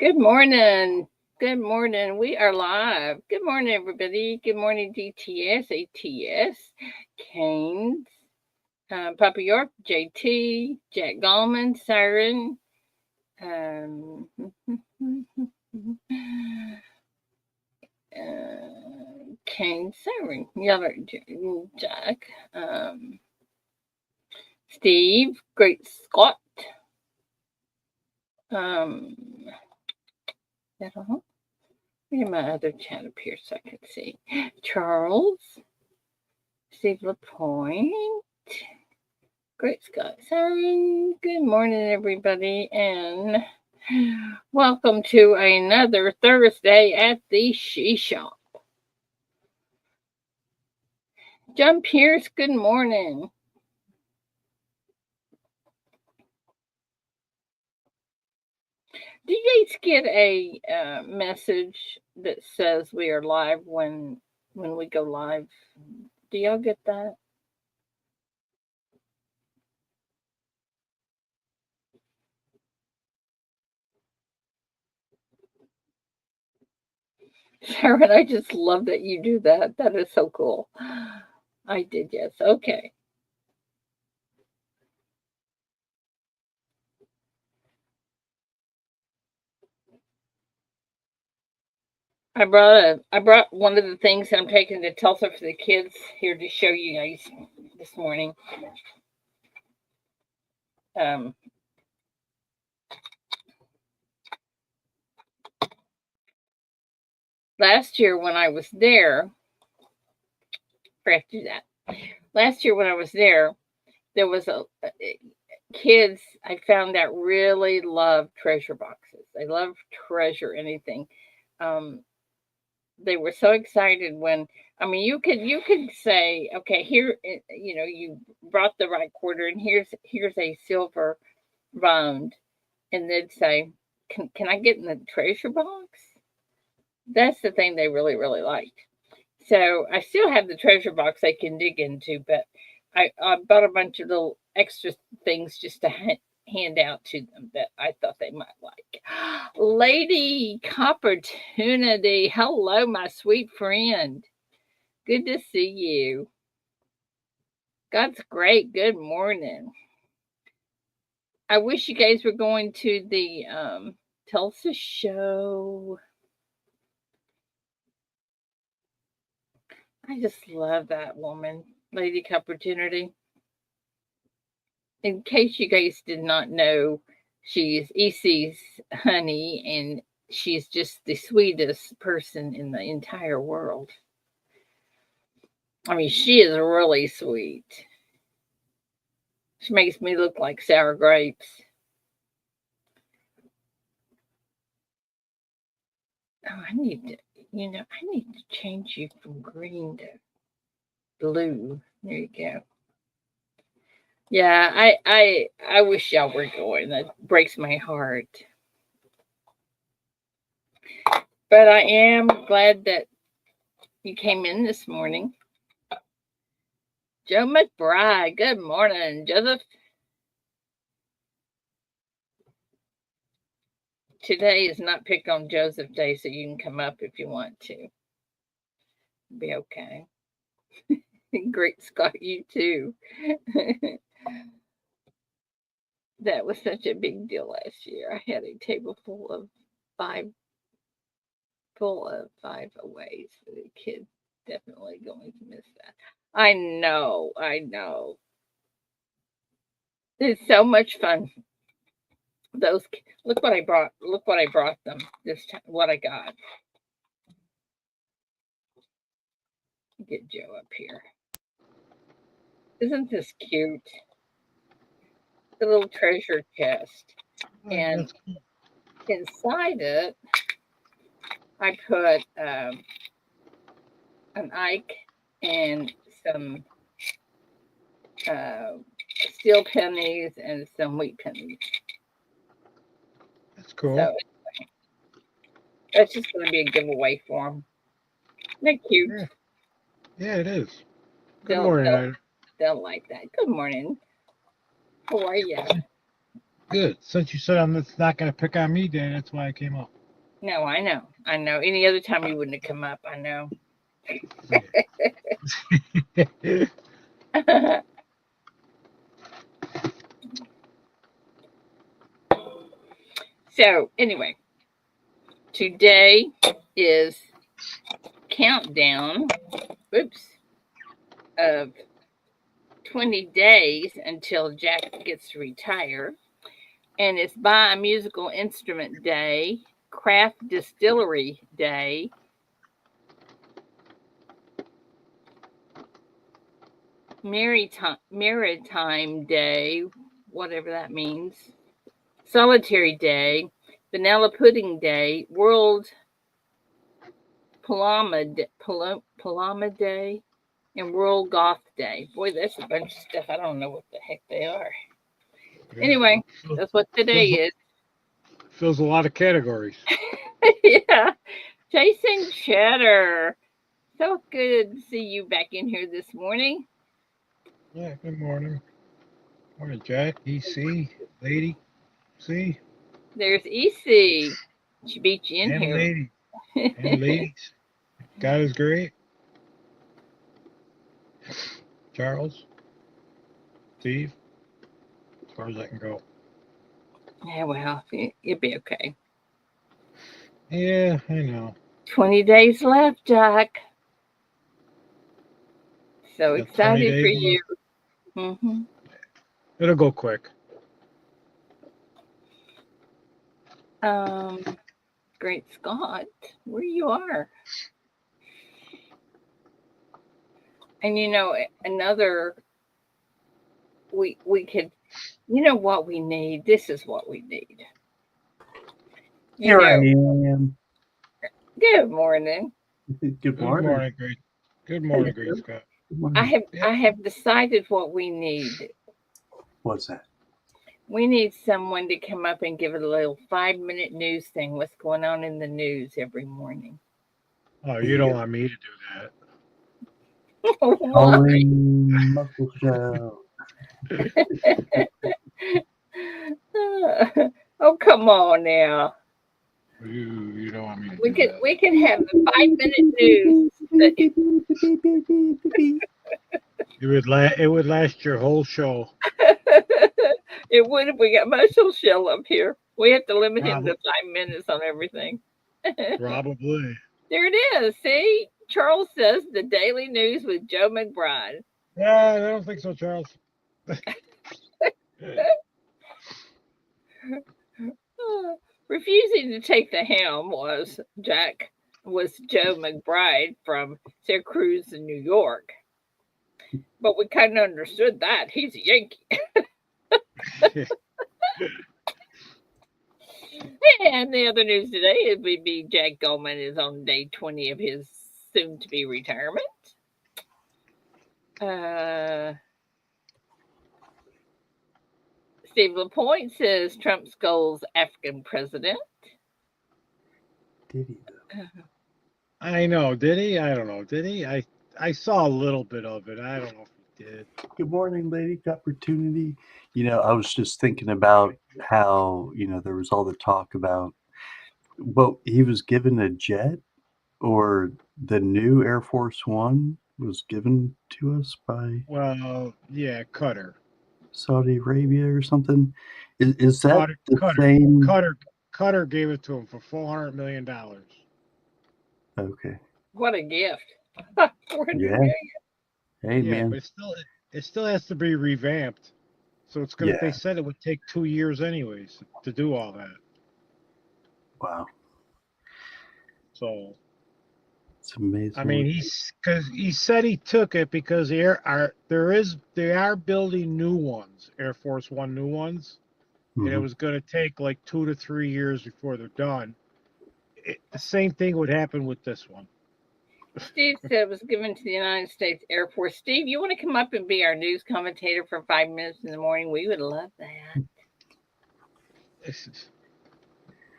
Good morning. Good morning. We are live. Good morning, everybody. Good morning, DTS, ATS, Canes, Papa York, JT, Jack Gallman, Siren, um, Kane, Siren, Yeller, Jack, Steve, Great Scott, um, that all? Get my other chat up here so I can see. Charles, Steve LaPointe, Great Scott Siren. Good morning, everybody, and welcome to another Thursday at the She Shop. John Pierce, good morning. Do you guys get a message that says we are live when we go live? Do y'all get that? Sharon, I just love that you do that. That is so cool. I did, yes. Okay. I brought one of the things that I'm taking to Tulsa for the kids here to show you guys this morning. Um, last year when I was there, forgot to do that. Last year when I was there was a kids I found that really love treasure boxes. They love treasure anything. Um, they were so excited when you could say, okay, here, you brought the right quarter, and here's a silver round, and they'd say, can I get in the treasure box? That's the thing they really really liked. So I still have the treasure box they can dig into, but I bought a bunch of little extra things just to hand out to them that I thought they might like. Lady Opportunity, hello, my sweet friend. Good to see you. God's great. Good morning. I wish you guys were going to the Tulsa show. I just love that woman, Lady Opportunity. In case you guys did not know, she's EC's honey, and she's just the sweetest person in the entire world. She is really sweet. She makes me look like sour grapes. Oh, I need to change you from green to blue. There you go. Yeah, I wish y'all were going. That breaks my heart. But I am glad that you came in this morning. Joe McBride, good morning, Joseph. Today is not pick on Joseph Day, so you can come up if you want to. Be okay. Great Scott, you too. That was such a big deal last year. I had a table full of five aways for the kids. Definitely going to miss that. I know. It's so much fun. Those look what I brought. Look what I brought them this time. What I got. Get Joe up here. Isn't this cute? The little treasure chest, and inside it, I put an Ike and some steel pennies and some wheat pennies. That's cool. So that's just going to be a giveaway for them. Isn't that cute? Yeah, it is. Good morning, Ida. They'll like that. Good morning. How are you? Good. Since you said I'm not going to pick on me, Dan, that's why I came up. No, I know. I know. Any other time you wouldn't have come up. I know. Yeah. So, anyway, today is countdown, oops, of 20 days until Jack gets to retire. And it's Buy a Musical Instrument Day, Craft Distillery Day, Maritime Day, whatever that means, Solitary Day, Vanilla Pudding Day, World Palama Day, and World Goth Day. Boy, that's a bunch of stuff. I don't know what the heck they are. Yeah. Anyway, that's what today Fills, is. fills a lot of categories. Yeah. Jason Cheddar. So good to see you back in here this morning. Yeah, good morning. Morning, Jack, EC, Lady, C, There's EC. She beat you in and here. Lady, and ladies. God is great. Charles, Steve, as far as I can go. Yeah, well, you'll be okay. Yeah, I know. 20 days left, Jack. So Got 20 excited for days you. left. hmm It'll go quick. Um, Great Scott, where you are. And another we could what we need. This is what we need. You Here I know, am. good morning. Good Good morning. morning, great. Good Hey, morning, Great Joe. Scott. Good I morning. have Yeah. I have decided what we need. What's that? We need someone to come up and give it a little 5-minute news thing. What's going on in the news every morning? Oh, you don't Here. want me to do that. Why? Calling Muscle Show. Oh, come on now. You don't want me to We do could that. we could have the 5-minute news. That, It would last your whole show. it would if we got Marshall Shell up here. We have to limit him to Probably. 5 minutes on everything. There Probably. it is. See, Charles says the daily news with Joe McBride. Yeah, I don't think so, Charles. Refusing to take the helm was Joe McBride from Syracuse in New York. But we kind of understood that. He's a Yankee. And the other news today it would be Jack Goldman is on day 20 of his soon to be retirement. Steve Lapointe says Trump's goals African president. Did he though? I know. Did he? I don't know. Did he? I saw a little bit of it. I don't know if he did. Good morning, Lady Opportunity. I was just thinking about how, there was all the talk about, well, he was given a jet, or the new Air Force One was given to us by Well, yeah, Cutter. Saudi Arabia or something. Is that Cutter, the Cutter, same? Cutter, Cutter gave it to him for $400 million. Okay. What a gift. 400 Yeah. million. Hey, Yeah, but man. it still has to be revamped. So it's gonna. They Yeah. said it would take 2 years anyways to do all that. Wow. So It's I amazing. mean, because he said he took it because they are building new ones, Air Force One new ones, and it Hmm. was going to take like 2 to 3 years before they're done. The same thing would happen with this one. Steve said it was given to the United States Air Force. Steve, you want to come up and be our news commentator for 5 minutes in the morning? We would love that.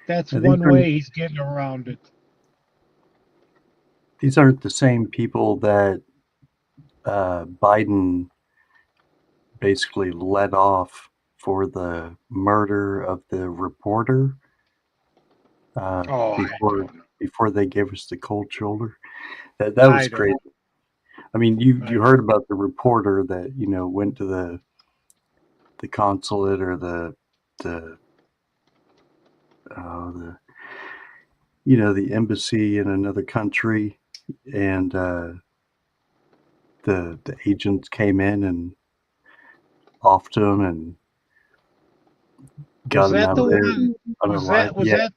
That's Now, these one aren't way he's getting around it. these aren't the same people that Biden basically let off for the murder of the reporter Oh, I don't know. before they gave us the cold shoulder. That I was don't. crazy. I mean, you I, heard about the reporter that went to the consulate or the the the embassy in another country, and the agents came in and offed him and got was him that out the of there one? unalive. Yeah,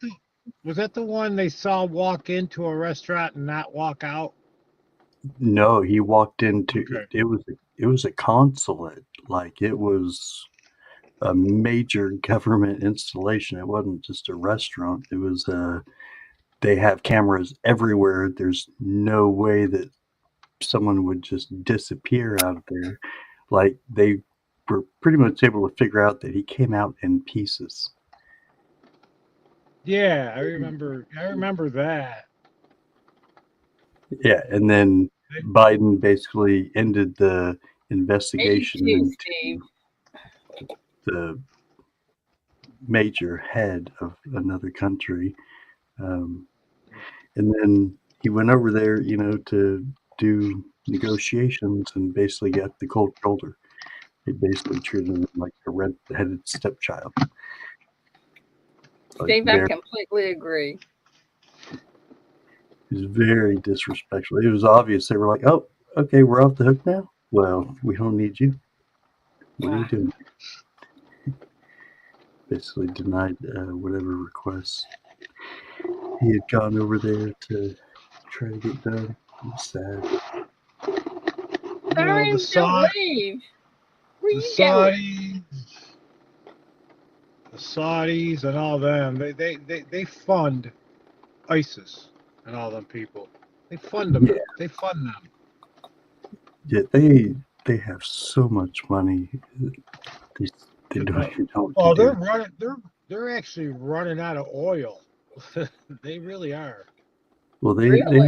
Was that the one they saw walk into a restaurant and not walk out? no, he walked into Okay. it was a consulate, like it was a major government installation. It wasn't just a restaurant. It was they have cameras everywhere. There's no way that someone would just disappear out of there. Like they were pretty much able to figure out that he came out in pieces. Yeah, I remember. I remember that. Yeah, and then Biden basically ended the Me investigation too, Steve. into the major head of another country. Um, and then he went over there, to do negotiations and basically got the cold shoulder. They basically treated him like a red-headed stepchild. Like Steve, I completely agree. it was very disrespectful. It was obvious. They were like, "Oh, okay, we're off the hook now. Well, we don't need you. What are you doing?" Basically denied whatever requests he had gone over there to try to get done. It was sad. Well, Sorry, don't leave. Where the you going? Saudis, and all them. They fund ISIS and all them people. They fund them. Yeah, They fund them. yeah, they have so much money. They, they don't even know what to Oh, they're do. running. They're actually running out of oil. They really are. Well, Really?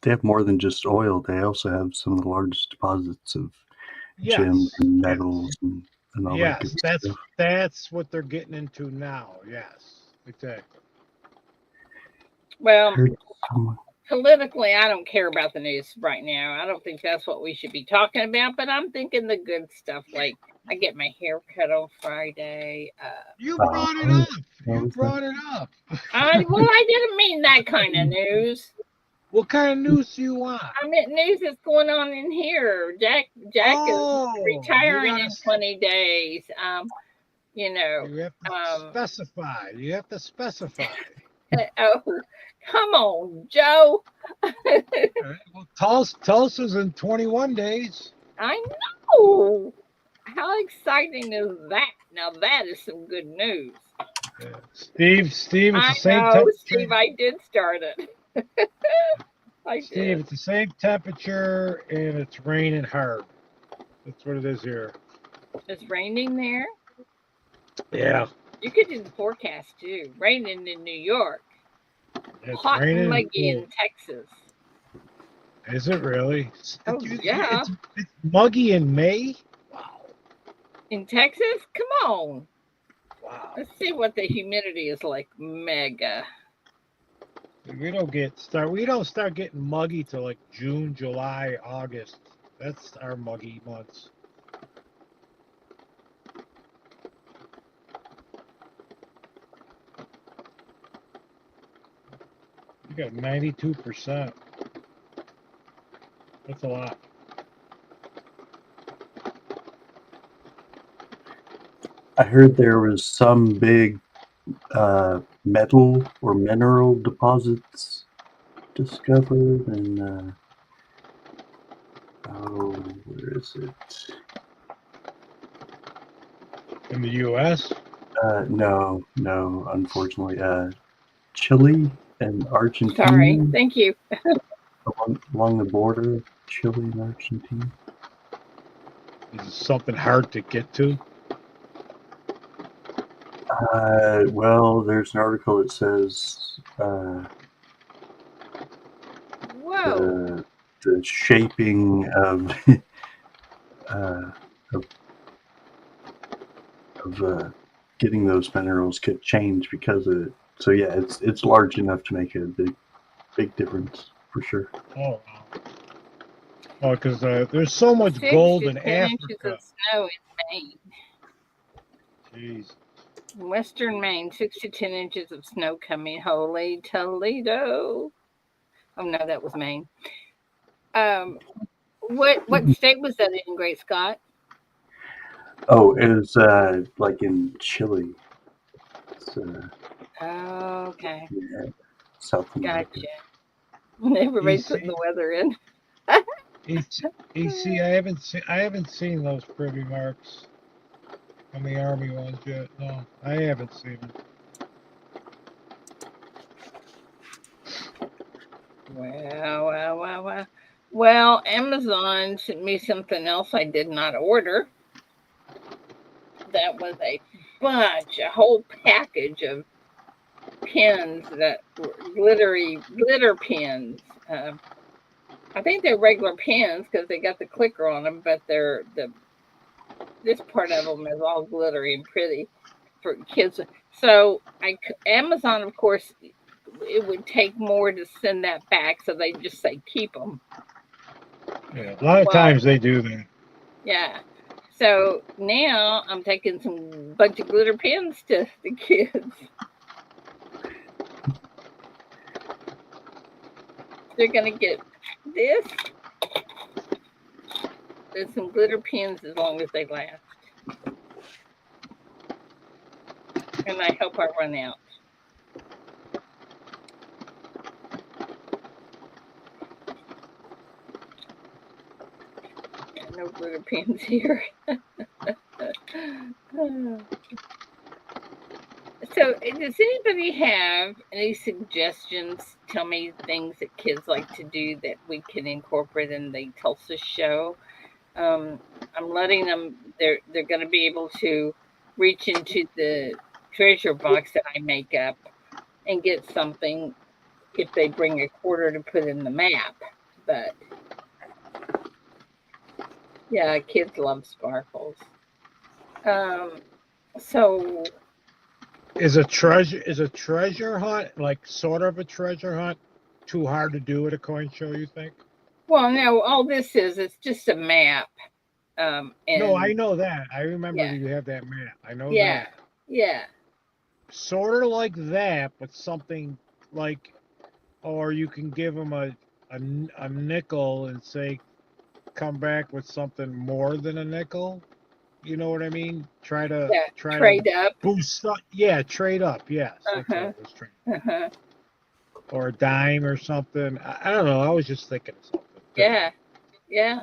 they have more than just oil. They also have some of the largest deposits of gems Yes. and Yes. metals and all that good Yes. stuff. That's what they're getting into now. Yes. Exactly. Well, Heard someone. politically, I don't care about the news right now. I don't think that's what we should be talking about, but I'm thinking the good stuff. Like, I get my hair cut on Friday. You Oh, brought it up. what You was that? brought it up. I didn't mean that kind of news. What kind of news do you want? I meant news that's going on in here. Jack is Oh, you retiring gotta. in 20 days. You know, You have to um, specify. You have to specify. oh, come on, Joe. All right. Well, Tulsa's in 21 days. I know. How exciting is that? Now that is some good news. Yeah. Steve, it's I the same know, temperature. Steve. I did start it. I Steve, did. it's the same temperature and it's raining hard. That's what it is here. It's raining there. Yeah, You could do the forecast too. Raining in New York. it's Hot and raining. muggy in Texas. Is it really? Oh yeah. It's muggy in May. Wow, In Texas? Come on. wow. Let's see what the humidity is like. Mega. We don't start getting muggy till like June, July, August. That's our muggy months. You got 92%. That's a lot. I heard there was some big metal or mineral deposits discovered, and where is it? In the U.S.? No, unfortunately, Chile and Sorry. Argentina, Thank you. along the border of Chile and Argentina. Is it something hard to get to? Well, there's an article that says Whoa. the shaping of, uh, of of getting those minerals could change because of it. So yeah, it's large enough to make a big difference for sure. Oh, wow. Oh, because there's so much 6 gold to in 10 inches Africa. of snow in Maine. Jeez. In Western Maine, 6 to 10 inches of snow coming. Holy Toledo. Oh no, that was Maine. What state was that in, Great Scott? Oh, it was like in Chile. It's, Okay, yeah, South America. gotcha. Everybody's EC, putting the weather in. EC, I haven't seen those privy marks on the army ones yet. No, I haven't seen them. Wow. Well, Amazon sent me something else I did not order. That was a whole package of pins that were glitter pins. I think they're regular pins because they got the clicker on them, but this part of them is all glittery and pretty for kids. So Amazon, of course, it would take more to send that back, so they just say keep them. Yeah, a lot of times they do that. Yeah. So now I'm taking some bunch of glitter pins to the kids. They're gonna get this. There's some glitter pins as long as they last. And I hope I run out. Yeah, no glitter pins here. So, does anybody have any suggestions? Tell me things that kids like to do that we can incorporate in the Tulsa show. I'm letting them. They're going to be able to reach into the treasure box that I make up and get something if they bring a quarter to put in the map. But yeah, kids love sparkles. So Is a treasure hunt, like sort of a treasure hunt, too hard to do at a coin show, you think? well, no, all this is it's just a map. No, I And know that. I remember yeah, you have that map. I know yeah, that. yeah, Sort of like that, but something like, or you can give them a nickel and say, come back with something more than a nickel. You know what I mean? Try to yeah. Trade up. boost up. Yeah, trade up. Yes, that's what Uh-huh. I was trying. Uh-huh. Or a dime or something. I don't know. I was just thinking of something. Yeah. Yeah.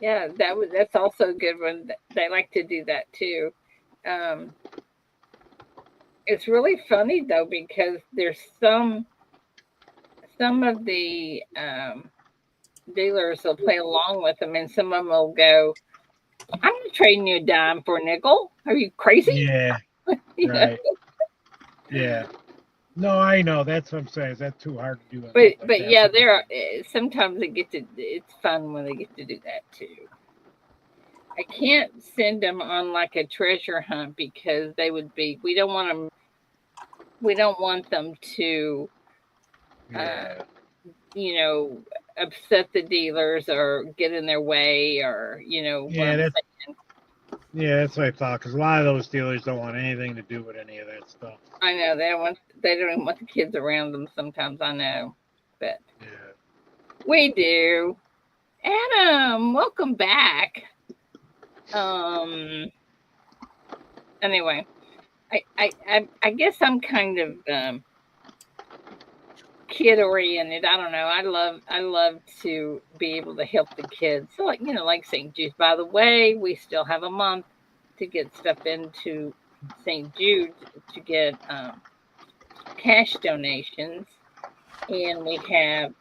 Yeah. That's also a good one. They like to do that too. Um, it's really funny though because there's some of the dealers will play along with them, and some of them will go, "I'm not trading you a dime for a nickel. Are you crazy?" Yeah, You know? right. Yeah. No, I know. That's what I'm saying. Is that too hard to do on But something like that? yeah, there are sometimes it's fun when they get to do that too. I can't send them on like a treasure hunt because they would be. We don't want them to, uh, Yeah. you know, upset the dealers or get in their way or what Yeah, I'm that's saying. yeah, that's what I thought. Because a lot of those dealers don't want anything to do with any of that stuff. I know they don't even want the kids around them. Sometimes I know, but Yeah. we do. Adam, welcome back. Um. Anyway, I guess I'm kind of kid oriented. I don't know. I love to be able to help the kids. So like St. Jude's. By the way, we still have a month to get stuff into St. Jude's to get cash donations, and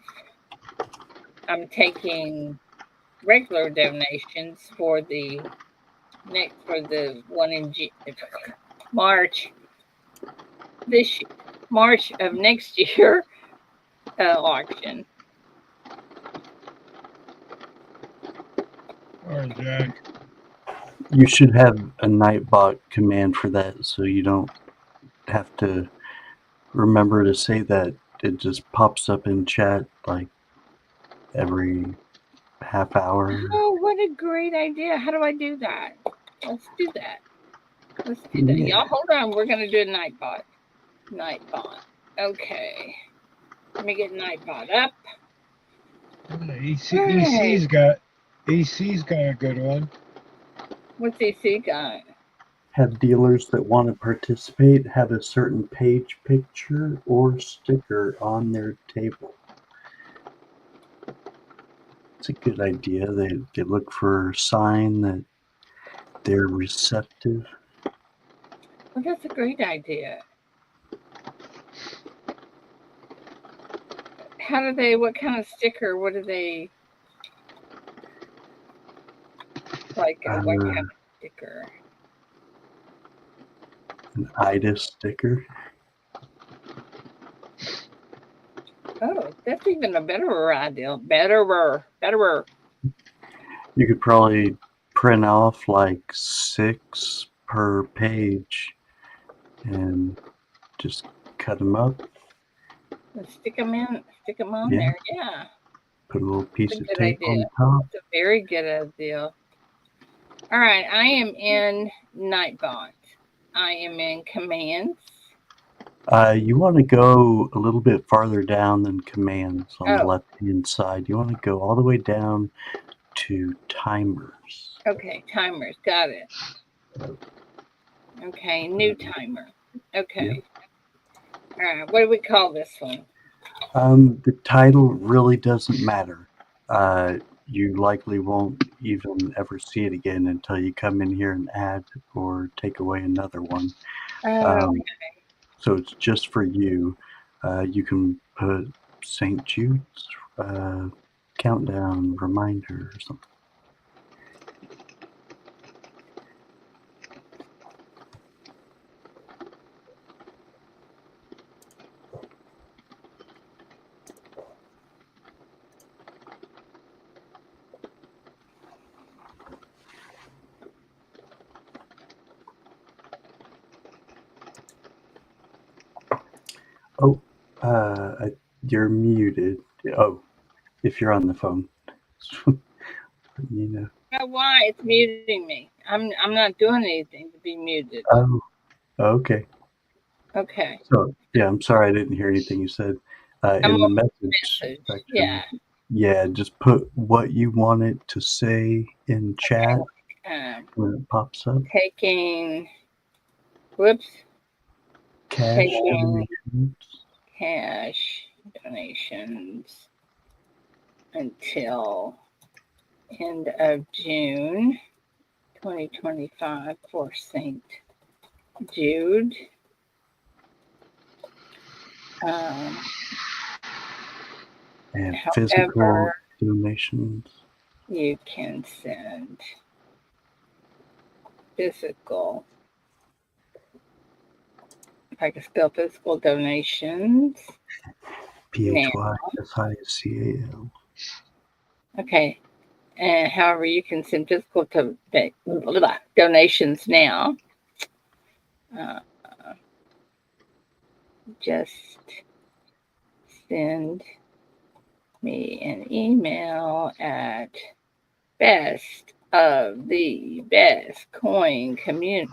I'm taking regular donations for the one in March this March of next year auction. Or Jack. You should have a Nightbot command for that, so you don't have to remember to say that. It just pops up in chat like every half hour. Oh, what a great idea. How do I do that? Let's do that. Let's do that. Yeah. Y'all hold on. We're going to do a Nightbot. Nightbot. Okay. Let me get Nightbot up. EC's got a good one. What's EC got? Have dealers that want to participate have a certain page picture or sticker on their table. It's a good idea. They look for a sign that they're receptive. Well, that's a great idea. How do they, what kind of sticker? What do they, like, what kind of sticker? An IDA sticker. Oh, that's even a better idea. Betterer. You could probably print off like 6 per page and just cut them up. Let's stick them on Yeah. there. Yeah. Put a little piece That's a of good tape on idea. top. It's a very good idea. All right, I am in Nightbot. I am in commands. You want to go a little bit farther down than commands on the Oh, left-hand side. You want to go all the way down to timers. okay, timers. Got it. Okay, new timer. Okay. All right, what do we call this one? The title really doesn't matter. You likely won't even ever see it again until you come in here and add or take away another one. Okay. So it's just for you. You can put St. Jude's countdown reminder or something. Oh, you're muted. Oh, if you're on the phone. You know. I don't know why it's muting me. I'm not doing anything to be muted. Oh, okay. Okay. So, yeah, I'm sorry I didn't hear anything you said. I'm In the on message message. section, yeah, just put what you want it to say in chat when it pops up. Taking, whoops, Cash taking donations. cash donations until end of June 2025 for St. Jude. And physical However, donations. you can send physical, if I can spell physical donations. PHYSICAL. Okay. And however, you can send physical donations now. Just send me an email at best of the best coin community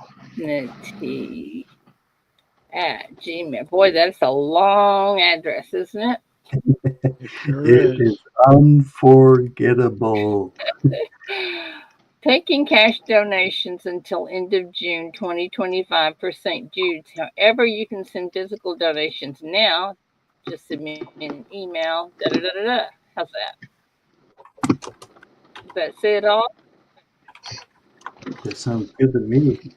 at Gmail. Boy, that's a long address, isn't it? It sure It is unforgettable. Taking cash donations until end of June 2025 for St. Jude's. However, you can send physical donations now. Just send me an email. How's that? Does that say it all? That sounds good to me.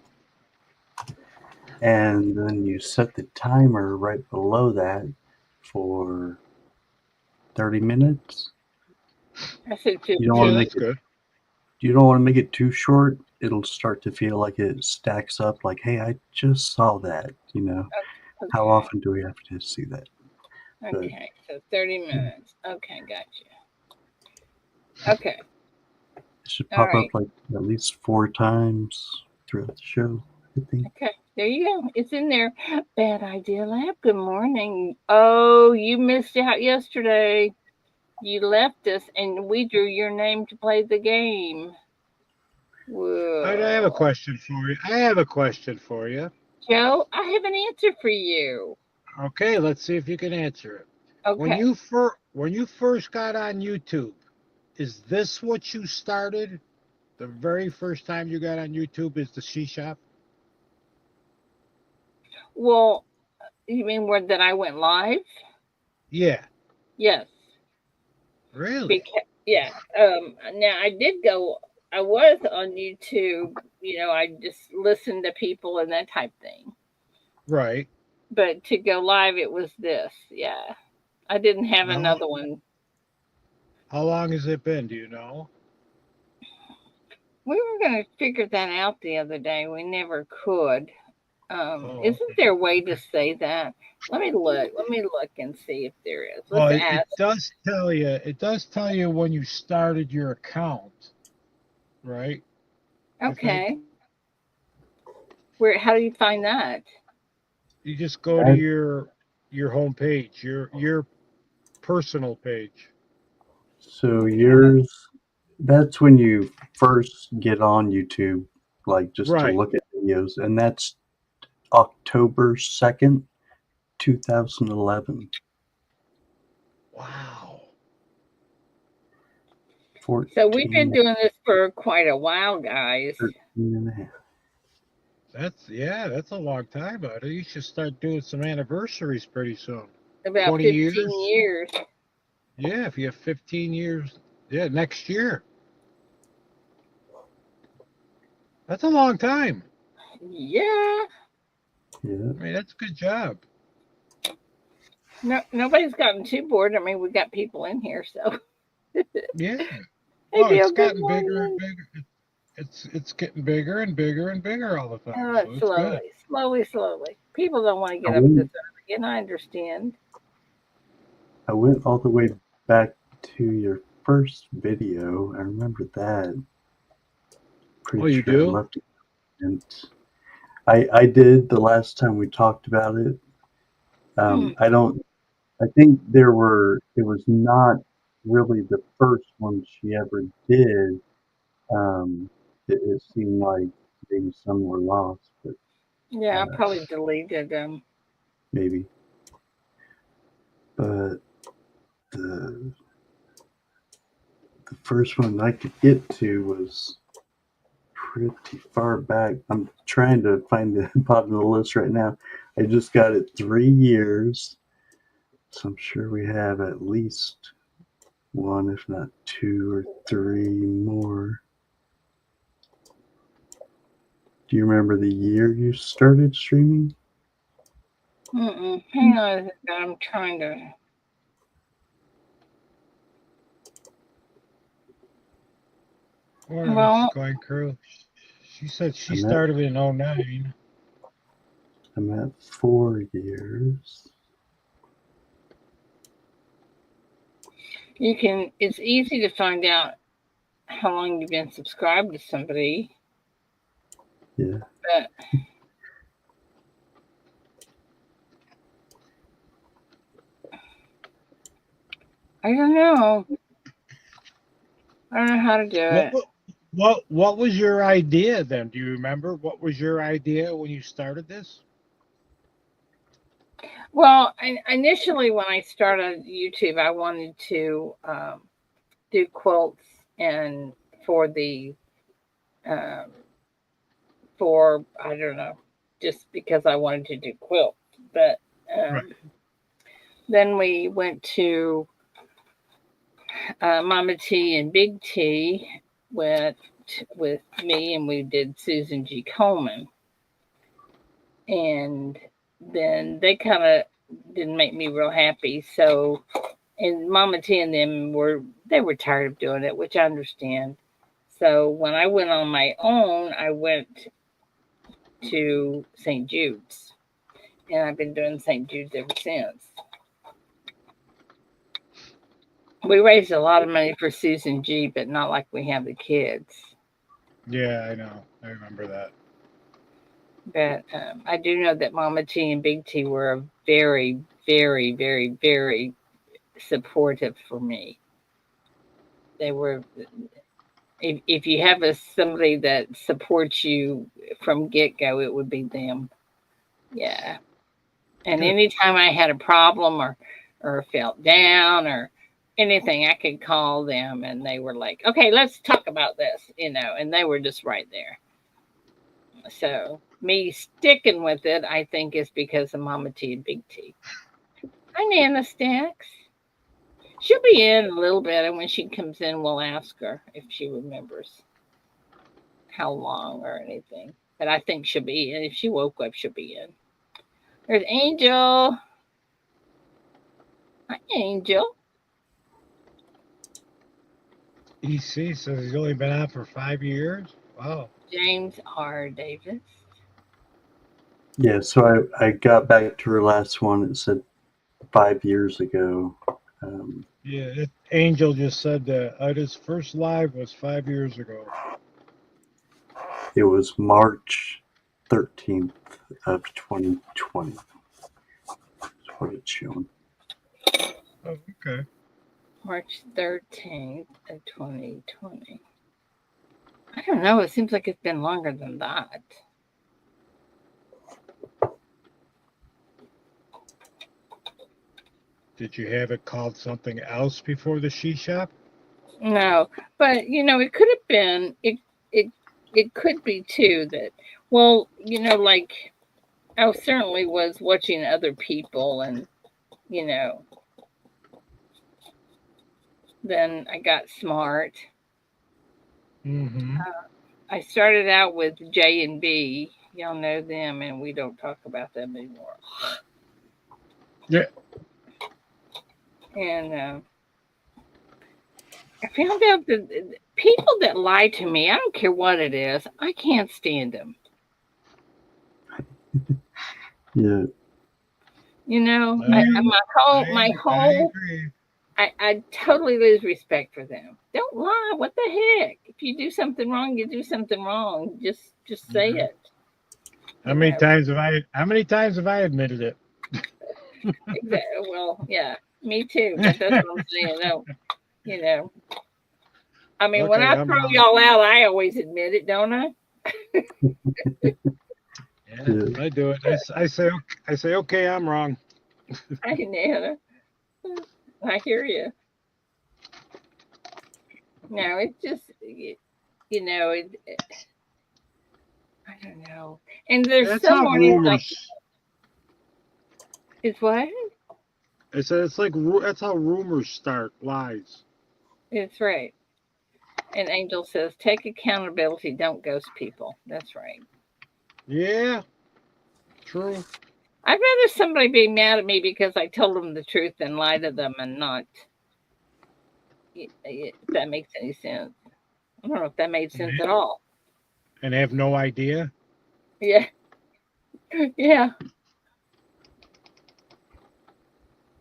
And then you set the timer right below that for 30 minutes. I said 15. You don't want to Yeah, make that's it. good. You don't want to make it too short. It'll start to feel like it stacks up. Like, hey, I just saw that. Okay. How often do we have to see that? Okay, so 30 minutes. Okay, gotcha. Okay. It should All pop right. up like at least 4 times throughout the show, I think. Okay. There you go. It's in there. Bad Idea Lab. Good morning. Oh, you missed out yesterday. You left us and we drew your name to play the game. I have a Whoa. question for you. I have a question for you. Joe, I have an answer for you. Okay, let's see if you can answer it. Okay. When you first got on YouTube, is this what you started? The very first time you got on YouTube is the She Shop? Well, you mean where that I went live? Yeah, Yes. really? Because yeah. Now I did go. I was on YouTube. You know, I just listened to people and that type thing. Right. But to go live, it was this. Yeah. I didn't have How long, another one. how long has it been? Do you know? We were going to figure that out the other day. We never could. Oh, Isn't there a way to say that? Let me look. Let me look and see if there is. well, Let's it ask. does tell you. It does tell you when you started your account, right? I think Okay. Where? How do you find that? you just go to That, your home page, your personal page. so yours, that's when you first get on YouTube, like just to Right. look at videos, and that's October 2nd, 2011. Wow. So we've been 14, doing this for quite a while, guys. 13 and a half. That's a long time, buddy. You should start doing some anniversaries pretty soon. About 20 15 years? years. Yeah, if you have 15 years, yeah, next year. That's a long time. Yeah. Yeah. I mean, that's a good job. No, nobody's gotten too bored. I mean, we got people in here, so Yeah. hey, Well, it's Bill. Good gotten bigger and morning. bigger. It's getting bigger and bigger and bigger all the time, Oh, so it's it's good. slowly, slowly, slowly. People don't want to I get up this went early, and I understand. I went all the way back to your first video. I remember that. Oh, Pretty you sure I do? left it. And I did the last time we talked about it. Hmm. I don't. I think it was not really the first one she ever did. Um, it seemed like maybe some were lost, but Yeah, I uh, probably deleted them. maybe. But the the first one I could get to was pretty far back. I'm trying to find the bottom of the list right now. I just got it 3 years, so I'm sure we have at least one, if not two or three more. Do you remember the year you started streaming? Hang on a second. I'm trying to. Morning, Well, going crew. She said she I'm at started in '09. I'm at 4 years. you can. It's easy to find out how long you've been subscribed to somebody, Yeah. but I don't know. I don't know how to do What it. wa- what was your idea then? Do you remember what was your idea when you started this? Well, initially when I started YouTube, I wanted to do quilts and for the um, for I don't know, just because I wanted to do quilts. But Right. then we went to Mama T and Big T went with me, and we did Susan G. Coleman, and then they kind of didn't make me real happy. So, and Mama T and them were tired of doing it, which I understand. So when I went on my own, I went to St. Jude's, and I've been doing St. Jude's ever since. We raised a lot of money for Susan G, but not like we have the kids. Yeah, I know. I remember that. But I do know that Mama T and Big T were very, very, very, very supportive for me. They were. If you have somebody that supports you from get go, it would be them. Yeah. And Good. anytime I had a problem or felt down or anything, I could call them and they were like, "Okay, let's talk about this," and they were just right there. So me sticking with it, I think, is because of Mama T and Big T. Hi, Nana Stacks. She'll be in a little bit, and when she comes in, we'll ask her if she remembers how long or anything. But I think she'll be in. If she woke up, she'll be in. There's Angel. Hi, Angel. EC says he's only been on for 5 years. Wow. James R. Davis. Yeah, so I got back to her last one. It said 5 years ago. Yeah, Angel just said that his first live was 5 years ago. It was March 13th of 2020. That's what it's showing. Oh, okay. March 13th of 2020. I don't know. It seems like it's been longer than that. Did you have it called something else before the She Shop? No, but it could have been. It it could be too that. Well, like I certainly was watching other people, and you know, then I got smart. Mm-hmm. I started out with J and B. Y'all know them, and we don't talk about them anymore. Yeah. And I found out that people that lie to me, I don't care what it is, I can't stand them. Yeah, My I whole, agree. I totally lose respect for them. Don't lie. What the heck? If you do something wrong, you do something wrong. Just say Yeah. it. You know. How many times have I admitted it? Exactly. Well, yeah, me too. But that's what I'm saying. No, you know. I mean, when Okay, I I'm throw wrong. y'all out, I always admit it, don't I? Yeah, yeah. I do it. I say okay, I'm wrong. I know. I hear you. No, it's just you know. I don't know. And there's That's some how mornings like rumors. it's what? I said it's like that's how rumors start. Lies. It's right. And Angel says, take accountability, don't ghost people. That's right. Yeah, true. I'd rather somebody be mad at me because I told them the truth than lie to them and not, if that makes any sense. I don't know if that made And sense at all. and have no idea. Yeah. Yeah.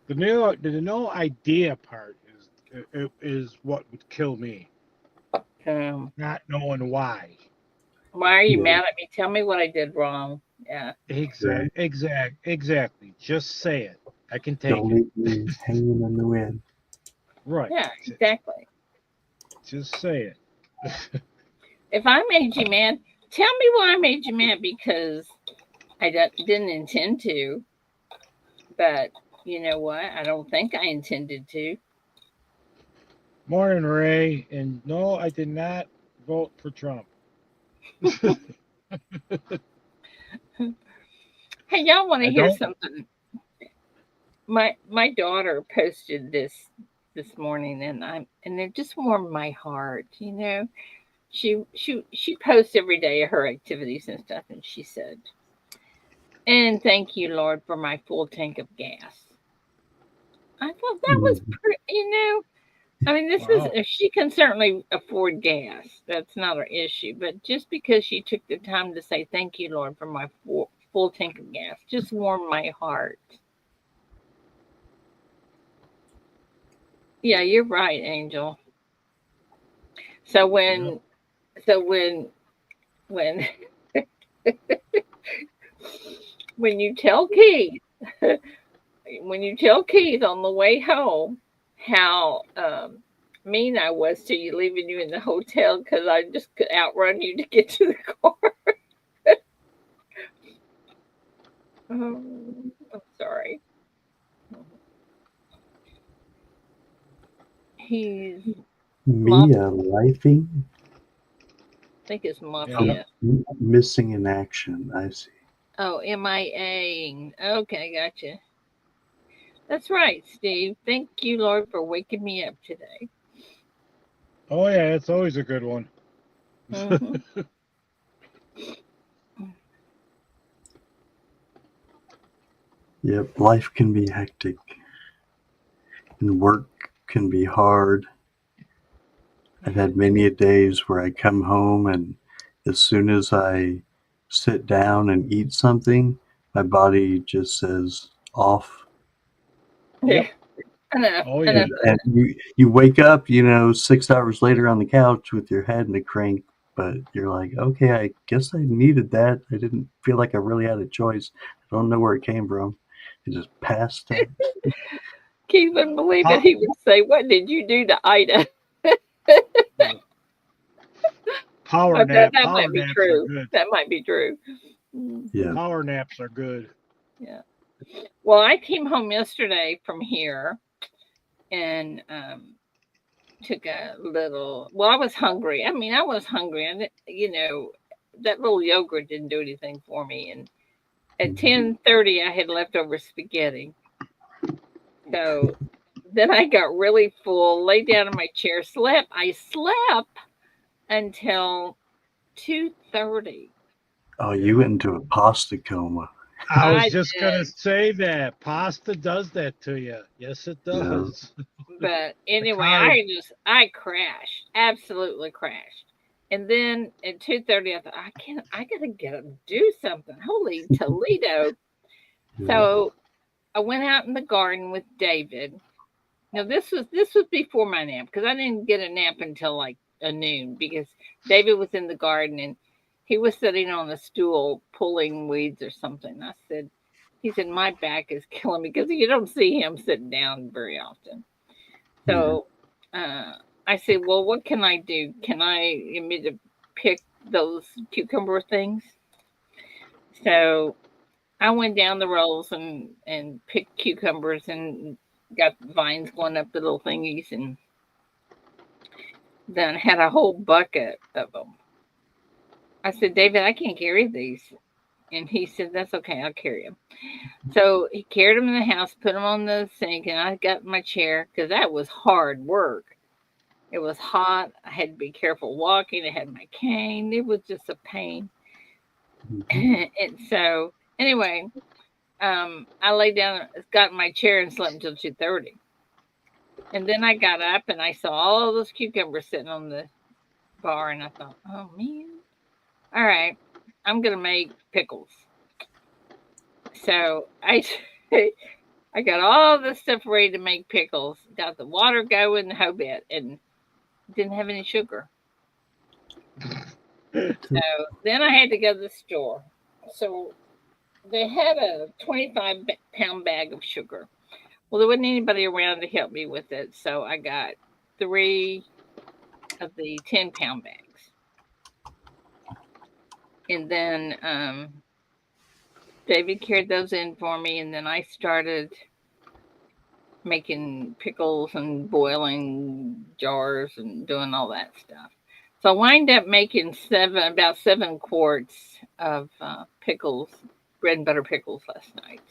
The no idea part is what would kill me. Um, Not knowing why. why are you Yeah, mad at me? Tell me what I did wrong. Yeah. right. Exactly. Just say it. I can take Don't it. leave me hanging in the wind. Right. Yeah, exactly. Just say it. If I made you mad, tell me why I made you mad because didn't intend to, but you know what? I don't think I intended to. Morning, Ray. And no, I did not vote for Trump. Hey, y'all want to I hear don't. something? My daughter posted this morning, and it just warmed my heart. She posts every day her activities and stuff, and she said, "And thank you, Lord, for my full tank of gas." I thought that was Mhm. pretty. I mean, this is Wow. she can certainly afford gas. That's not an issue. But just because she took the time to say thank you, Lord, for my full tank of gas, just warmed my heart. Yeah, you're right, Angel. So Yep. when when you tell Keith when you tell Keith on the way home how mean I was to you, leaving you in the hotel because I just could outrun you to get to the car. I'm sorry. He's Mia Mafia. lifing? I think it's Yeah. Oh, Mafia. missing in action. I see. Oh, MIA. Okay, gotcha. That's right, Steve. Thank you, Lord, for waking me up today. Oh yeah, it's always a good one. Hmm. Yep, life can be hectic and work can be hard. I've Yeah. had many a days where I come home and as soon as I sit down and eat something, my body just says off. Yeah. Yep. I know. Oh I know. yeah. And you wake up, 6 hours later on the couch with your head in a crank, but you're like, okay, I guess I needed that. I didn't feel like I really had a choice. I don't know where it came from. I just passed out. Keith wouldn't believe it. Po- He would say, "What did you do to Ida?" yeah. Power But that nap. that Power might be naps are true. good. That might be true. Yeah. Hmm. Power naps are good. Yeah. Well, I came home yesterday from here and took a little. Well, I was hungry. I mean, I was hungry, and that little yogurt didn't do anything for me. And at Mhm. 10:30, I had leftover spaghetti. So then I got really full, lay down in my chair, slept. I slept until 2:30. Oh, you Yeah. went into a pasta coma. I was I just gonna did. say that pasta does that to you. Yes, it Yeah. does. But The anyway, carbs. I crashed, absolutely crashed. And then at 2:30, I thought I gotta get up and do something. Holy Toledo! Yeah. So I went out in the garden with David. Now this was before my nap because I didn't get a nap until like a noon because David was in the garden and he was sitting on a stool pulling weeds or something. He said my back is killing me because you don't see him sitting down very often. Yeah. So I said, well, what can I do? Can I get me to pick those cucumber things? So I went down the rows and picked cucumbers and got vines going up the little thingies and then had a whole bucket of them. I said, David, I can't carry these. And he said, that's okay, I'll carry them. So he carried them in the house, put them on the sink, and I got in my chair because that was hard work. It was hot. I had to be careful walking. I had my cane. It was just a pain. Mhm. And so, anyway, I lay down, got in my chair, and slept until 2:30. And then I got up and I saw all those cucumbers sitting on the bar, and I thought, oh man, all right, I'm gonna make pickles. So I I got all the stuff ready to make pickles. Got the water going, the whole bit, and didn't have any sugar. So then I had to go to the store. So they had a 25-pound bag of sugar. Well, there wasn't anybody around to help me with it, so I got three of the 10-pound bags. And then David carried those in for me, and then I started making pickles and boiling jars and doing all that stuff. So I wind up making about 7 quarts of pickles, bread and butter pickles last night.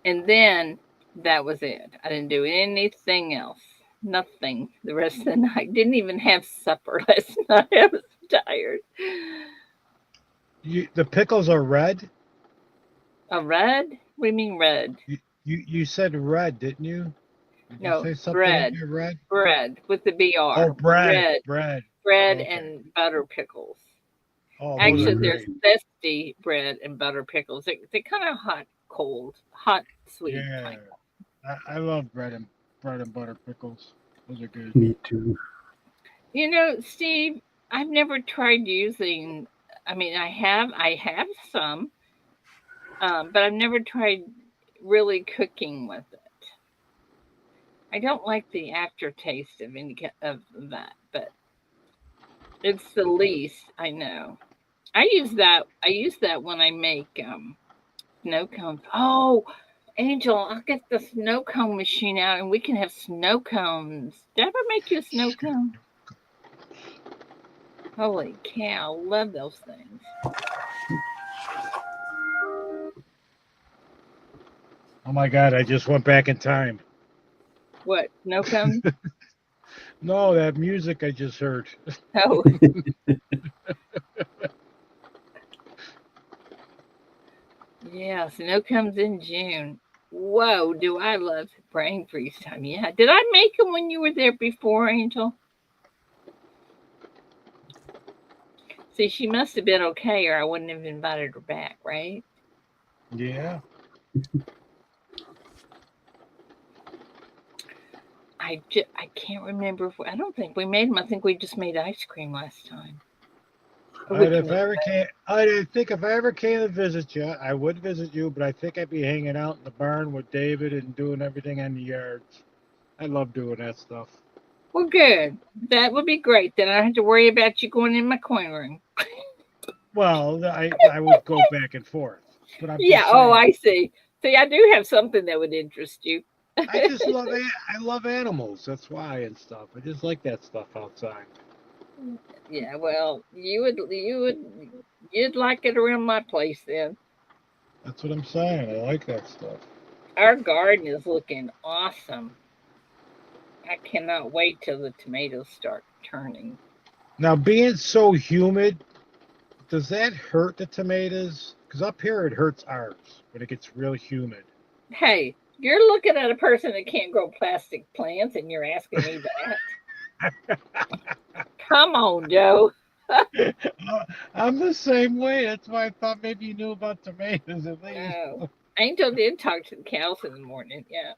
And then that was it. I didn't do anything else. Nothing the rest of the night. Didn't even have supper last night. I was tired. The pickles are red. A red? What do you mean red? You said red, didn't you? Did you No, say something in bread. there red? Bread with the Oh, BR. bread, Red. bread. Bread Okay. and butter pickles. Oh, those are Actually, Mhm. there's great. zesty bread and butter pickles. They're kind of hot, cold, hot, sweet Yeah, kind. I love bread and bread and butter pickles. Those are good. Me too. You know, Steve, I've never tried using. I mean, I have some, but I've never tried really cooking with it. I don't like the aftertaste of of that, but it's the least I know. I use that when I make snow cones. Oh, Angel, I'll get the snow cone machine out and we can have snow cones. Did I ever make you a snow cone? Holy cow, love those things. Oh my God! I just went back in time. What, snow cones? No, that music I just heard. Oh, yeah, snow comes in June. Whoa, do I love brain freeze time. Yeah. Did I make them when you were there before, Angel? See, she must have been okay, or I wouldn't have invited her back, right? Yeah. I can't remember if I don't think we made them. I think we just made ice cream last time. But we I'd, can if I make ever came, I think if I ever came to visit you, I would visit you, but I think I'd be hanging out in the barn with David and doing everything in the yards. I love doing that stuff. well, good. That would be great. Then I don't have to worry about you going in my coin room. Well, I would go back and forth, but I'm Yeah. just Oh, saying. I see. See, I do have something that would interest you. I just love I love animals. That's why and stuff. I just like that stuff outside. Yeah. Well, you'd like it around my place then. That's what I'm saying. I like that stuff. Our garden is looking awesome. I cannot wait till the tomatoes start turning. Now, being so humid, does that hurt the tomatoes? Because up here it hurts ours when it gets real humid. Hey, you're looking at a person that can't grow plastic plants, and you're asking me that. Come on, Joe. I'm the same way. That's why I thought maybe you knew about tomatoes at least. No. Angel did talk to the cows in the morning. Yeah.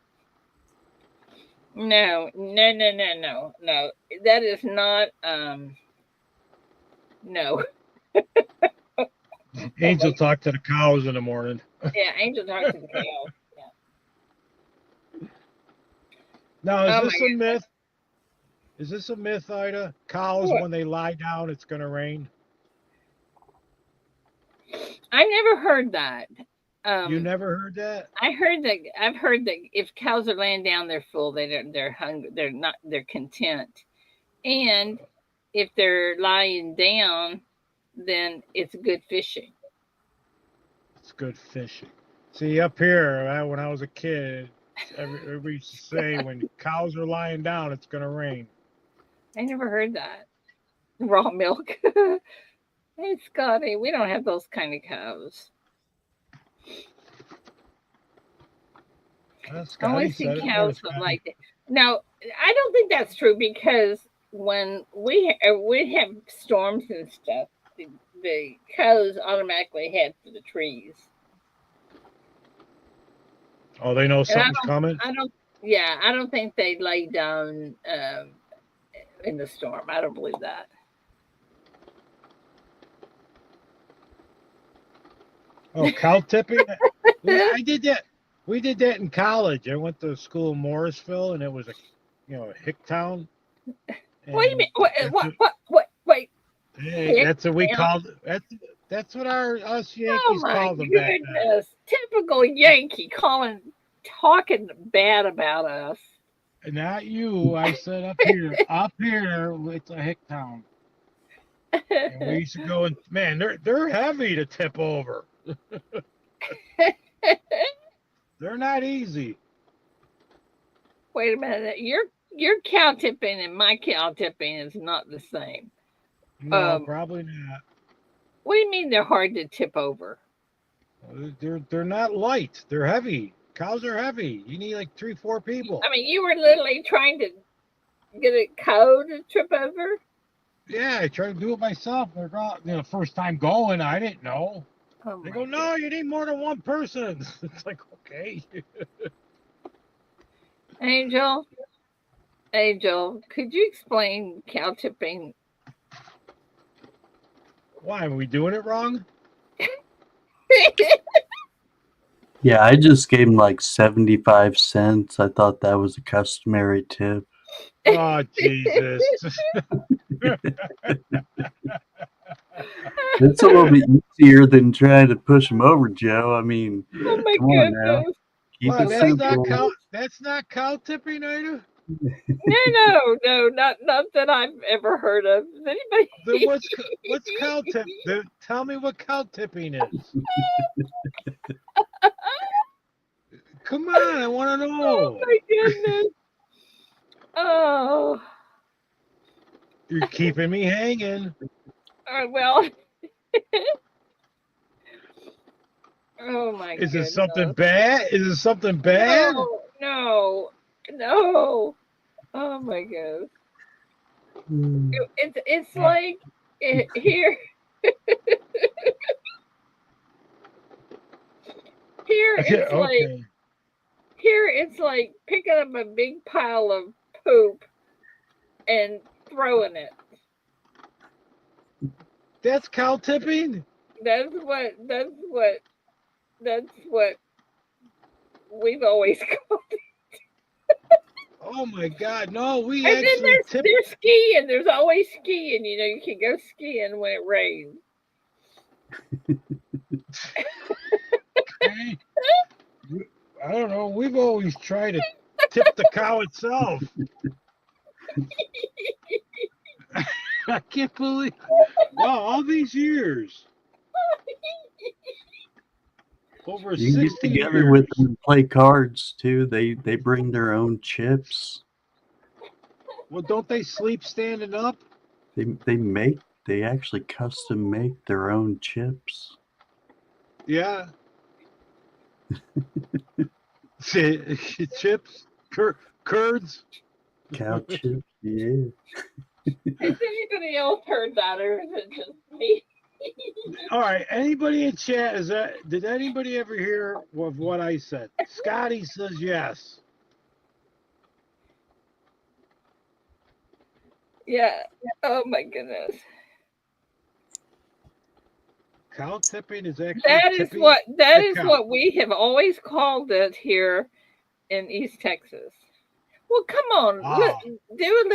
No, no, no, no, no, no. That is not. No. Oh Angel my. talked to the cows in the morning. Yeah, Angel talked to the cows. Yeah. Now, is Oh my this a goodness. myth? Is this a myth, Ida? Cows, What? when they lie down, it's going to rain? I never heard that. You Um, never heard that? I've heard that if cows are laying down, they're full. They're hungry. They're not. They're content. And if they're lying down, then it's good fishing. It's good fishing. See, up here, when I was a kid, everybody used to say when cows are lying down, it's going to rain. I never heard that. Raw milk. Hey, Scotty, we don't have those kind of cows. I only Scotty see said it. cows There's that Scotty. like it. Now, I don't think that's true because when we have storms and stuff, the cows automatically head for the trees. Oh, they know And something's coming? yeah, I don't think they lay down in the storm. I don't believe that. Oh, cow tipping? I did that. We did that in college. I went to school in Morrisville, and it was a hick town. What do you And mean? What? that's what Wait. Hick that's what we town? called that's what us Oh Yankees my called them back then. goodness! Typical Yankee talking bad about us. Not you. I said up here. Up here, it's a hick town. And we used to go and man, they're heavy to tip over. They're not easy. Wait a minute. Your cow tipping and my cow tipping is not the same. No, Um, probably not. what do you mean they're hard to tip over? They're not light. They're heavy. Cows are heavy. You need like 3, 4 people. I mean, you were literally trying to get a cow to trip over. Yeah, I tried to do it myself. They're first time going. I didn't know. Oh They my go, no, you need more than one person. It's like okay. Angel, Angel, could you explain cow tipping? Why are we doing it wrong? Yeah, I just gave him like 75 cents. I thought that was a customary tip. Oh, Jesus. It's a little bit easier than trying to push him over, Joe. I mean, Oh my come on now. goodness. Keep What? it Oh my simple. goodness. That's not cow tipping, Ida? No, not that I've ever heard of. Is Then anybody? what's cow tip? Tell me what cow tipping is. Come on, I want to Oh know. my goodness. Oh, You're keeping me hanging. well. Oh my Is it something goodness. bad? Is it something bad? No. Oh my goodness. Hmm. It's Uh, like here here okay, it's like okay. here it's like picking up a big pile of poop and throwing it. That's cow tipping? That's what we've always called. Oh my God. No, we And then actually tip. there's skiing. There's always skiing. You know, you can go skiing when it rains. Okay. I don't know. We've always tried to tip the cow itself. I can't believe. Wow, all these years. Over You can get 60 together with years. them and play cards too. They bring their own chips. Well, don't they sleep standing up? They actually custom make their own chips. Yeah. Chips? Curds? Cow chips, yeah. Has anybody else heard that, or is it just me? All right. Anybody in chat, did anybody ever hear of what I said? Scotty says yes. Yeah. Oh my goodness. Cow tipping is actually That is tipping what that the is cow. what we have always called it here in East Texas. Well, come on, look, Wow. do a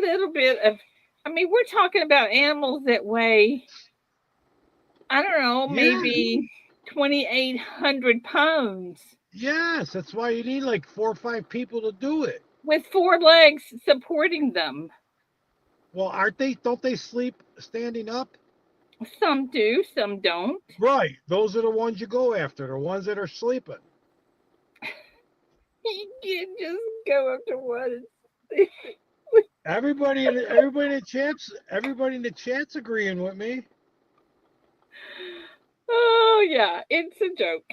little bit of. I mean, we're talking about animals that weigh, I don't know, Yeah. maybe 2,800 pounds Yes. That's why you need like 4 or 5 people to do it. with four legs supporting them. Well, aren't they? Don't they sleep standing up? Some do, some don't. Right. Those are the ones you go after, the ones that are sleeping. You can't just go up to one. Everybody in the chat's agreeing with me. Oh yeah, it's a joke.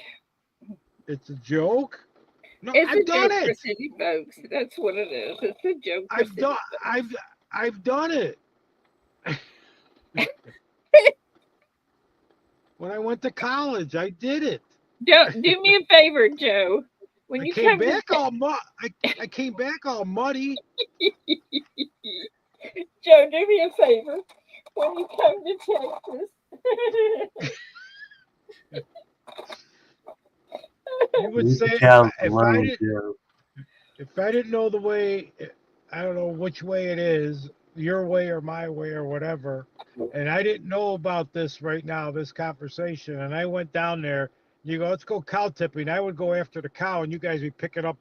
It's a joke. No, It's I've a done joke for it. city folks. That's what it is. It's a joke for I've done. city folks. I've done it. When I went to college, I did it. Don't do me a favor, Joe. When I you came come to back all I came back all muddy. Joe, do me a favor. When you come to Texas, You would Leave say the cows if I alone, didn't Joe. if I didn't know the way, I don't know which way it is, your way or my way or whatever, and I didn't know about this right now, this conversation, and I went down there. You go, let's go cow tipping. I would go after the cow, and you guys would pick it up.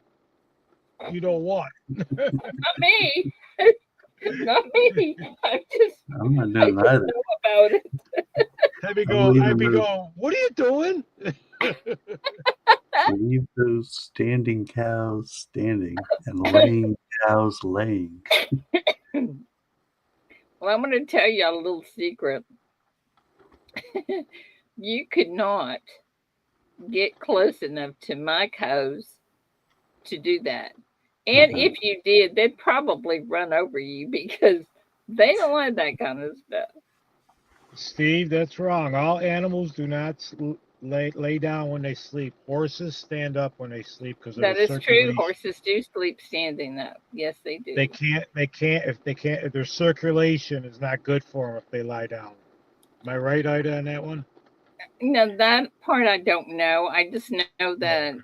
You know what? not me, not me. I'm not I doing just either. know about it. I'm I'd leaving be those going, what are you doing? leave those standing cows standing and laying cows laying. Well, I'm going to tell you a little secret. You could not get close enough to my cows to do that. And Uh-uh. if you did, they'd probably run over you because they don't like that kind of stuff. Steve, that's wrong. All animals do not lay down when they sleep. Horses stand up when they sleep because of their That is true. circulation. Horses do sleep standing up. Yes, they do. They can't. If their circulation is not good for them if they lie down. Am I right, Ida, on that one? That part I don't know. I just know that No.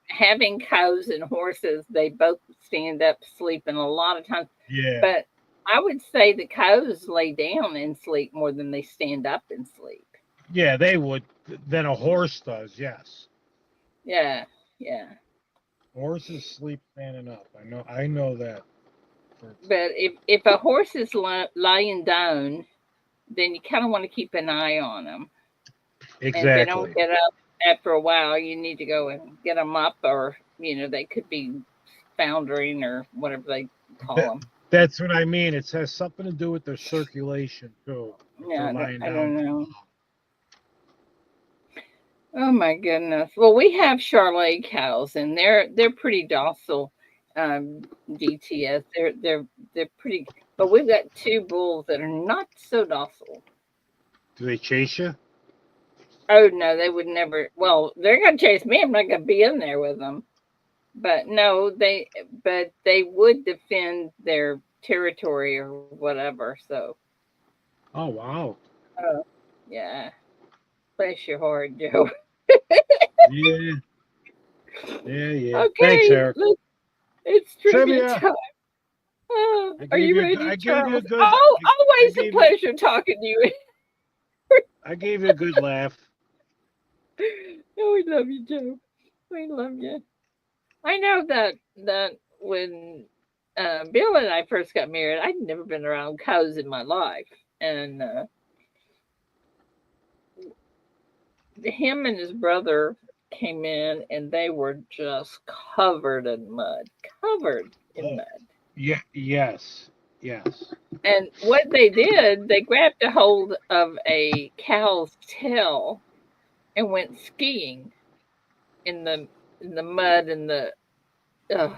having cows and horses, they both stand up sleeping a lot of times. Yeah. But I would say the cows lay down and sleep more than they stand up and sleep. Yeah, they would. Than a horse does. Yes. Yeah, yeah. Horses sleep standing up. I know that. But if a horse is lying down, then you kind of want to keep an eye on them. And if they don't Exactly. get up after a while, you need to go and get them up, or they could be foundering or whatever they call That, them. that's what I mean. It has something to do with their circulation too. If they're Yeah, lying I down. don't know. Oh my goodness. Well, we have Charolais cows, and they're pretty docile. DTS. They're pretty, but we've got two bulls that are not so docile. Do they chase you? Oh no, they would never. Well, they're gonna chase me. I'm not gonna be in there with them. But no, but they would defend their territory or whatever. So, Oh wow. yeah, bless your heart, Joe. Yeah. Yeah. Thanks, Okay, Eric. it's trivia Trivia. time. Are you ready, I gave you a Charles? good. Oh, I always a gave you. pleasure talking to you. I gave you a good laugh. Oh, we love you, Joe. We love you. I know that when Bill and I first got married, I'd never been around cows in my life, and him and his brother came in, and they were just covered in mud, covered in Oh, mud. yeah. Yes. Yes. And what they did, they grabbed a hold of a cow's tail and went skiing in the mud and the ugh,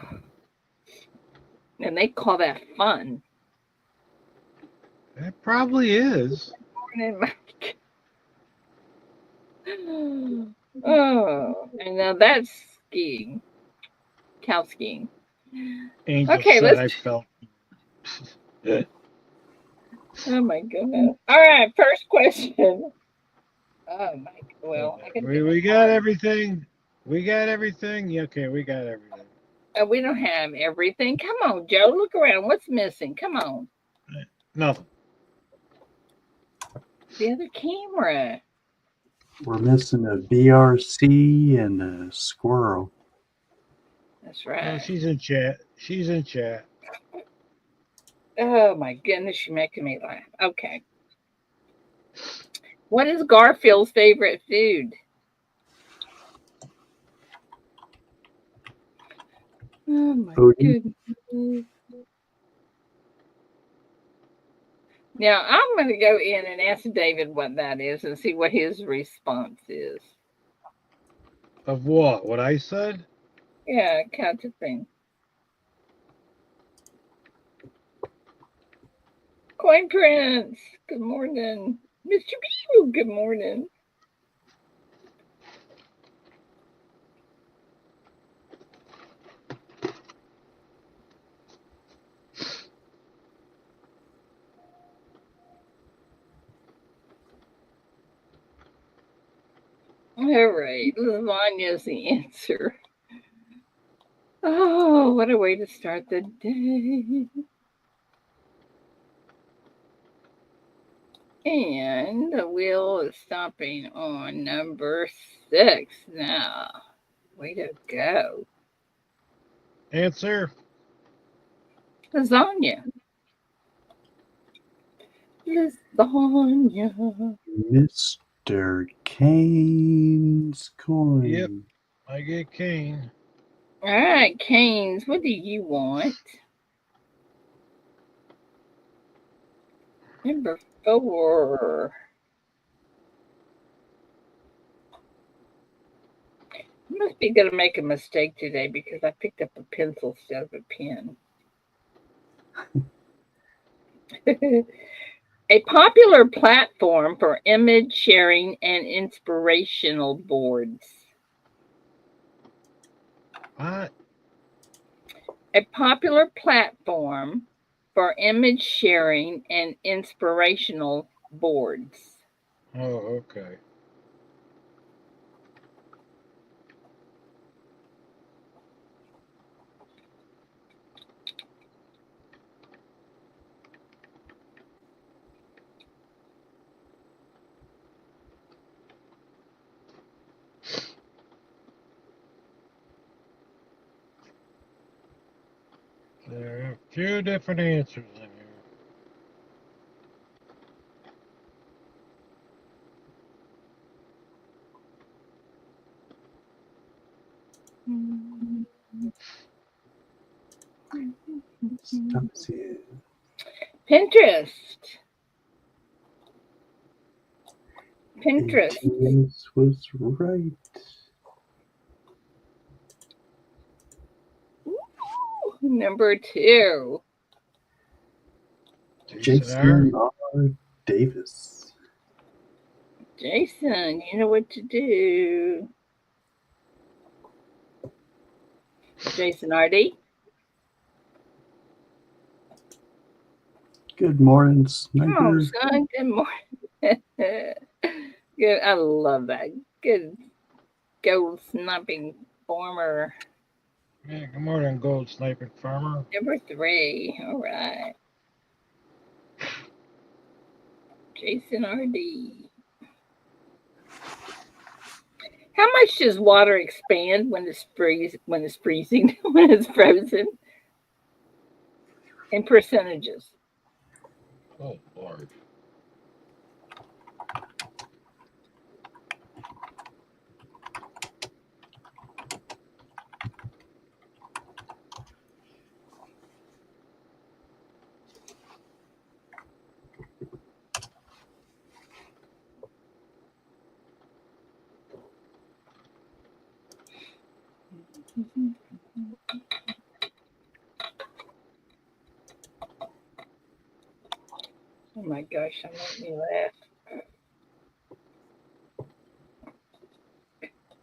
and they call that fun. It probably is. Oh, and now that's skiing, cow skiing. Angel Okay, said let's. I felt. Oh my goodness! All right, first question. Oh my. Well, I gotta get my We got card. everything. We got everything. Yeah, okay, we got everything. We don't have everything. Come on, Joe. Look around. What's missing? Come on. Nothing. The other camera. We're missing a BRC and a squirrel. That's Oh, right. she's in chat. She's in chat. Oh my goodness, you're making me laugh. Okay. What is Garfield's favorite food? Oh my Odie, goodness. Now I'm going to go in and ask David what that is and see what his response is. Of what? What I said? Yeah, kind of thing. Coin Prince, good morning. Mr. Beagle, good morning. All right, lasagna is the answer. Oh, what a way to start the day. And the wheel is stopping on number 6 now. Way to go. Answer. Lasagna. Lasagna. Mr. Kane's coin. Yep. I get Kane. All right, Canes, what do you want? Number 4. I must be going to make a mistake today because I picked up a pencil instead of a pen. A popular platform for image sharing and inspirational boards. What? A popular platform for image sharing and inspirational boards. Oh, okay. There are a few different answers in here. Stop here. Pinterest. Pinterest. ATS was right. Number 2. Jason R. Jason R. Davis. Jason, you know what to do. Jason RD. Good morning, Oh, Sniper. son, good morning. Good. I love that. Good gold sniping farmer. Yeah, good morning, Gold Sniping Farmer. Number 3. All right. Jason RD. How much does water expand when it's freezing, when it's frozen? In percentages. Oh, Lord. Oh my gosh, I'm making me laugh.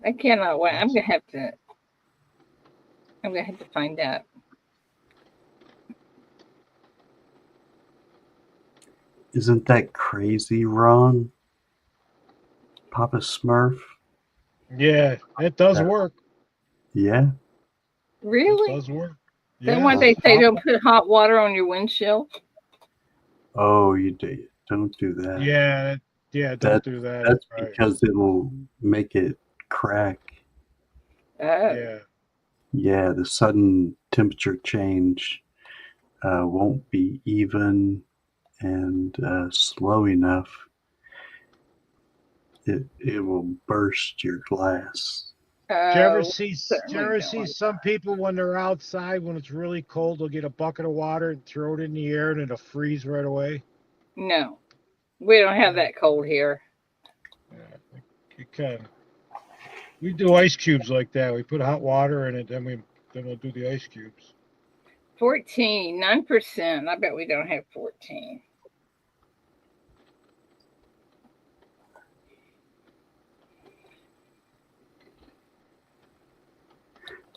I cannot wait. I'm gonna have to find out. Isn't that crazy, Ron? Papa Smurf? Yeah, it does That, work. yeah. It Really? does work. Then Yeah, why Uh, they say Papa. don't put hot water on your windshield? oh, you do. Don't do that. Yeah, yeah, don't That do that. that's Right. because it'll make it crack. Oh, Yeah. Yeah, the sudden temperature change won't be even and slow enough. It will burst your glass. Do you ever oh, see? Do you certainly ever don't see want some people when they're outside when it's really cold, they'll get a bucket of water and throw it in the air and it'll freeze right away. that. No, we don't have Yeah, that cold here. yeah. You can. We do ice cubes like that. We put hot water in it, then we'll do the ice cubes. 14, 9%. I bet we don't have 14.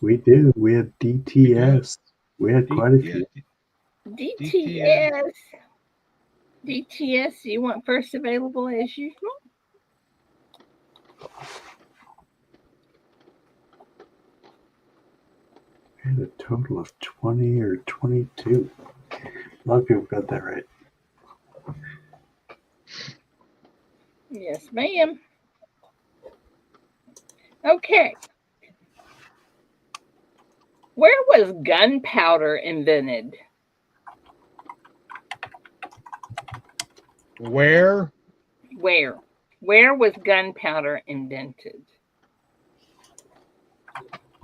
We do. We had We do. DTS. We had quite a Yeah, few. DTS. DTS. DTS, you want first available as usual? We had a total of 20 or 22. A lot of people got that right. Yes, ma'am. Okay. Where was gunpowder invented? Where? Where? Where was gunpowder invented?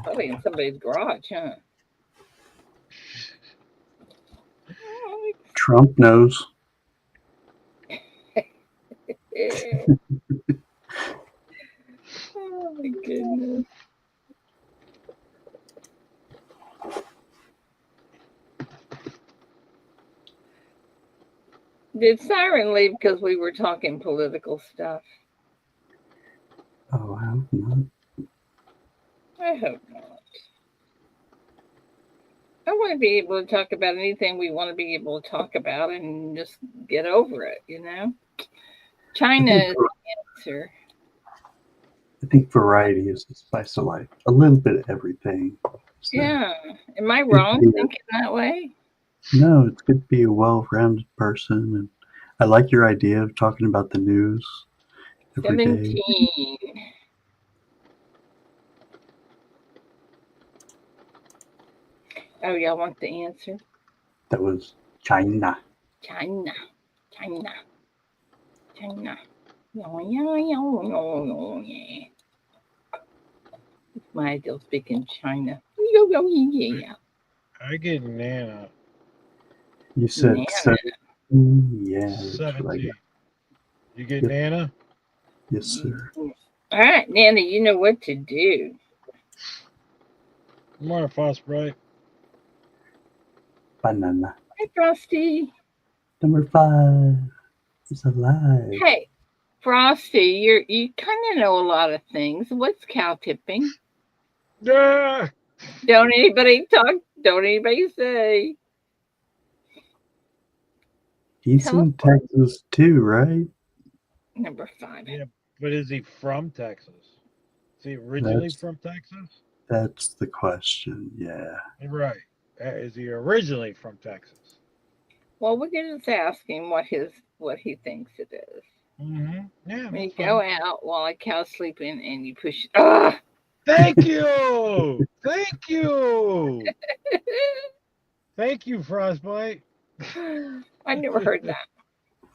Probably in somebody's garage, huh? Trump knows. Oh my goodness. Did Siren leave because we were talking political stuff? Oh, I hope not. I hope not. I want to be able to talk about anything we want to be able to talk about and just get over it, you know? China is the answer. I think variety is the spice of life. A little bit of everything. So Yeah. Am I it's good to wrong be thinking that way? no, it's good to be a well-rounded person, and I like your idea of talking about the news every day. 17. Oh, y'all want the answer? That was China. China. China. China. Yeah, yeah, yeah, yeah, yeah. It's my ideal speaking China. Yo, yo, yeah. I get Nana. You Nana. said 17? Yeah, that's what I 17. got. You get Yep. Nana? Yes, sir. All right, Nana, you know what to do. Come on, Frostbite. Banana. Hey, Frosty. Number 5 is alive. Hey, Frosty, you kind of know a lot of things. What's cow tipping? Ah! Don't anybody talk. Don't anybody say. He's Tell us in Texas too, right? number 5. Yeah, but is he from Texas? Is he originally That's from Texas? that's the question. Yeah. Right. Is he originally from Texas? Well, we can just ask him what he thinks it is. Mm-hmm. Yeah, When you that's go fine. out while a cow's sleeping and you push. Ah! Thank you. Thank you. Thank you, Frostbite. I never heard that.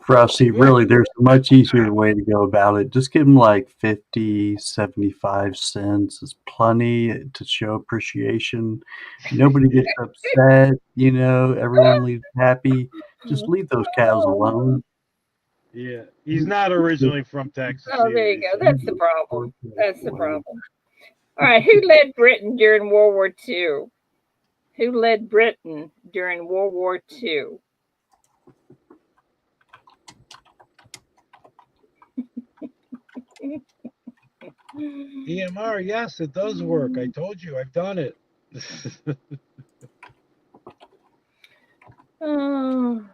Frosty, Yeah. really, there's a much easier way to go about it. Just give him like 50, 75 cents. It's plenty to show appreciation. Nobody gets upset, everyone leaves happy. Just leave those cows alone. Yeah. He's not originally from Texas Oh, there either. you He's go. from That's the Georgia. problem. That's the problem. All right, who led Britain during World War II? Who led Britain during World War II? EMR, yes, it does work. I told you, I've done it. Oh.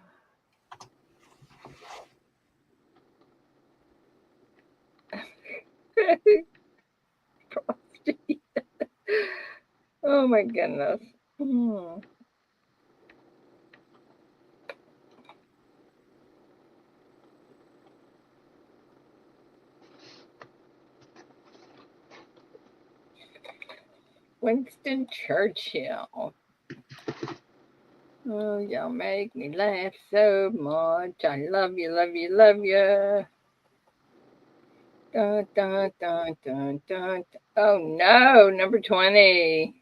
Oh my goodness. Hmm. Winston Churchill. Oh, y'all make me laugh so much. I love you, love you, love you. Dun, dun, dun, dun, dun. Oh no, number 20.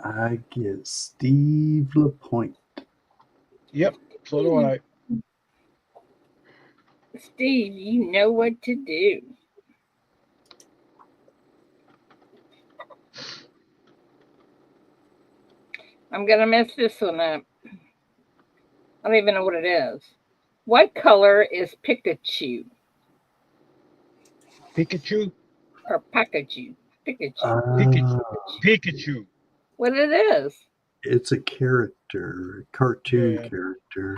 I get Steve LaPointe. Yep, so do I. Steve, you know what to do. I'm gonna mess this one up. I don't even know what it is. What color is Pikachu Pikachu? or Pikachu? Pikachu. Pikachu. Uh, Pikachu. What it is? it's a character, cartoon Yeah, character.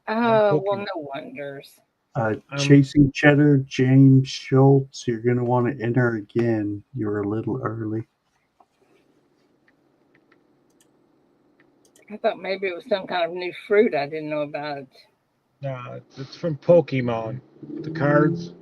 I'm Oh well, Pokemon. no wonders. I'm Chasing Cheddar, James Schultz. You're going to want to enter again. You're a little early. I thought maybe it was some kind of new fruit I didn't know about. it's from Pokemon. The cards.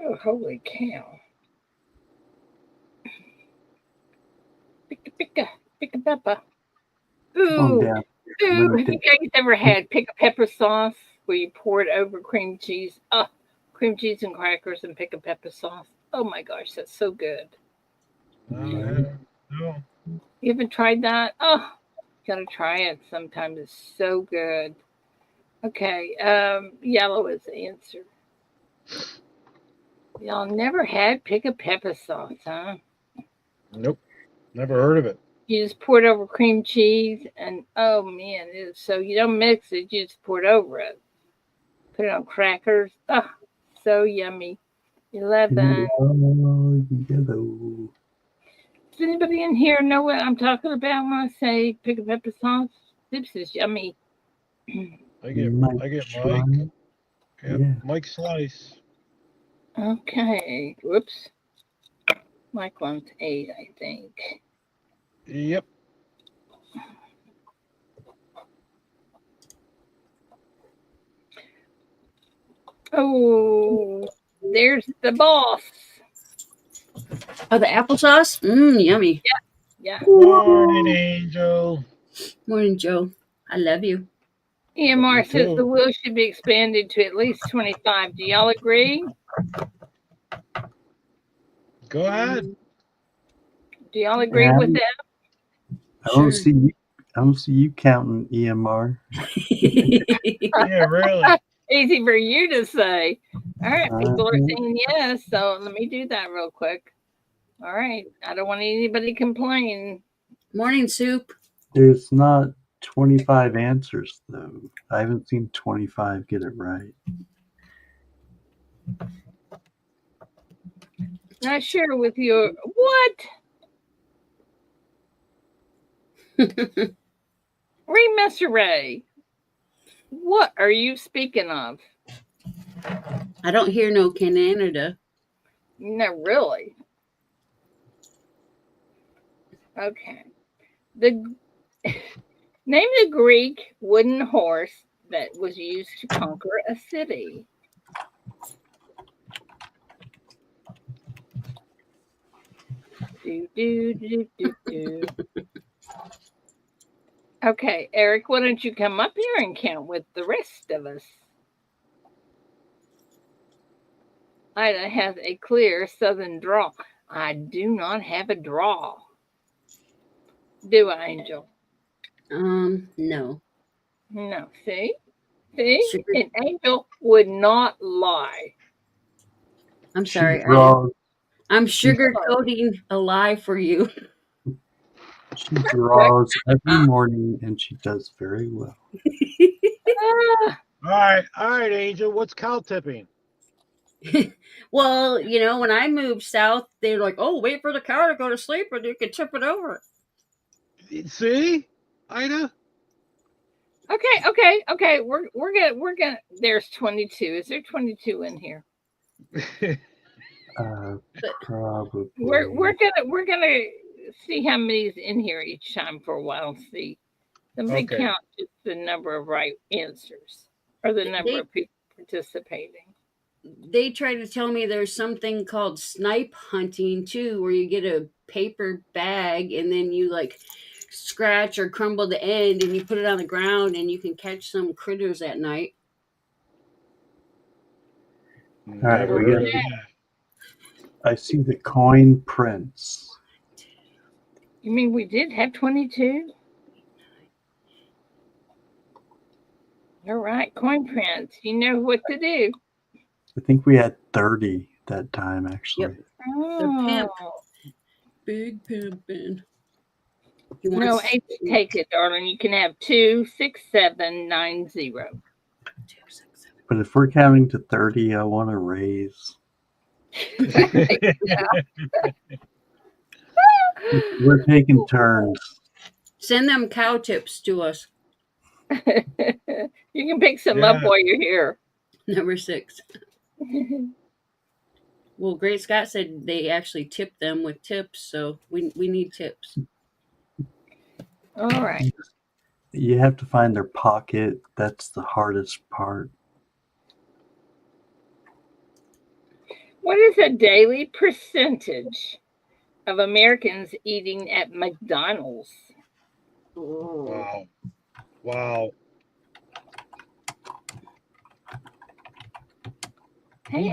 Oh, holy cow! Pika pika pika pepper. Come on Ooh, down here. I'm ooh. going Have to you take guys ever had picka pepper sauce? where you pour it over cream cheese. Oh, cream cheese and crackers and pick a pepper sauce. Oh my gosh, that's so good. No, I haven't. No. You haven't tried that? Oh, you gotta try it sometime. It's so good. Okay, yellow is the answer. Y'all never had pick a pepper sauce, huh? Nope. Never heard of it. You just pour it over cream cheese, and oh man, it is so you don't mix it. You just pour it over it. Put it on crackers. Oh, so yummy. 11. Yellow. Does anybody in here know what I'm talking about when I say pick a pepper sauce? This is yummy. I get Mike Mike. Shrine. Yep. Yeah. Mike Slice. Okay. Whoops. Mike wants 8, I think. Yep. Oh, there's the boss. Oh, the applesauce? Yummy. Yeah. Morning, Angel. Morning, Joe. I love you. EMR You says too. the wheel should be expanded to at least 25. Do y'all agree? Go ahead. Do y'all agree Yeah, with that? I don't Sure. see you. I don't see you counting EMR. Yeah, really. Easy for you to say. All right, people are Uh-huh. saying yes, so let me do that real quick. All right, I don't want anybody complaining. Morning, soup. There's not 25 answers though. I haven't seen 25 get it right. Not sure with your what? Remaster Ray. What are you speaking of? I don't hear no Canada. No, really. Okay. The name the Greek wooden horse that was used to conquer a city. Do. Okay, Eric, why don't you come up here and count with the rest of us? Ida has a clear southern draw. I do not have a draw. Do I, Angel? No. No. See? Sugar. An angel would not lie. I'm She sorry. draws. I'm sugarcoating a lie for you. She draws every morning, and she does very well. Ah, All right, Angel. What's cow tipping? Well, when I moved south, they're like, "Oh, wait for the cow to go to sleep, and you can tip it over." See, Ida. okay. We're gonna. There's 22. Is there 22 in here? Probably. We're gonna see how many's in here each time for a while. See, somebody Okay. count just the number of right answers or the number of people participating. They try to tell me there's something called snipe hunting too, where you get a paper bag and then you scratch or crumble the end and you put it on the ground and you can catch some critters at night. right, Never we heard got- of that. I see the coin prince. You mean we did have 22? All right, coin prints. You know what to do. I think we had 30 that time, actually. Yep. Oh. pimp. Big pimpin'. No, 8 take it, darling. You can have 2, 6, 7, 9, 0. But if we're counting to 30, I want to raise. We're taking turns. Send them cow tips to us. You can pick some up while you're here. Number 6. Well, Great Scott said they actually tip them with tips, so we need tips. All right. You have to find their pocket. That's the hardest part. What is a daily percentage of Americans eating at McDonald's? Wow. Hey,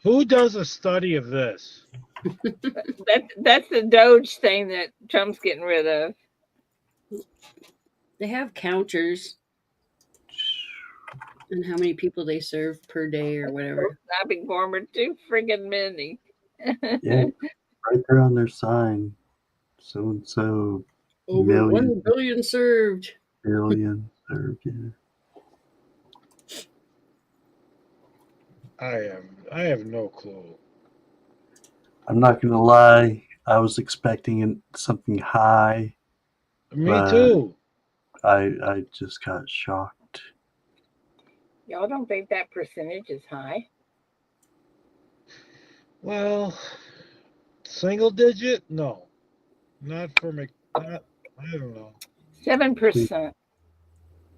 Who does a study of this? that's the Doge thing that Trump's getting rid of. They have counters and how many people they serve per day or whatever. Stopping former too friggin' many. Yeah, right there on their sign. So and so Over million 1 billion served. billion served. Yeah. I have no clue. I'm not gonna lie. I was expecting something high, Me but too. I just got shocked. Y'all don't think that percentage is high? Well, single digit? No, not for me. Not. I don't know. 7%.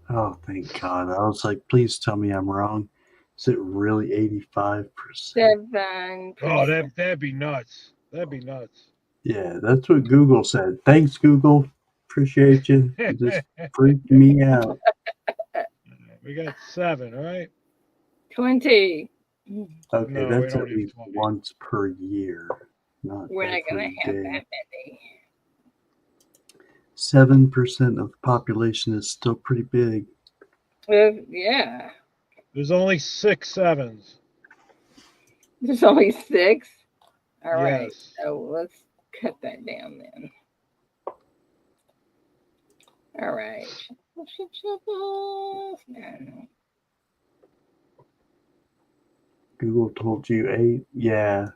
Oh, thank God. I was like, please tell me I'm wrong. Is it really 85%? 7%. Oh, that'd be nuts. That'd be nuts. Yeah, that's what Google said. Thanks, Google. Appreciate you. You just freaked me out. We got 7, right? 20. Okay, No, we that's don't at have least 20. once per year, not We're not every going to have day. that many. 7% of the population is still pretty big. Yeah. There's only 6 sevens. There's only 6. All right. Yes. So let's cut that down then. All right. Google told you 8. Yeah.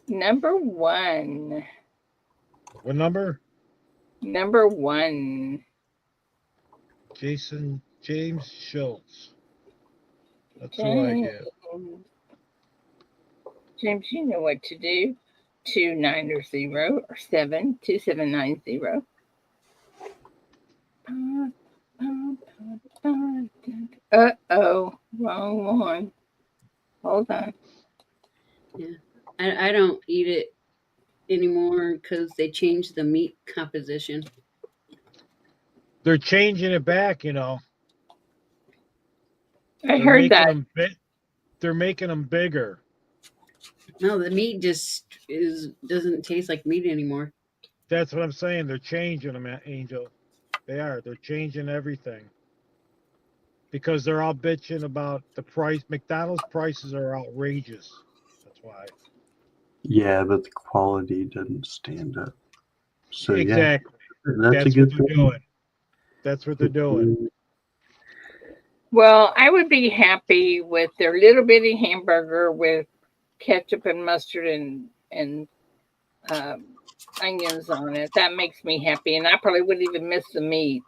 Number 1. What number? Number 1. James Schultz. That's who I James. get. James, you know what to do. 290 or 72790. Uh-oh, wrong one. Hold on. Yeah. I don't eat it anymore because they changed the meat composition. They're changing it back, you know. I They're heard making that. them they're making them bigger. No, the meat just doesn't taste like meat anymore. That's what I'm saying. They're changing them, Angel. They are. They're changing everything because they're all bitching about the price. McDonald's prices are outrageous. That's why. Yeah, but the quality doesn't stand up. So, yeah, Exactly. that's a That's what good they're thing. doing. That's what they're doing. Well, I would be happy with their little bitty hamburger with ketchup and mustard and onions on it. That makes me happy, and I probably wouldn't even miss the meat.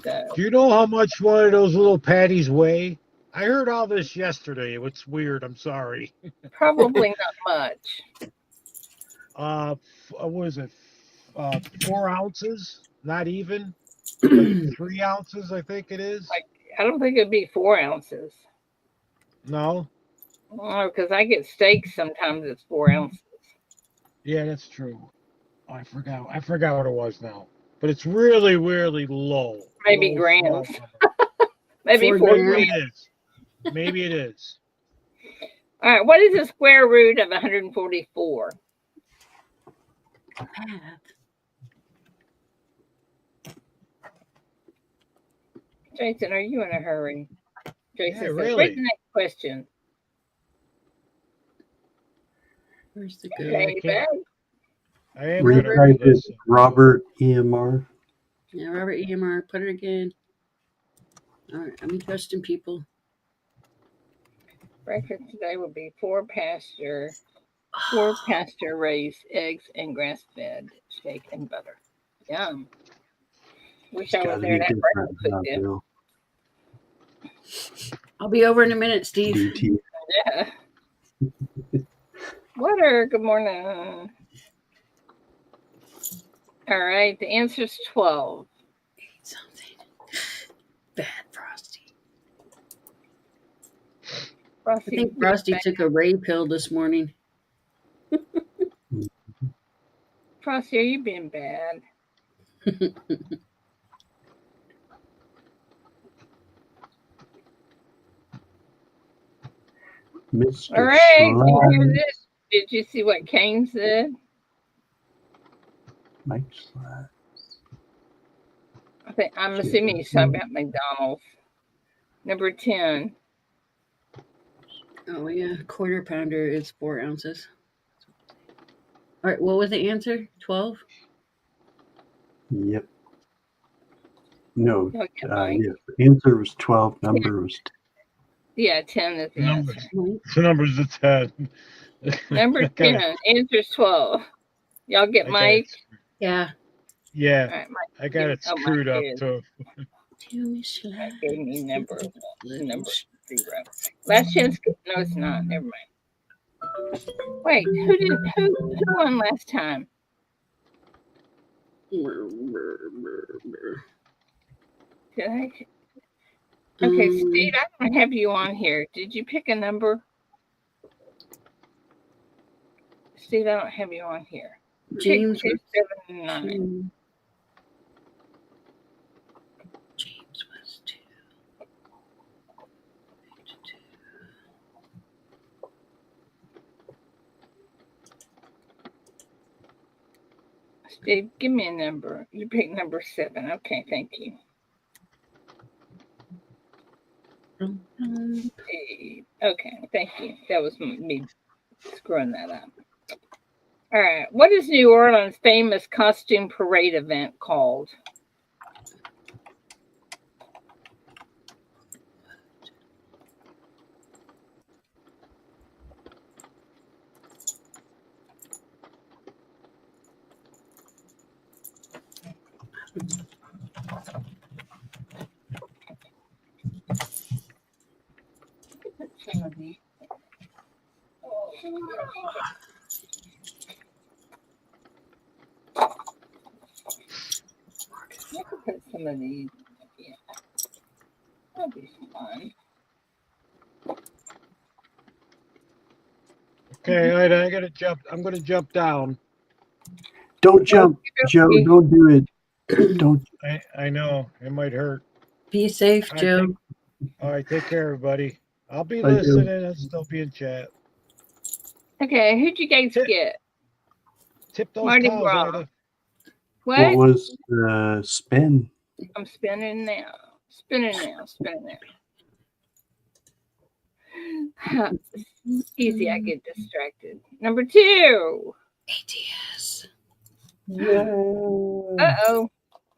So Do you know how much one of those little patties weigh? I heard all this yesterday. It's weird. I'm sorry. probably not much. What is it? 4 ounces? Not even. Like 3 ounces, I think it is. Like I don't think it'd be 4 ounces. No. Because I get steaks sometimes it's 4 ounces. Yeah, that's true. Oh, I forgot. I forgot what it was now. But it's really, really low. Maybe Low, small grams. number. Maybe 4 4 Maybe grams. it is. Maybe it is. All right. What is the square root of 144? Jason, are you in a hurry? Jason Yeah, says, read really. the next question. Where's the Yeah, go? I can't. I am Retype gonna read it, this. Robert EMR. Yeah, Robert EMR. Put it again. All right, I'm trusting people. Breakfast today will be 4 pasture raised eggs and grass fed steak and butter. Yum. Wish It's I got was to there be at that different, breakfast with huh, you. Bill? I'll be over in a minute, Steve. DT. Yeah. Water, good morning. All right, the answer's 12. Something bad, Frosty. Frosty, I think Frosty took a Ray pill this morning. Frosty, are you being bad? Mr. All right. Did you hear Schlein. this? Did you see what Kane said? Mike Schlein. I'm assuming he's talking about McDonald's. Number 10. Oh yeah, quarter pounder is 4 ounces. All right, what was the answer? 12. Yep. No. Okay, Mike. Yes. The answer was 12. Number was 10. Yeah, 10 is the Numbers. answer. The number's a 10. Number 10. Answer's 12. Y'all get Mike? Yeah. Yeah. All right, Mike. I got it screwed up too. That gave me number 0. Last chance. No, it's not. Never mind. Wait, who won last time? Did I? Okay, Steve, I don't have you on here. Did you pick a number? Steve, I don't have you on here. James Pick was 279. James was 2. Steve, give me a number. You picked number 7. Okay, thank you. Okay, thank you. That was me screwing that up. All right. What is New Orleans' famous costume parade event called? Some of these. I could put some of these. Yeah. That'd be fun. Okay, I gotta jump. I'm gonna jump down. Don't jump, Joe. Don't do it. Don't. I know it might hurt. Be safe, Joe. All right, take care, everybody. I'll be I do. listening. I'll still be in chat. Okay, who'd you guys get? Tip those Mardi cows, Gras. Ida. What was the spin? I'm spinning now. Spinning now. Easy, I get distracted. Number 2. ATS. Yeah. Uh-oh.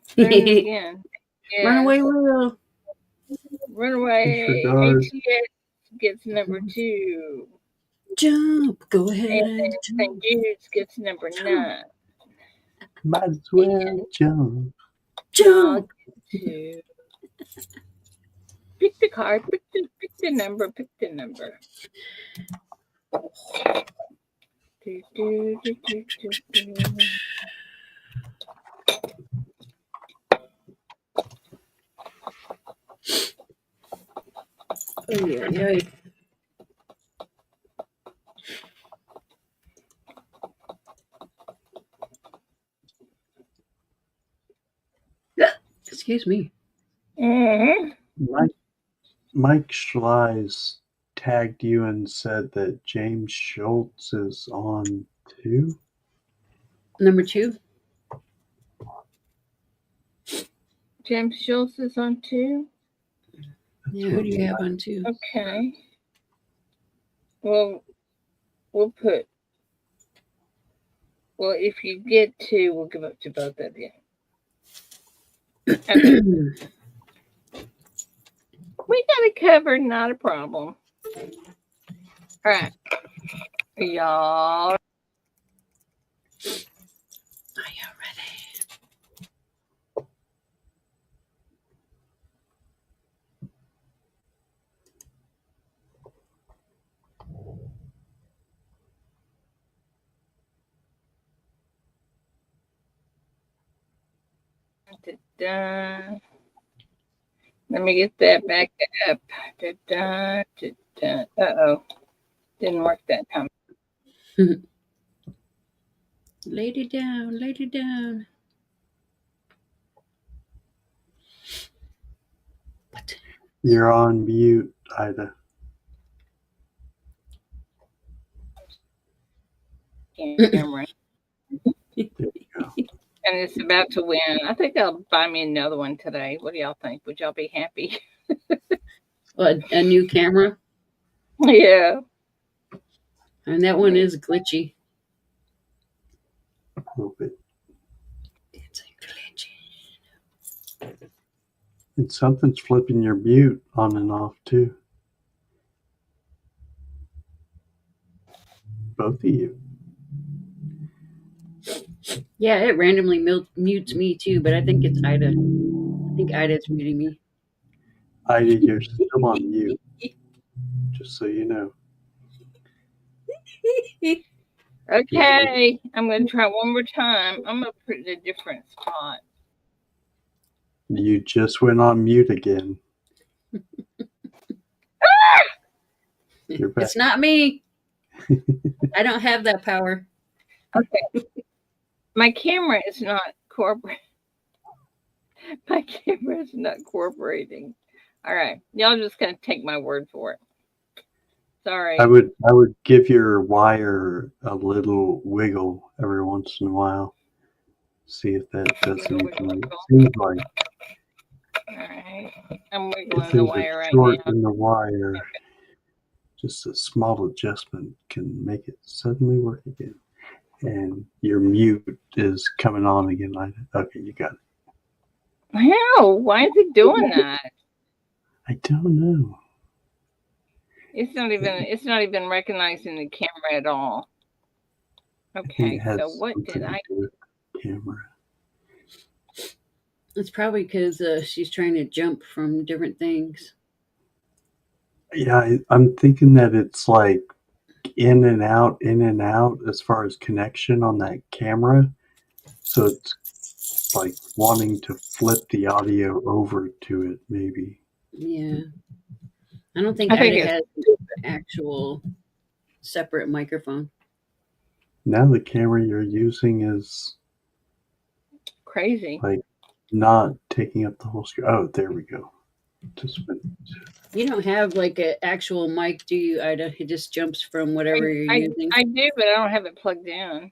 Spinning it again. Yeah. Runaway Will. Runaway. ATS gets number 2. Jump. Go ahead. And St. Jude's gets number 9. Might as well jump. Jump. 2. Pick the card. Pick the number. Oh, yeah. Excuse me. Mike Schleiss tagged you and said that James Schultz is on 2. Number 2. James Schultz is on 2. Yeah, who do you have on 2? Okay. Well, we'll put. Well, if you get 2, we'll give up to both of you. Okay. We got it covered, not a problem. All right. Y'all. Are you ready? Da-da. Let me get that back up. Da-da, da-da. Uh-oh. Didn't work that time. Lay it down. What? You're on mute, Ida. camera. There you go. And it's about to win. I think they'll buy me another one today. What do y'all think? Would y'all be happy? What, a new camera? Yeah. And that one is glitchy. A little bit. It's glitchy. And something's flipping your mute on and off too. Both of you. Yeah, it randomly mutes me too, but I think it's Ida. I think Ida's muting me. Ida, you're still on mute. Just so you know. Okay. I'm going to try one more time. I'm going to put it in a different spot. You just went on mute again. You're back. It's not me. I don't have that power. Okay. My camera is not cooperating. My camera is not cooperating. All right. Y'all just going to take my word for it. Sorry. I would give your wire a little wiggle every once in a while. See if that does Wiggle, anything. wiggle, It wiggle. seems like All right. I'm if wiggling the there's wire a right short now. in the wire, just a small adjustment can make it suddenly work again. And your mute is coming on again. Okay, you got it. How? Why is it doing that? I don't know. It's not even recognizing the camera at all. I think Okay, it has so what something did to I do with the camera. It's probably because she's trying to jump from different things. Yeah, I'm thinking that it's like in and out as far as connection on that camera. So it's like wanting to flip the audio over to it, maybe. Yeah. I don't think I think Ida it's has an actual separate microphone. Now the camera you're using is crazy. like not taking up the whole screen. Oh, there we go. Just went. You don't have like an actual mic, do you, Ida? It just jumps from whatever you're using. I do, but I don't have it plugged in.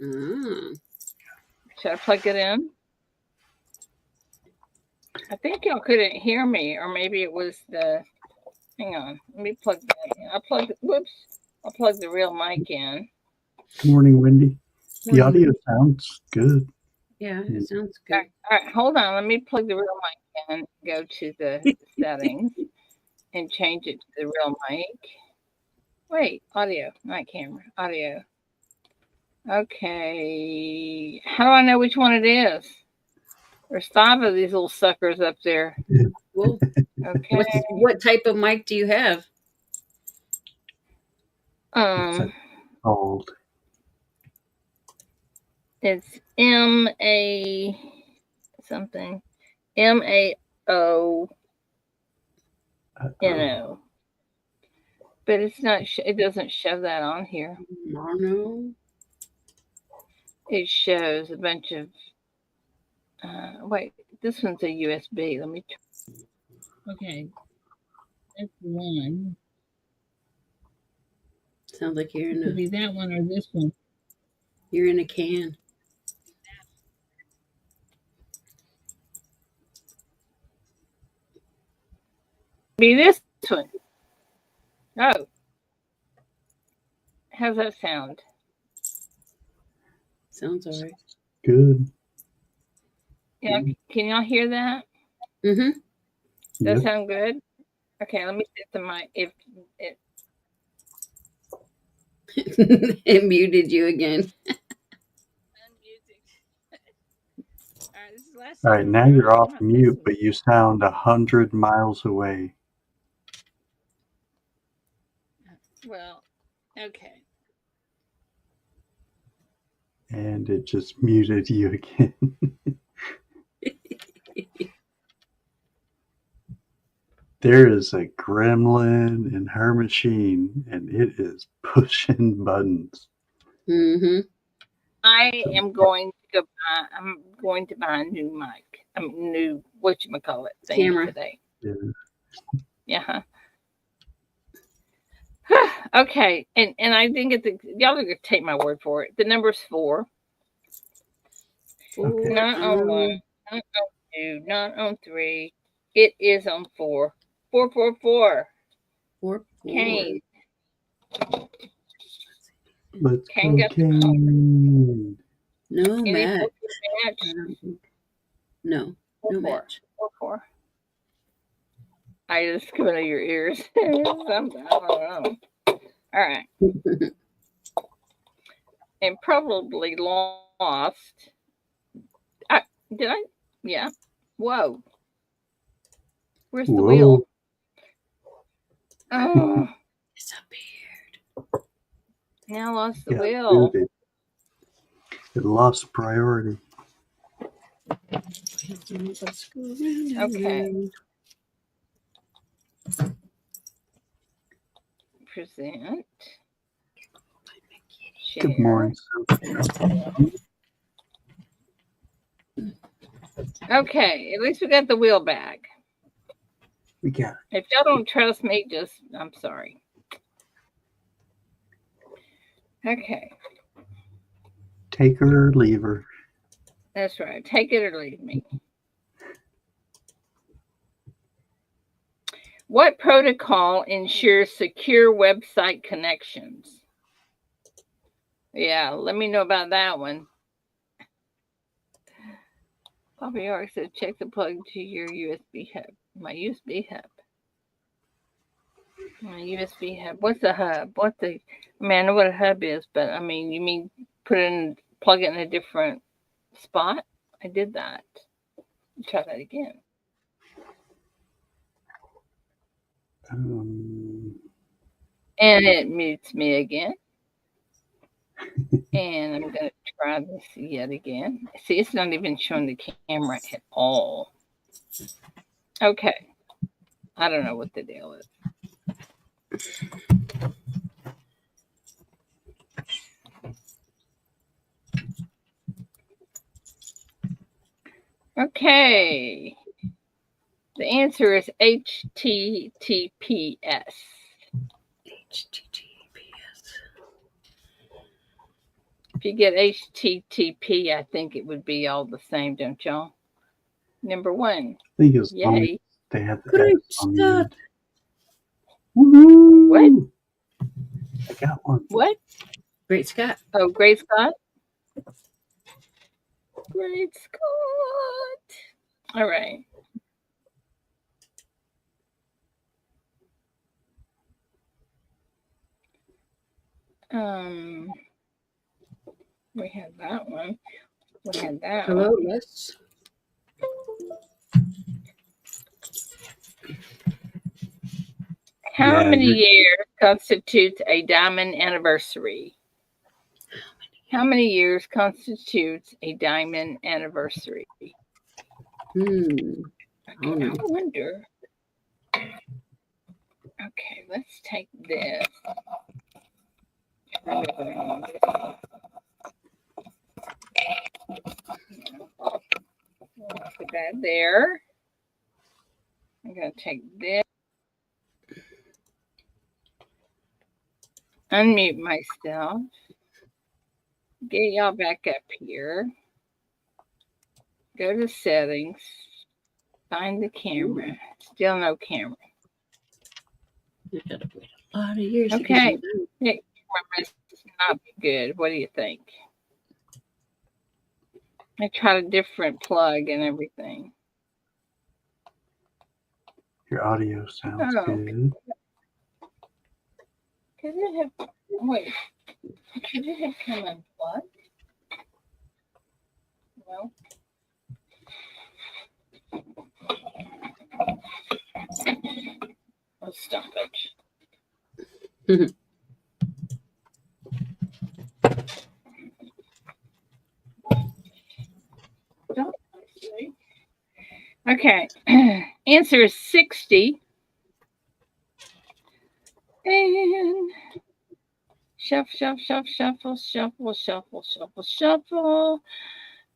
Ah. Should I plug it in? I think y'all couldn't hear me, or maybe it was the. Hang on, let me plug that in. I'll plug the real mic in. Good morning, Wendy. The audio sounds good. Yeah, it sounds good. All right, hold on. Let me plug the real mic in. Go to the settings and change it to the real mic. Wait, audio, not camera. Audio. Okay. How do I know which one it is? There's 5 of these little suckers up there. Cool. Okay. What type of mic do you have? Old. It's MA something. MAONO. But it's not. It doesn't show that on here. Mono. It shows a bunch of. Wait, this one's a USB. Let me. Okay, that's one. Sounds like you're in Could be that one or this one. You're in a can. Be this one. Oh. How's that sound? Sounds all right. Good. Yeah, can y'all hear that? Mm-hmm. Does that sound good? Okay, let me set the mic. If it it muted you again. All right, now you're off mute, but you sound 100 miles away. Well, okay. And it just muted you again. There is a gremlin in her machine, and it is pushing buttons. Mm-hmm. I am going to go buy. I'm going to buy a new mic. New whatchamacallit thing Camera today. Yeah. Yeah. Okay, and I didn't get the. Y'all are gonna take my word for it. The number's 4. Okay. Not on 1. Not on 2. Not on 3. It is on 4. 444. 4, 4. Kane. Let's Kane go, got the call. Kane. No Any match. match? I don't think. No. 4 No 4. match. 4 4. I just coming out of your ears. Something. I don't know. All right. And probably lost. Did I? Yeah. Whoa. Where's the wheel? Whoa. Oh, Disappeared. now I lost the Got wheel. booted. It lost priority. Okay. Present. Share. Good morning, Sophie. Okay, at least we got the wheel back. We got it. If y'all don't trust me, I'm sorry. Okay, Take her or leave her. that's right. Take it or leave me. What protocol ensures secure website connections? Yeah, let me know about that one. Bobby York said check the plug to your USB hub. My USB hub. My USB hub. What's a hub? I know what a hub is, but I mean, you mean plug it in a different spot? I did that. Try that again. And it mutes me again. And I'm going to try this yet again. See, it's not even showing the camera at all. Okay. I don't know what the deal is. Okay. The answer is HTTPS. HTTPS. If you get HTTP, I think it would be all the same, don't y'all? Number 1. I think as long Yay. as they have the Great S on the Scott. end. Woohoo! What? I got one. What? Great Scott. Oh, Great Scott? Great Scott. All right. We had that one. We had that Hello, one. Les. How many years constitutes a diamond anniversary? How many years constitutes a diamond anniversary? Okay, I wonder. Okay, let's take this. Put that there. I'm going to take this. Unmute myself. Get y'all back up here. Go to settings. Find the camera. Still no camera. You gotta wait a lot of years. Okay. Yeah, camera must not be good. What do you think? I tried a different plug and everything. Your audio sounds good. Could it have? Wait. Could it have come unplugged? No. Oh, stop it. Okay. Answer is 60. And shuffle,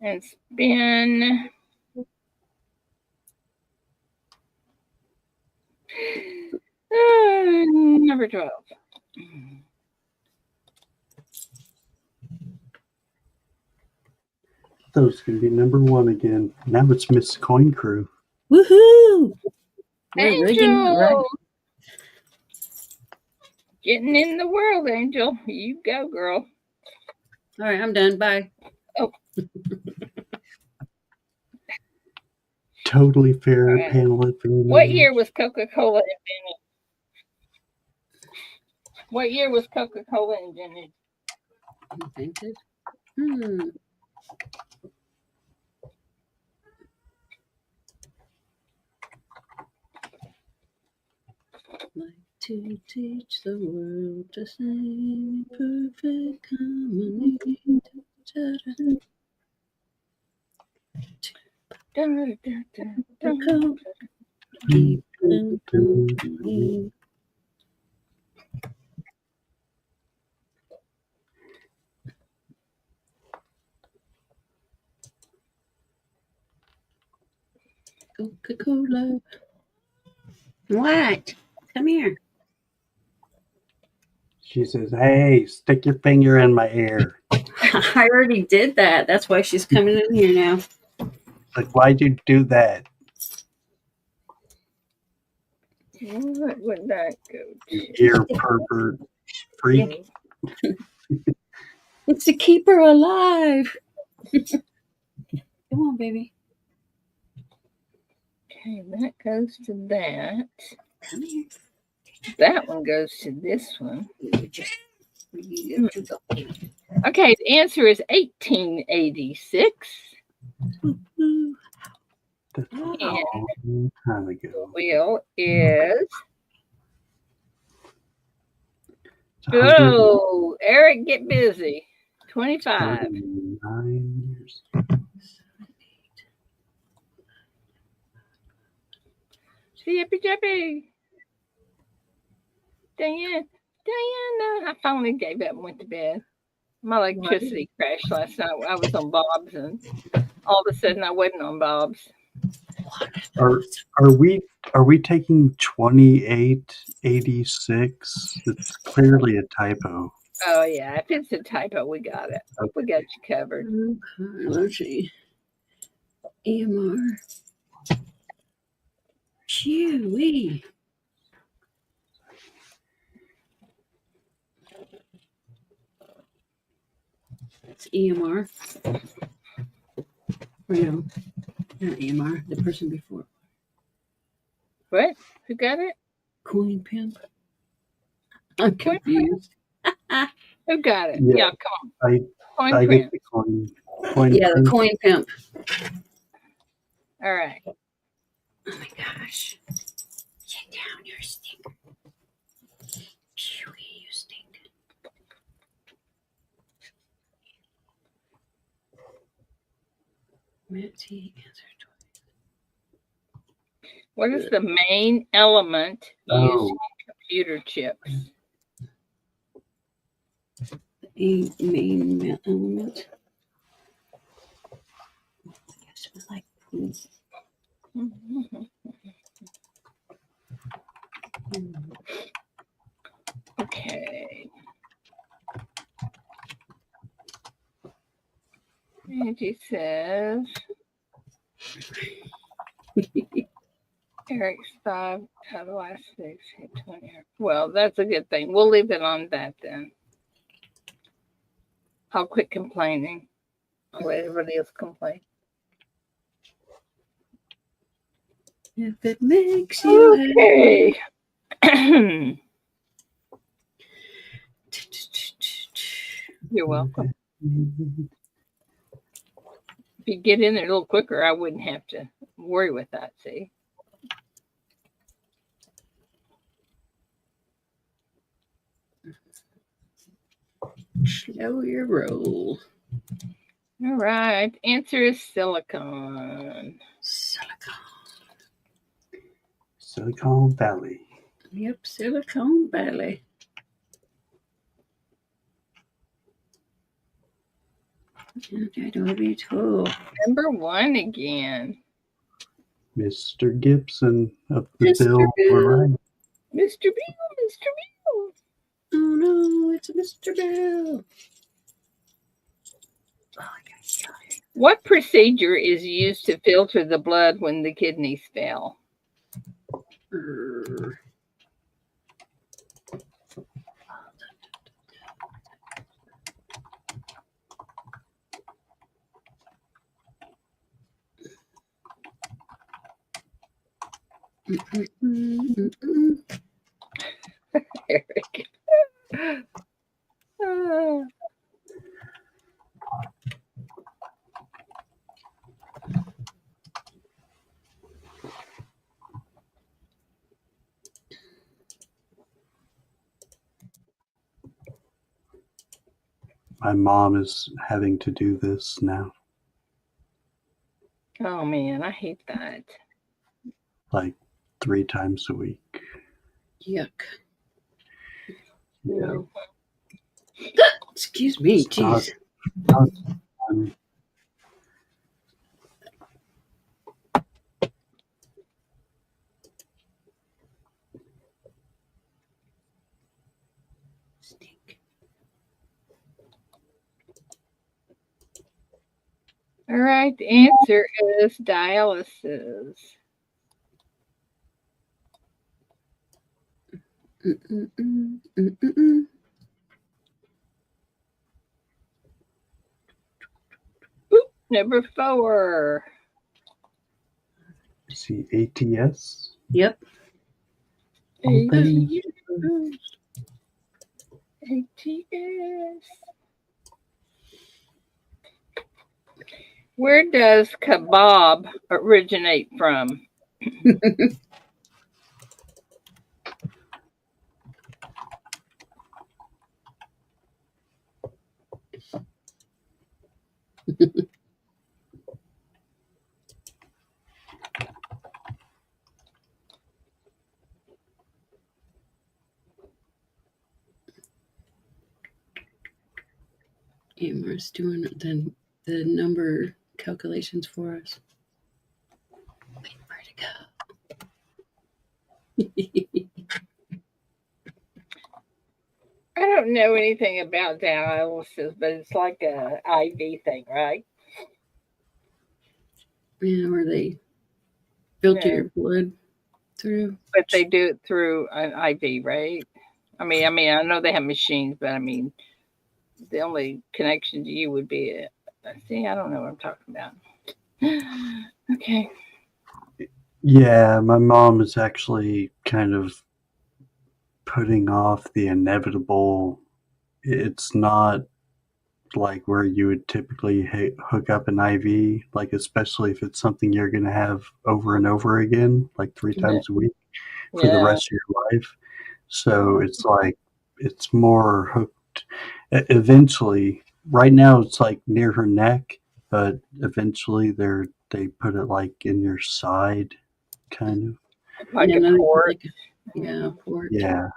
and spin. Number 12. Those can be number one again. Now it's Miss Coin Crew. Woohoo! We're rigging it right. Angel! Getting in the world, Angel. You go, girl. All right, I'm done. Bye. Oh. Totally fair All right. panel information. What year was Coca-Cola invented? What year was Coca-Cola invented? Invented? Like to teach the world to sing perfect harmony. Keep them company. Coca-Cola. What? Come here. She says, "Hey, stick your finger in my ear." I already did that. That's why she's coming in here now. Like, why'd you do that? What would that go You to? ear pervert freak. It's to keep her alive. Come on, baby. Okay, that goes to that. Come here. That one goes to this one. Okay, the answer is 1886. That's a And long time ago. wheel is. It's 139 Oh, Eric, get busy. 25. years. Yippee jippy. Diana, I finally gave up and went to bed. My electricity crashed last night. I was on Bob's, and all of a sudden I wasn't on Bob's. Are we taking 2886? It's clearly a typo. Oh yeah, if it's a typo, we got it. Okay. We got you covered. Okay, let's see. EMR. Chewy. It's EMR. Or no, not EMR. The person before. What? Who got it? Coin pimp. I'm confused. Who got it? Yeah. Yeah, come on. I Coin get print. the coin. Yeah, the coin pimp. All right. Oh my gosh. Sit down, you stink. Chewy, you stink. Matty answered. What is the main element used in computer chips? The main element. I guess it was like poop. Okay. Angie says Eric's 5 out of the last 6 hit 20. Well, that's a good thing. We'll leave it on that then. I'll quit complaining. I'll let everybody else complain. If it makes you Okay. You're welcome. If you get in there a little quicker, I wouldn't have to worry with that, see? slow your roll. All right. Answer is silicon. Silicon Valley. Yep, Silicon Valley. Adobe tool. Number 1 again. Mr. Gibson of the Mr. Bill. Bill. Right. Mr. Beale, Mr. Beale. Oh no, it's Mr. Bill. Oh, What procedure is used to filter the blood when the kidneys fail? Eric. My mom is having to do this now, Oh man, I hate that. like 3 times a week. Yuck. Yeah. Excuse me, It's not, jeez. not fun. Stink. All right, the answer is dialysis. Boop, number 4. See, ATS? Yep. Open. ATS. Where does kebab originate from? Amber's doing the number calculations for us. Wait for it to go. I don't know anything about dialysis, but it's like a IV thing, right? Yeah, where they filter Yeah. your blood through. But they do it through an IV, right? I mean, I know they have machines, but I mean, the only connection to you would be a. See, I don't know what I'm talking about. Okay. Yeah, my mom is actually kind of putting off the inevitable. It's not like where you would typically hook up an IV, like especially if it's something you're going to have over and over again, like 3 Yeah. times a week for the Yeah. rest of your life. So it's like it's more hooked. Eventually, right now it's like near her neck, but eventually they put it like in your side, kind of. Like Yeah, a no, port. like yeah, port. Yeah.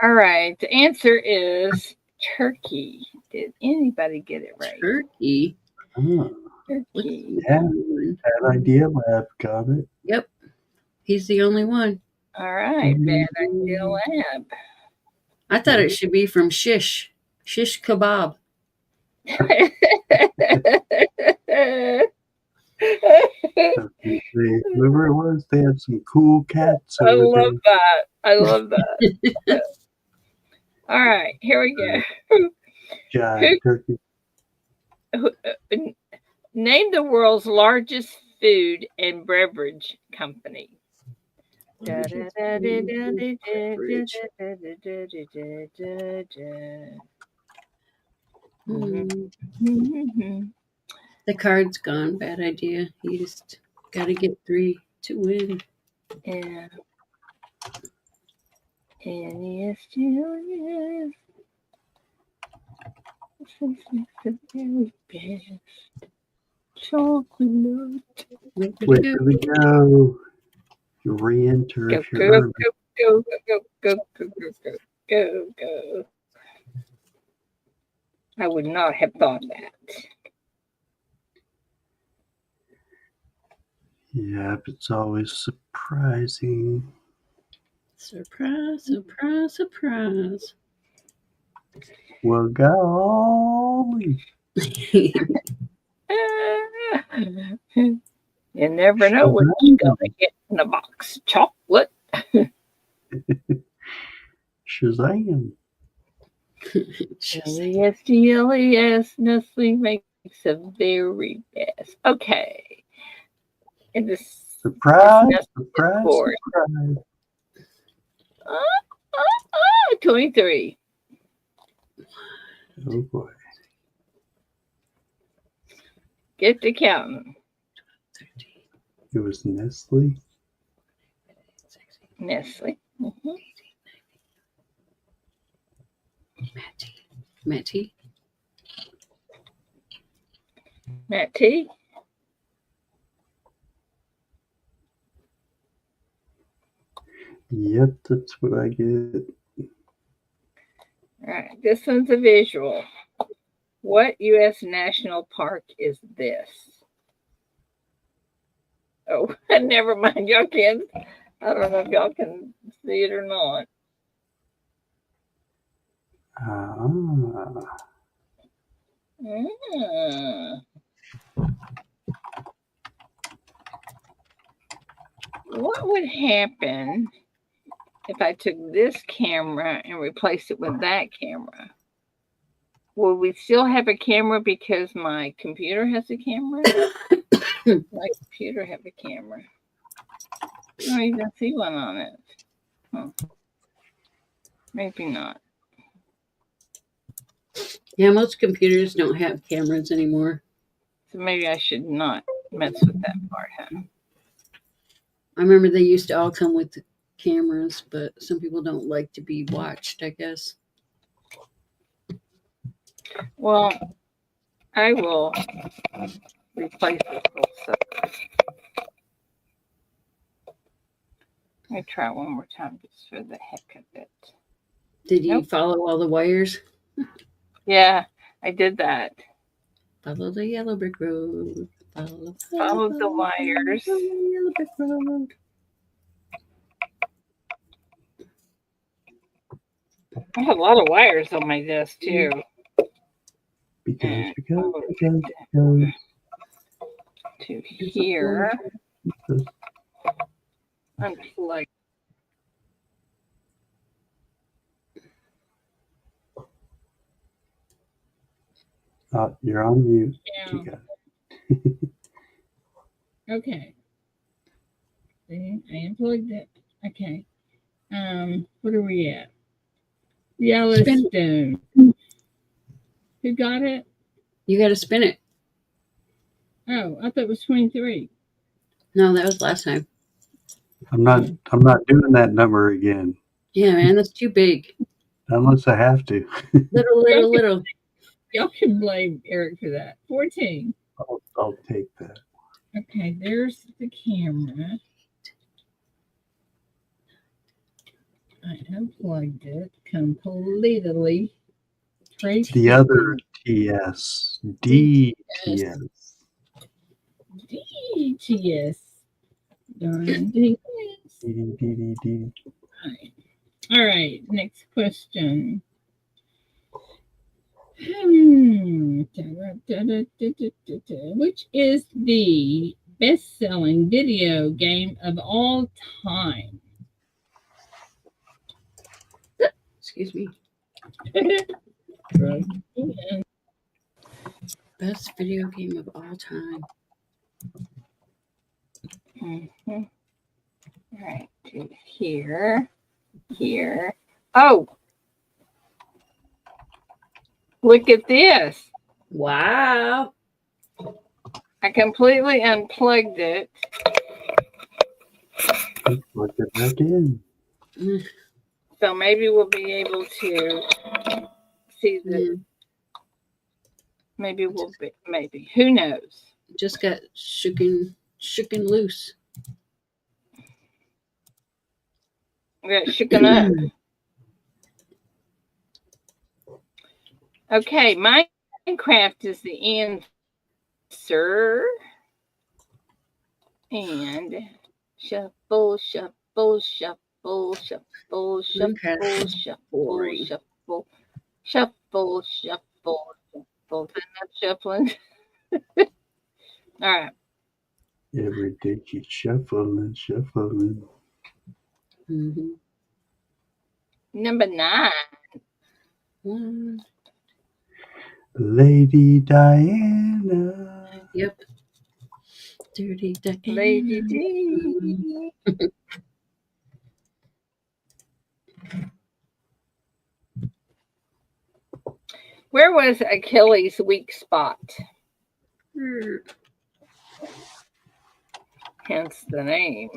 All right. The answer is turkey. Did anybody get it right? Turkey. Oh, Turkey. yeah. Bad idea, lab. Got it. Yep. He's the only one. All right. Bad idea lab. I thought it should be from Shish. Shish kebab. Whoever it was, they had some cool cats I over love there. that. I love that. All right, here we go. Jive turkey. Name the world's largest food and beverage company. The card's gone. Bad idea. You just got to get 3 to win. Yeah. And yes, you the very best chocolate. Wait for the go. You re-enter Go, if go, you're early. go, go, go, go, go, go, go, go. I would not have thought that. Yep, it's always surprising. Surprise, surprise, surprise. Well, golly. You never know what you're gonna get in a box of chocolate. Shazam. Yes, Nestle makes a very best. Okay. And this Surprise, Nestle surprise, board. surprise. 23. Oh, boy. Get to counting. It was Nestle. Nestle. Mm-hmm. Matty. Matt T. Yep, that's what I get. All right. This one's a visual. What U.S. national park is this? Oh, never mind. Y'all can. I don't know if y'all can see it or not. Ah. What would happen if I took this camera and replaced it with that camera? Will we still have a camera because my computer has a camera? My computer have a camera. I don't even see one on it. Huh. Maybe not. Yeah, most computers don't have cameras anymore. So maybe I should not mess with that part, huh? I remember they used to all come with cameras, but some people don't like to be watched, I guess. Well, I will replace this little sucker. Let me try one more time just for the heck of it. Did you follow all the wires? Yeah, I did that. Follow the yellow brick road. Follow the wires. Follow the yellow brick road. I have a lot of wires on my desk too. Because. To here. Unplug. You're on mute. Yeah. Okay. I unplugged it. Okay. What are we at? Yellowstone. Who got it? You got to spin it. Oh, I thought it was 23. No, that was last time. I'm not doing that number again. Yeah, man, that's too big. Unless I have to. Little. Y'all can blame Eric for that. 14. I'll take that. Okay, there's the camera. I unplugged it completely. The other TS. DTS. DTS. Darn DTS. All right, next question. Which is the best-selling video game of all time? Excuse me. Best video game of all time. All right, to here. Oh, look at this. Wow. I completely unplugged it. Plug it back in. So maybe we'll be able to see the. Maybe we'll be. Maybe. Who knows? Just got shooken loose. We got shooken up. Okay, Minecraft is the answer. And shuffle. shuffle, shuffle, Okay. shuffle, shuffle, Boring. shuffle, shuffle, shuffle, shuffle. Enough shuffling. All right. Every day she's shuffling, shuffling. Mm-hmm. Number 9. One. Lady Diana. Yep. Dirty Diana. Lady D. Where was Achilles' weak spot? Hence the name.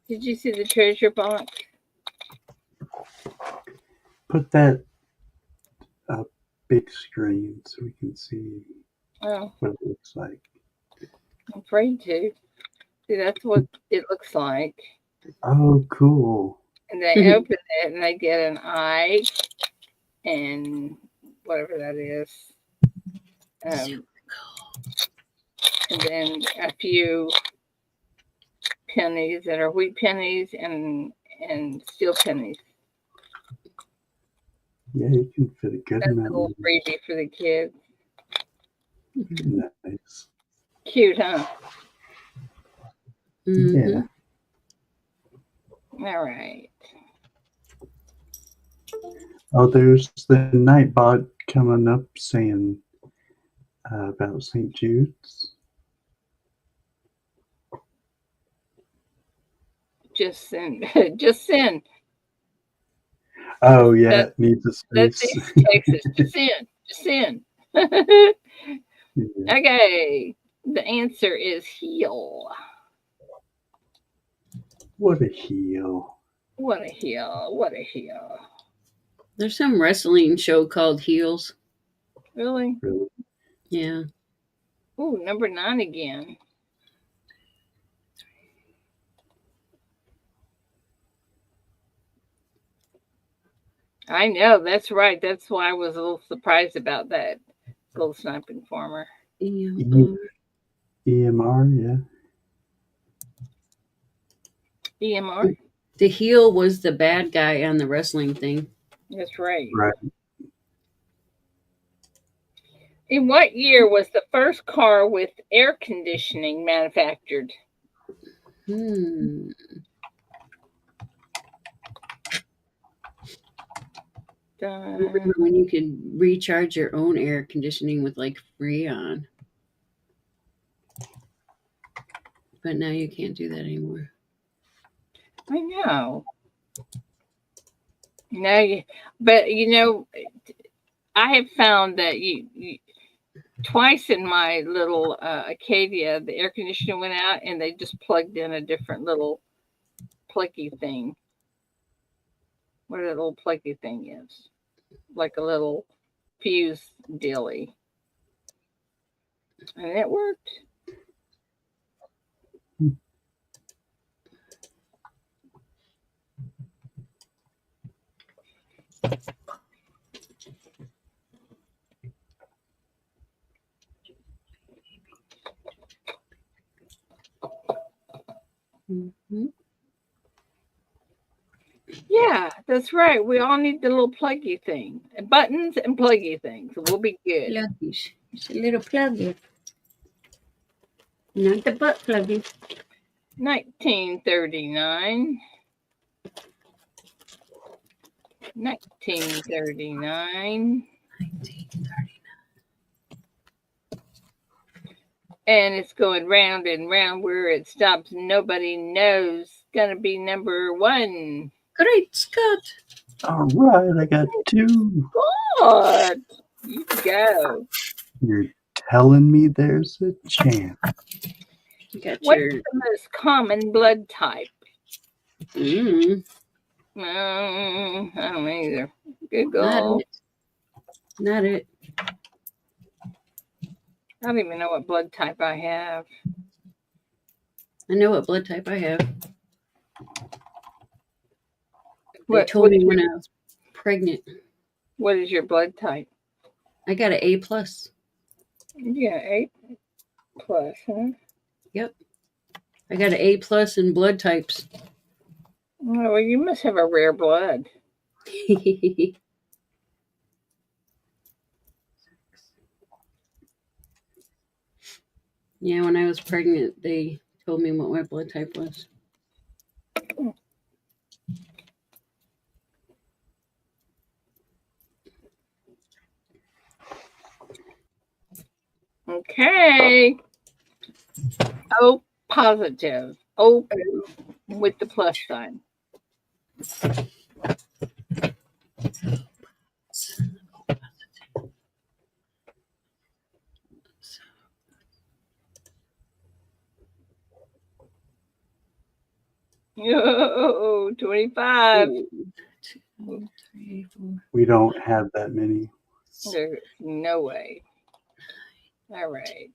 Did you see the treasure box? Put that up big screen so we can see Oh, what it looks like. I'm afraid to. See, that's what it looks like. Oh, cool. And they open it and they get an eye and whatever that is. And then a few pennies that are wheat pennies and steel pennies. Yeah, you can fit a good That's a amount. little freebie for the kids. Nice. Cute, huh? Yeah. All right. Oh, there's the Nightbot coming up saying about St. Jude's. Just send. Just send. Oh, yeah, That- it needs a That's space. Texas. Just send. Just send. Yeah. Okay. The answer is heel. What a heel. What a heel. What a heel. There's some wrestling show called Heels. Really? Really. Yeah. Ooh, number 9 again. I know, that's right. That's why I was a little surprised about that gold sniping farmer. EMR. EMR, yeah. EMR? The heel was the bad guy on the wrestling thing. That's right. Right. In what year was the first car with air conditioning manufactured? I remember when you could recharge your own air conditioning with like Freon. But now you can't do that anymore. I know. No, but you know, I have found that you twice in my little Acadia, the air conditioner went out and they just plugged in a different little pluggy thing. What that little pluggy thing is. Like a little fuse dilly. And it worked. Mm-hmm. Yeah, that's right. We all need the little pluggy thing. Buttons and pluggy things. We'll be good. Pluggies. It's a little pluggy. Not the butt pluggy. 1939. 1939. 1939. And it's going round and round where it stops. Nobody knows. Gonna be number 1. Great Scott. All right, I got 2. Good. You go. You're telling me there's a chance. You got What's your. the most common blood type? Mm, I don't know either. not Google. it. Not it. I don't even know what blood type I have. I know what blood type I have. They What told me is when your- I was pregnant. What is your blood type? I got an A+. Yeah, A plus, huh? Yep. I got an A+ in blood types. Oh, well, you must have a rare blood. Yeah, when I was pregnant, they told me what my blood type was. Okay. O positive. O with the plus sign. Oh, 25. 1, 2, 3, 4. We don't have that many. There's no way. All right.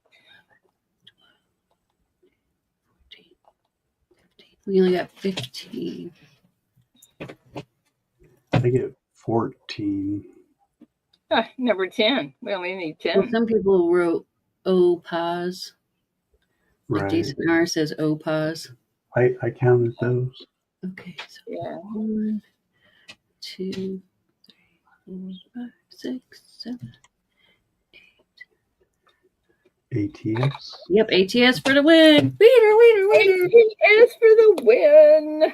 We only got 15. I get 14. Number 10. We only need 10. Well, some people wrote O-pause. Like Right. Jason R says O-pause. I counted those. Okay, so Yeah. 1, 2, 3, 4, 5, 6, 7. ATS. Yep, ATS for the win. Wiener. ATS for the win.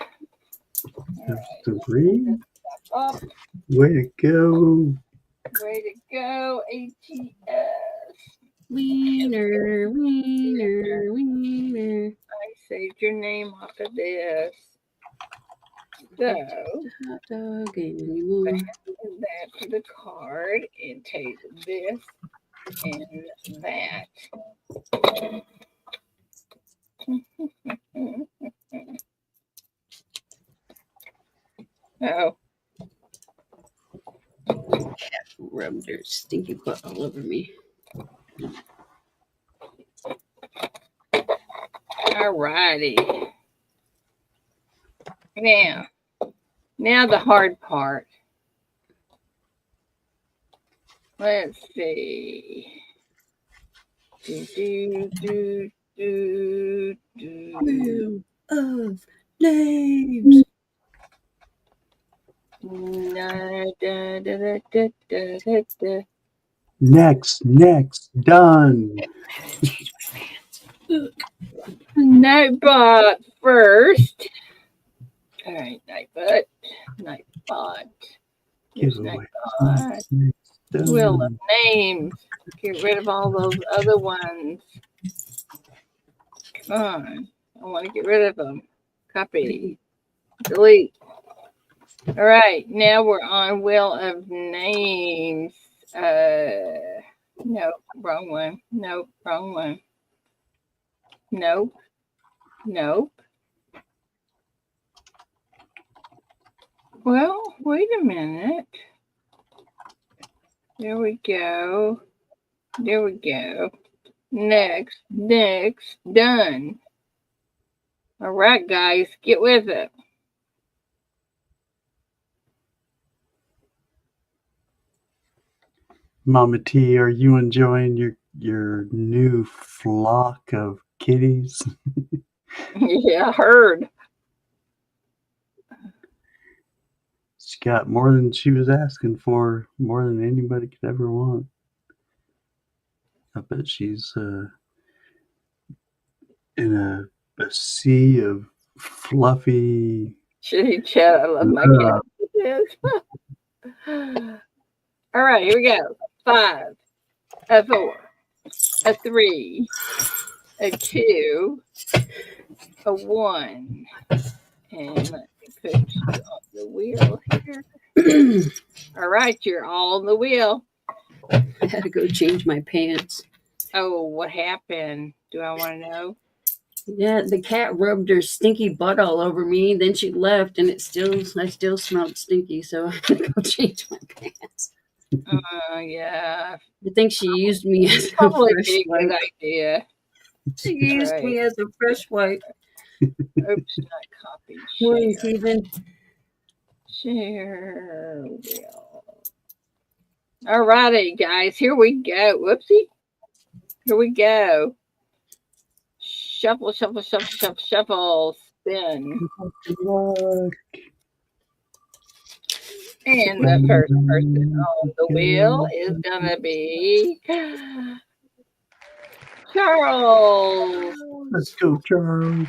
That's 3. Up. Way to go. Way to go, ATS. Wiener. I saved your name off of this. So, Hot dog anymore. that for the card and take this and that. Oh, Rubbed her stinky butt all over me. all righty. Now the hard part. Let's see. Wheel of names. Next. Done. Nightbot first. All right, Nightbot. Here's Giveaway. Nightbot. Wheel of names. Get rid of all those other ones. Come on. I want to get rid of them. Copy. Delete. All right. Now we're on Wheel of Names. Nope. Wrong one. Nope. Wrong one. Nope. Well, wait a minute. There we go. Next, done. All right, guys, get with it. Mama T, are you enjoying your new flock of kitties? Yeah, I heard. She got more than she was asking for, more than anybody could ever want. I bet she's in a sea of fluffy. Shitty chat. I love my cat. Yes. All right, here we go. 5, a 4, a 3, a 2, a 1. And let me put you on the wheel here. All right, you're all on the wheel. I had to go change my pants. Oh, what happened? Do I want to know? Yeah, the cat rubbed her stinky butt all over me. Then she left, and I still smelled stinky. So I had to go change my pants. Yeah. I think she used me as a Probably fresh be a good wipe. idea. She used me as a fresh wipe. Oops, not copy. Morning, Share. Stephen. Share wheel. All righty, guys. Here we go. Whoopsie. Here we go. Shuffle, shuffle, shuffle, shuffle, shuffle. Spin. Good luck. And the first person on the wheel is gonna be Charles. Let's go, Charles.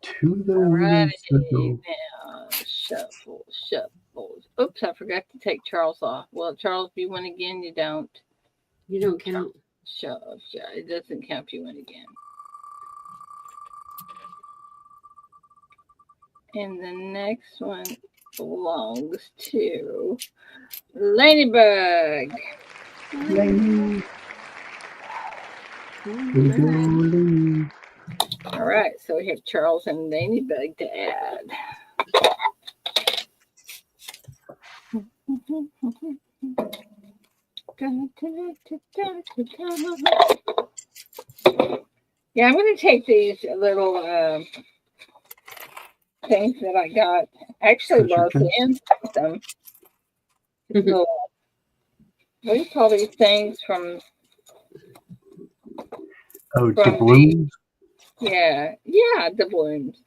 To the winner's Alrighty, circle. now shuffle, shuffle. Oops, I forgot to take Charles off. Well, Charles, if you win again, you don't. You don't count. It doesn't count if you win again. And the next one belongs to Ladybug. Laney. We go, Laney. All right, so we have Charles and Ladybug to add. Yeah, I'm going to take these little things that I got. Actually, Roseanne sent them. Little, what do you call these things from? Oh, doubloons? Yeah, doubloons.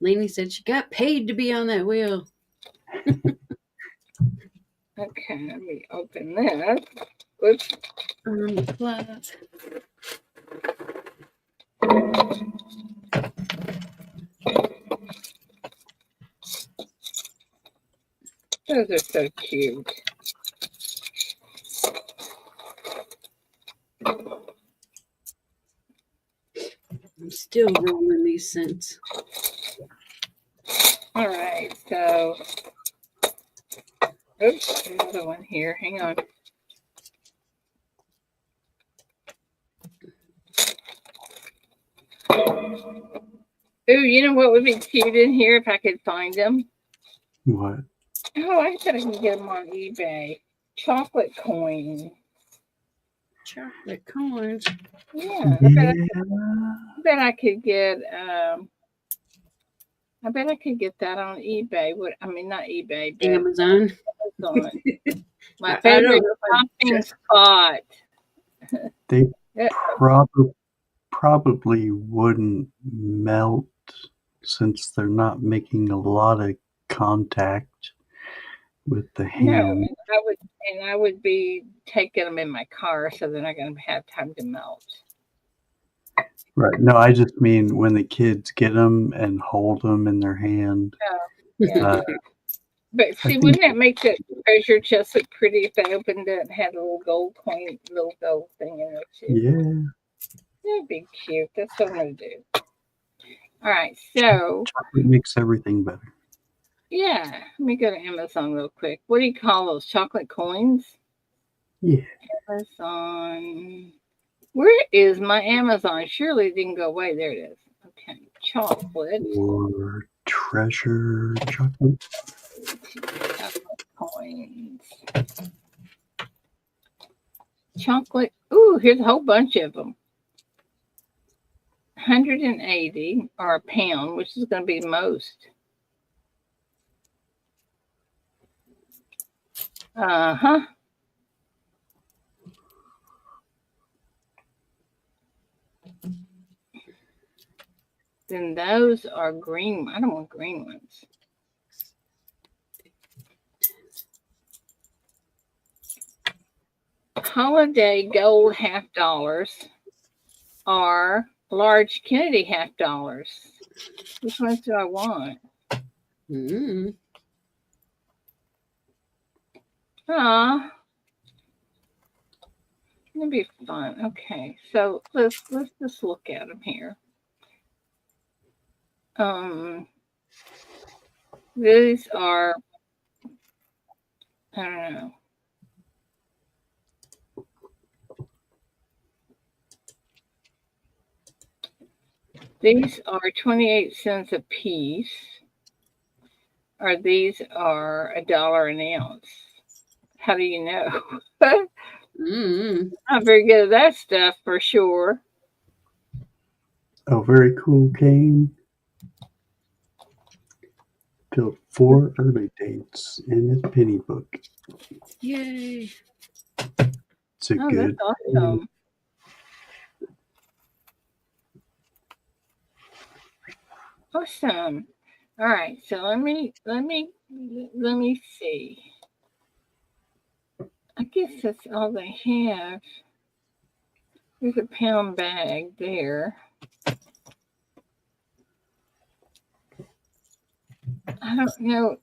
Lainey said she got paid to be on that wheel. Okay, let me open this. Oops. Those are so cute. I'm still rolling these cents. All right, so oops, another one here. Hang on. Ooh, you know what would be cute in here if I could find them? What? Oh, I bet I can get them on eBay. Chocolate coins. Chocolate coins. Yeah, I bet I could get I bet I could get that on eBay. Not eBay, but Amazon. My favorite shopping spot. They probably wouldn't melt since they're not making a lot of contact with the hand. No, I would be taking them in my car, so they're not going to have time to melt. Right. No, I just mean when the kids get them and hold them in their hand. Oh, yeah. But see, wouldn't that make the treasure chest look pretty if they opened it and had a little gold coin, little gold thing in it too? Yeah. That'd be cute. That's what I'm going to do. All right, so chocolate makes everything better. Yeah, let me go to Amazon real quick. What do you call those? Chocolate coins? Yeah. Amazon. Where is my Amazon? Surely it didn't go away. There it is. Okay, chocolate. Or treasure chocolate. Chocolate coins. Chocolate. Ooh, here's a whole bunch of them. 180 or a pound, which is going to be the most. Uh-huh. Then those are green. I don't want green ones. Holiday gold $50 or large Kennedy $50. Which ones do I want? Ah, it'll be fun. Okay, so let's just look at them here. These are, I don't know. These are 28 cents a piece, or these are $1 an ounce. How do you know? Not very good at that stuff for sure. Oh, very cool, Kane. Filled 4 early dates in his penny book. Yay. It's a Oh, good. that's awesome. Awesome. All right, so let me see. I guess that's all they have. There's a pound bag there. I don't know.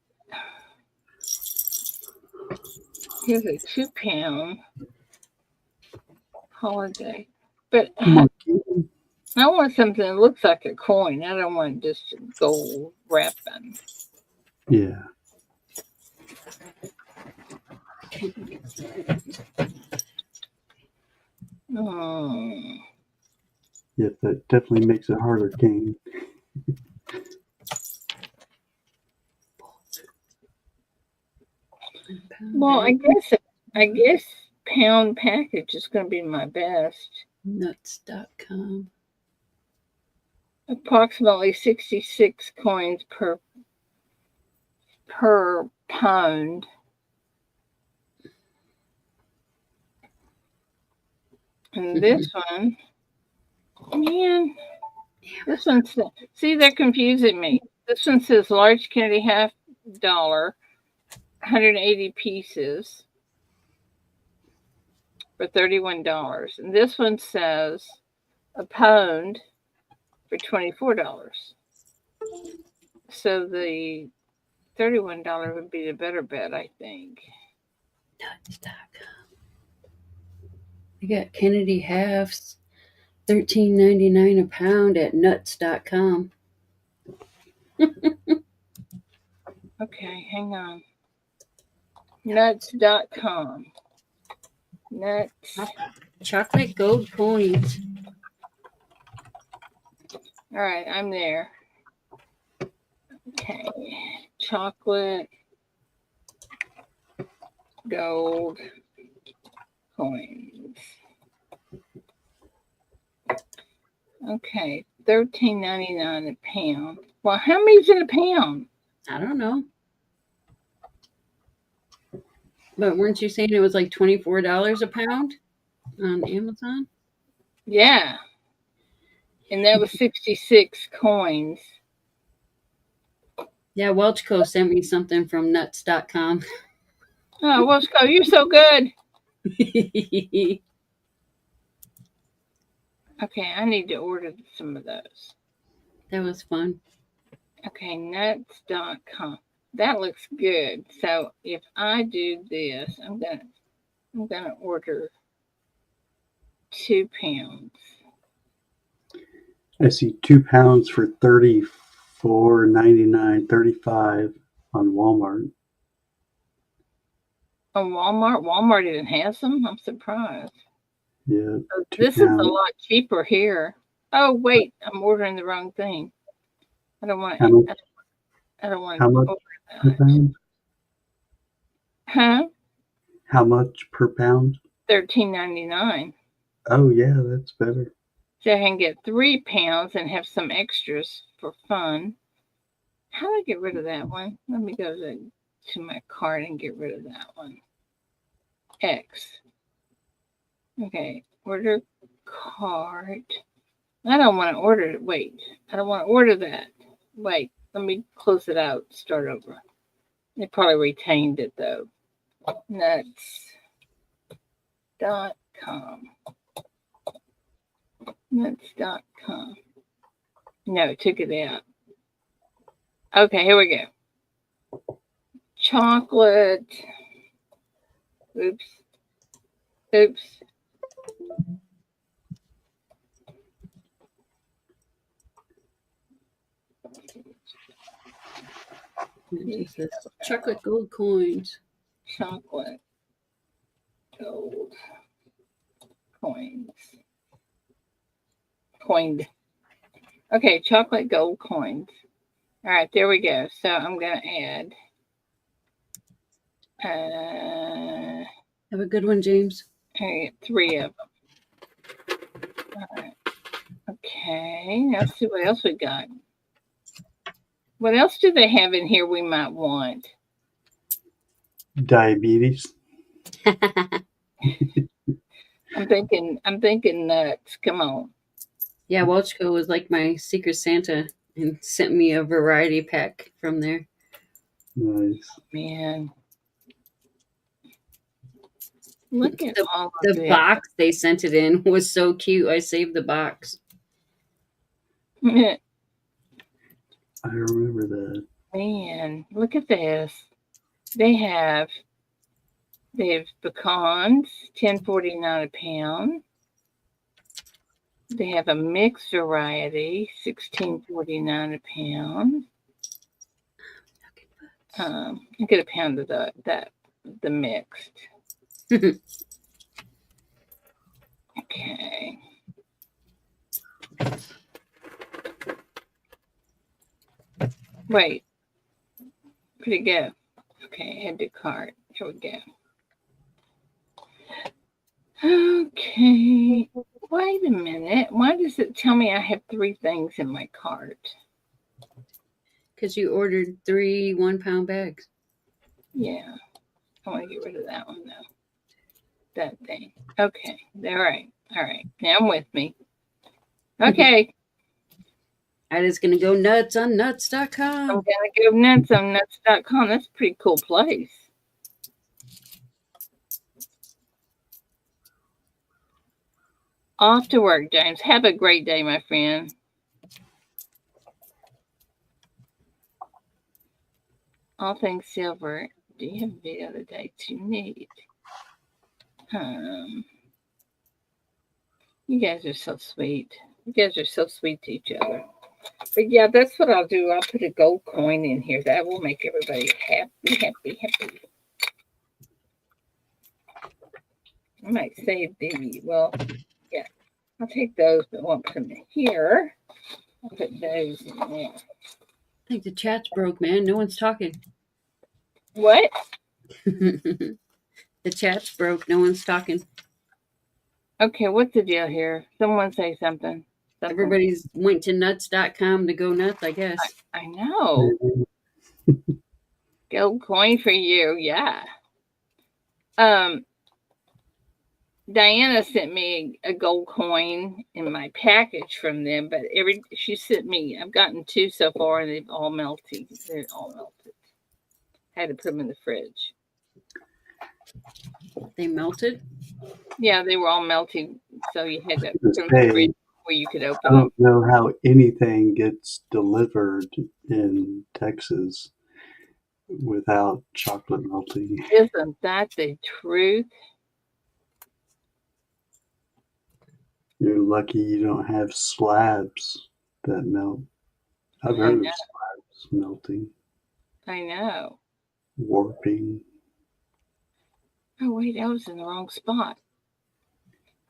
Here's a 2-pound holiday. But Come on, Keaton. I want something that looks like a coin. I don't want just gold wrapping. Yeah. Oh. Yep, that definitely makes it harder, Kane. Well, I guess pound package is going to be my best. Nuts.com. Approximately 66 coins per pound. And this one, man, this one says, see, they're confusing me. This one says large candy $50, 180 pieces for $31. And this one says a pound for $24. So the $31 would be the better bet, I think. Nuts.com. I got Kennedy halves, $13.99 a pound at nuts.com. Okay, hang on. Nuts.com. Nuts. Chocolate gold coins. All right, I'm there. Okay. Chocolate gold coins. Okay, $13.99 a pound. Well, how many's in a pound? I don't know. But weren't you saying it was like $24 a pound on Amazon? Yeah. And that was 66 coins. Yeah, Welchco sent me something from nuts.com. Oh, Wilsco, you're so good. Okay, I need to order some of those. That was fun. Okay, nuts.com. That looks good. So if I do this, I'm gonna order 2 pounds. I see 2 pounds for $34.99, $35 on Walmart. On Walmart? Walmart even has them? I'm surprised. Yeah, So 2 this is a pounds. lot cheaper here. Oh wait, I'm ordering the wrong thing. I don't want How much? I don't want How to much order per that. pound? Huh? How much per pound? $13.99. Oh yeah, that's better. So I can get 3 pounds and have some extras for fun. How do I get rid of that one? Let me go to my cart and get rid of that one. X. Okay, order cart. I don't want to order it. Wait, I don't want to order that. Wait, let me close it out. Start over. They probably retained it though. Nuts.com. Nuts.com. No, took it out. Okay, here we go. Chocolate. Oops. Oops. It just says chocolate gold coins. Chocolate gold coins. Coined. Okay, chocolate gold coins. All right, there we go. So I'm going to add. Have a good one, James. I get 3 of them. All right. Okay, let's see what else we got. What else do they have in here we might want? Diabetes. I'm thinking nuts. Come on. Yeah, Welchco was like my Secret Santa and sent me a variety pack from there. Nice. Man. Look at all of The this. box they sent it in was so cute. I saved the box. I remember that. Man, look at this. They have pecans, $10.49 a pound. They have a mixed variety, $16.49 a pound. I get a pound of the mixed. Okay. Wait. Where'd it go? Okay, add to cart. Here we go. Okay. Wait a minute. Why does it tell me I have 3 things in my cart? Because you ordered 3 1-pound bags. Yeah. I want to get rid of that one though. That thing. Okay. All right. All right. Now I'm with me. Okay. I was going to go nuts on I'm nuts.com. going to go nuts on nuts.com. That's a pretty cool place. Off to work, James. Have a great day, my friend. All things silver. Do you have a video today? Too neat. You guys are so sweet. You guys are so sweet to each other. But yeah, that's what I'll do. I'll put a gold coin in here. That will make everybody happy. I might save the, well, yeah. I'll take those, but I won't put them in here. I'll put those in there. I think the chat's broke, man. No one's talking. What? The chat's broke. No one's talking. Okay, what's the deal here? Someone say something. Everybody's went to nuts.com to go nuts, I guess. I know. Gold coin for you, yeah. Diana sent me a gold coin in my package from them, but she sent me, I've gotten 2 so far and they've all melted. They're all melted. Had to put them in the fridge. They melted? Yeah, they were all melting, so you had to put them in the fridge where you could open them. I don't know how anything gets delivered in Texas without chocolate melting. Isn't that the truth? You're lucky you don't have slabs that melt. I've heard of slabs melting. I know. Warping. Oh, wait, I was in the wrong spot.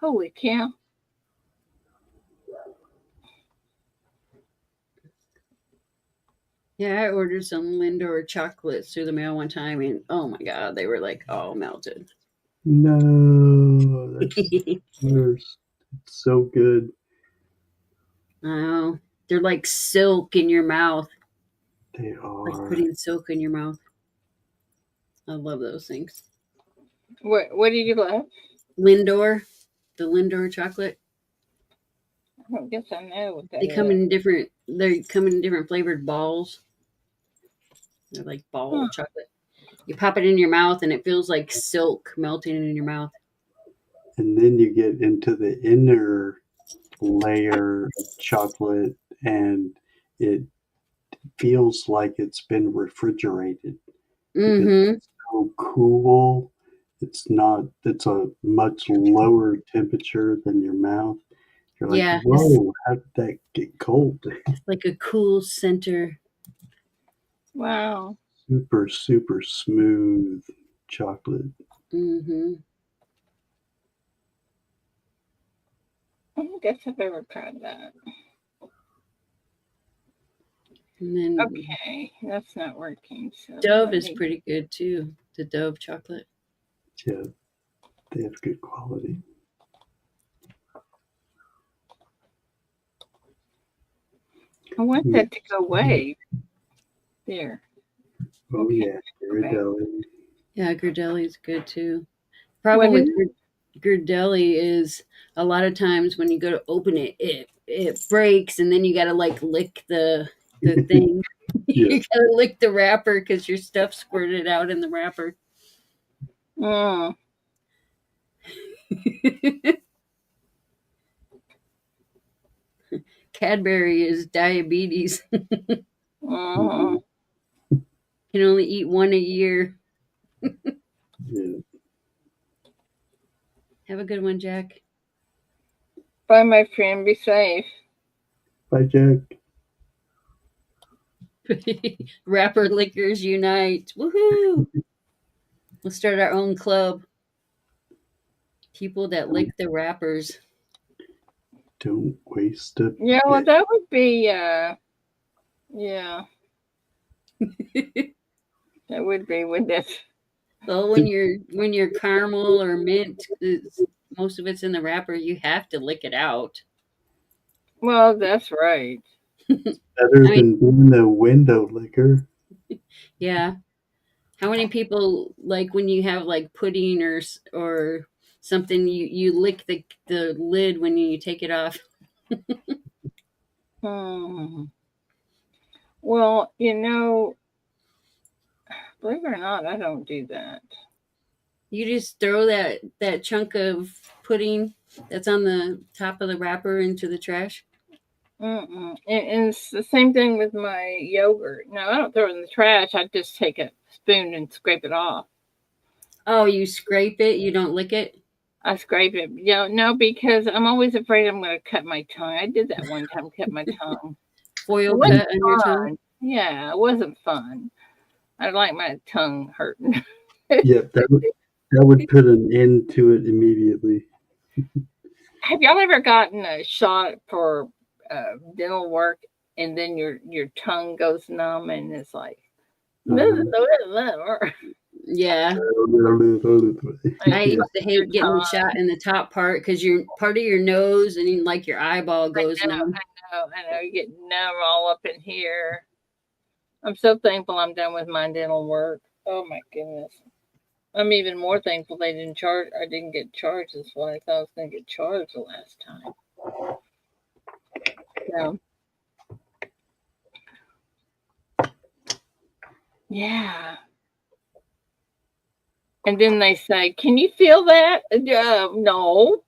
Holy cow. Yeah, I ordered some Lindor chocolates through the mail one time, and oh my god, they were like all melted. No, that's worse. It's so good. Oh, they're like silk in your mouth. They are. Like putting silk in your mouth. I love those things. What did you love? Lindor, the Lindor chocolate. I don't guess I know what that They come in different. They come in different flavored balls. They're like ball chocolate. You pop it in your mouth, and it feels like silk melting in your mouth. And then you get into the inner layer of chocolate, and it feels like it's been refrigerated. Mm-hmm. It's so cool. It's a much lower temperature than your mouth. You're like, Yeah, whoa, how did that get cold? like a cool center. Wow. Super, super smooth chocolate. Mm-hmm. I don't guess I've ever tried that. And then Okay, that's not working. So Dove is pretty good too. The Dove chocolate. Yeah, they have good quality. I want that to go away. There. Oh, okay. Yeah, Ghirardelli. Yeah, Ghirardelli is good too. Problem with Girdelli is a lot of times when you go to open it, it breaks, and then you got to like lick the thing. Yeah. You got to lick the wrapper because your stuff squirted out in the wrapper. Mm. Cadbury is diabetes. Mhm. Can only eat one a year. Yeah. Have a good one, Jack. Bye, my friend. Be safe. Bye, Jack. Wrapper lickers unite. Woohoo! We'll start our own club. People that lick the wrappers. Don't waste a Yeah, well, bit. that would be, yeah, that would be, wouldn't it? Well, when you're caramel or mint, most of it's in the wrapper. You have to lick it out. Well, that's right. Better I mean, than being a window licker. yeah. How many people like when you have like pudding or something? You lick the lid when you take it off. Hmm. Well, you know, believe it or not, I don't do that. You just throw that chunk of pudding that's on the top of the wrapper into the trash. Mm-mm. And it's the same thing with my yogurt. No, I don't throw it in the trash. I just take a spoon and scrape it off. Oh, you scrape it. You don't lick it. I scrape it. No, because I'm always afraid I'm going to cut my tongue. I did that one time, cut my tongue. It Foil wasn't cut on your tongue. fun. Yeah, it wasn't fun. I like my tongue hurting. Yep, that would put an end to it immediately. Have y'all ever gotten a shot for dental work and then your tongue goes numb and it's like, Yeah, I it's used to hate getting the shot in the top part because your part of your nose and like your eyeball goes numb. I know, you get numb all up in here. I'm so thankful I'm done with my dental work. Oh my goodness. I'm even more thankful I didn't get charged as what I thought I was gonna get charged the last time. So yeah. And then they say, "Can you feel that?" No.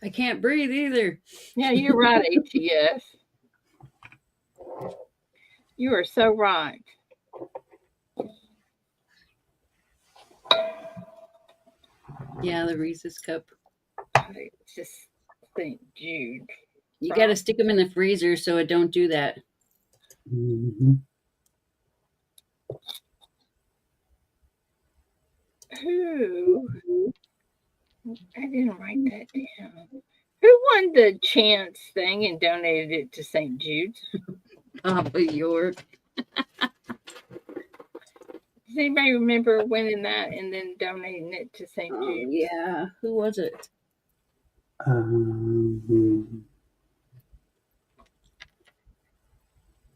I can't breathe either. Yeah, you're right, ATS. You are so right. Yeah, the Reese's cup. It's just St. Jude. You got to stick them in the freezer so it don't do that. Mm-hmm. Who? I didn't write that down. Who won the chance thing and donated it to St. Jude's? Papa York. Does anybody remember winning that and then donating it to St. Jude's? Yeah. Who was it?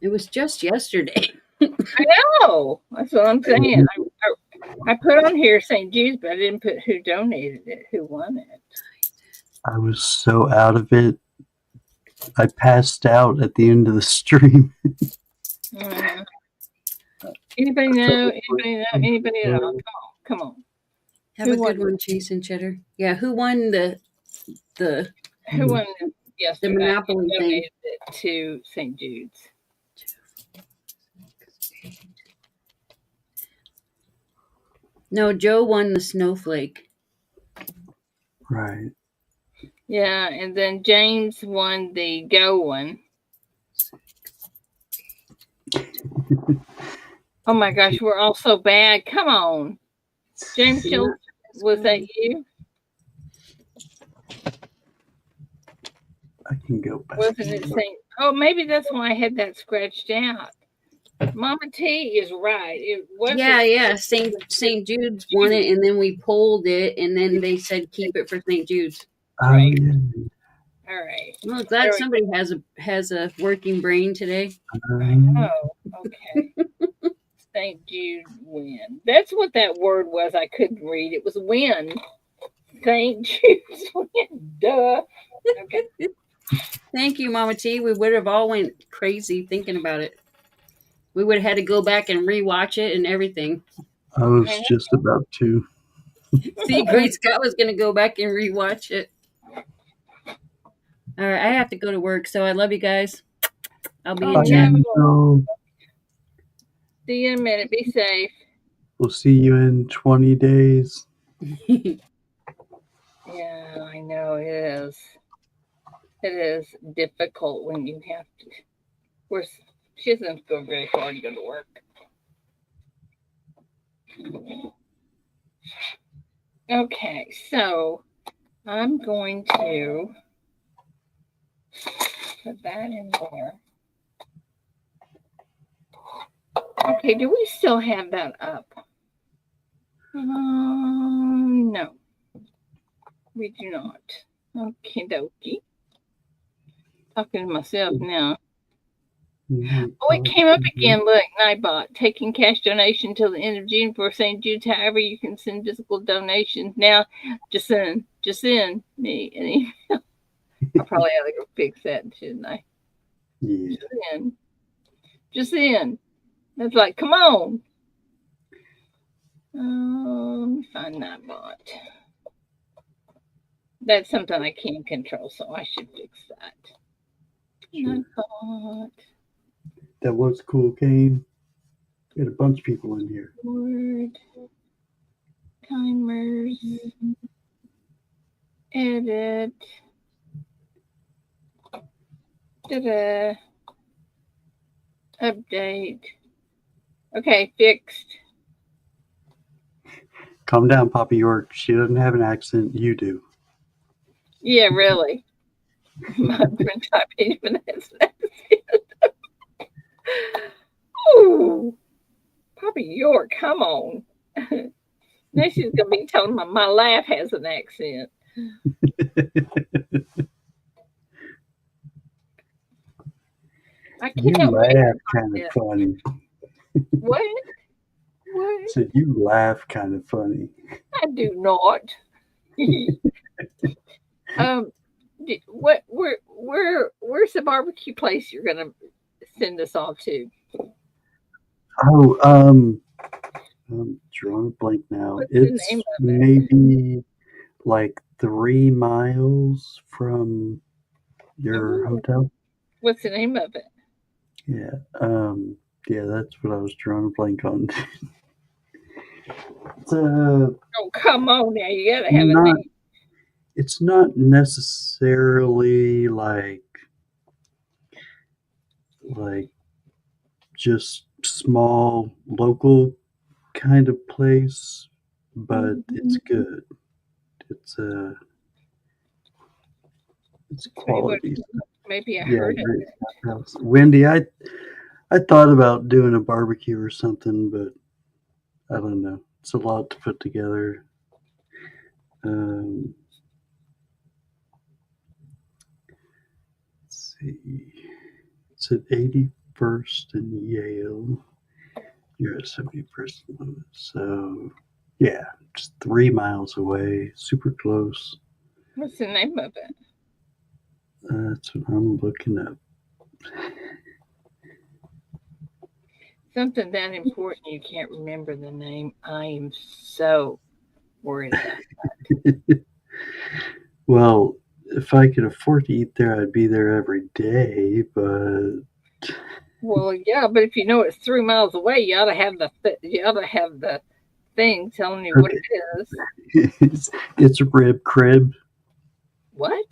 It was just yesterday. I know. That's what I'm saying. I put on here St. Jude's, but I didn't put who donated it, who won it. I was so out of it. I passed out at the end of the stream. Anybody know? Anybody at all? Come on. Have a good one, Chase and Cheddar. Yeah, who won the Who won yesterday? the Monopoly thing? Donated it to St. Jude's. No, Joe won the snowflake. Right. Yeah, and then James won the Go one. Oh my gosh, we're all so bad. Come on. James Schultz, was that you? I can go back. Wasn't it St. Oh, maybe that's why I had that scratched out. Mama T is right. It wasn't. Yeah. St. Jude's won it, and then we pulled it, and then they said keep it for St. Jude's. Right. Yeah. All right. Well, glad somebody has a working brain today. I know. Okay. St. Jude win. That's what that word was. I couldn't read. It was win. St. Jude's win. Duh. Okay. Thank you, Mama T. We would have all went crazy thinking about it. We would have had to go back and rewatch it and everything. I was just about to. See, Great Scott was going to go back and rewatch it. All right, I have to go to work, so I love you guys. I'll be Oh, in chat. So see you in a minute. Be safe. we'll see you in 20 days. Yeah, I know it is. It is difficult when you have to. She doesn't go very far to go to work. Okay, so I'm going to put that in there. Okay, do we still have that up? No, we do not. Okie dokie. Talking to myself now. Oh, it came up again. Look, Nightbot taking cash donation till the end of June for St. Jude's. However, you can send physical donations now. Just send me an email. I probably ought to go fix that, shouldn't I? Yeah. Just in. That's like, come on. Let me find Nightbot. That's something I can't control, so I should fix that. Sure. Nightbot. That was cool, Kane. We had a bunch of people in here. Word. Timers. Edit. Ta-da. Update. Okay, fixed. Calm down, Papa York. She doesn't have an accent. You do. Yeah, really. My friend type even has an accent. Ooh. Papa York, come on. Now she's going to be telling my laugh has an accent. I can't You wait. laugh kind of funny. What? What? Said you laugh kind of funny. I do not. Where's the barbecue place you're gonna send us all to? Oh, I'm drawing a blank now. What's the It's name of it? maybe like 3 miles from your Ooh. hotel. What's the name of it? Yeah. Yeah, that's what I was drawing a blank on. It's Oh, come on now, you gotta have a not. name. It's not necessarily like just small local kind of place, but it's good. It's quality. Maybe I Yeah, heard it. great house. Wendy, I thought about doing a barbecue or something, but I don't know. It's a lot to put together. Let's see. It's at 81st and Yale. You're at 71st and Lewis. So, yeah, just 3 miles away. Super close. What's the name of it? That's what I'm looking up. Something that important you can't remember the name. I am so worried about that. Well, if I could afford to eat there, I'd be there every day, but Well, yeah, but if you know it's 3 miles away, you ought to have the thing telling you what it is. it's Rib Crib. What?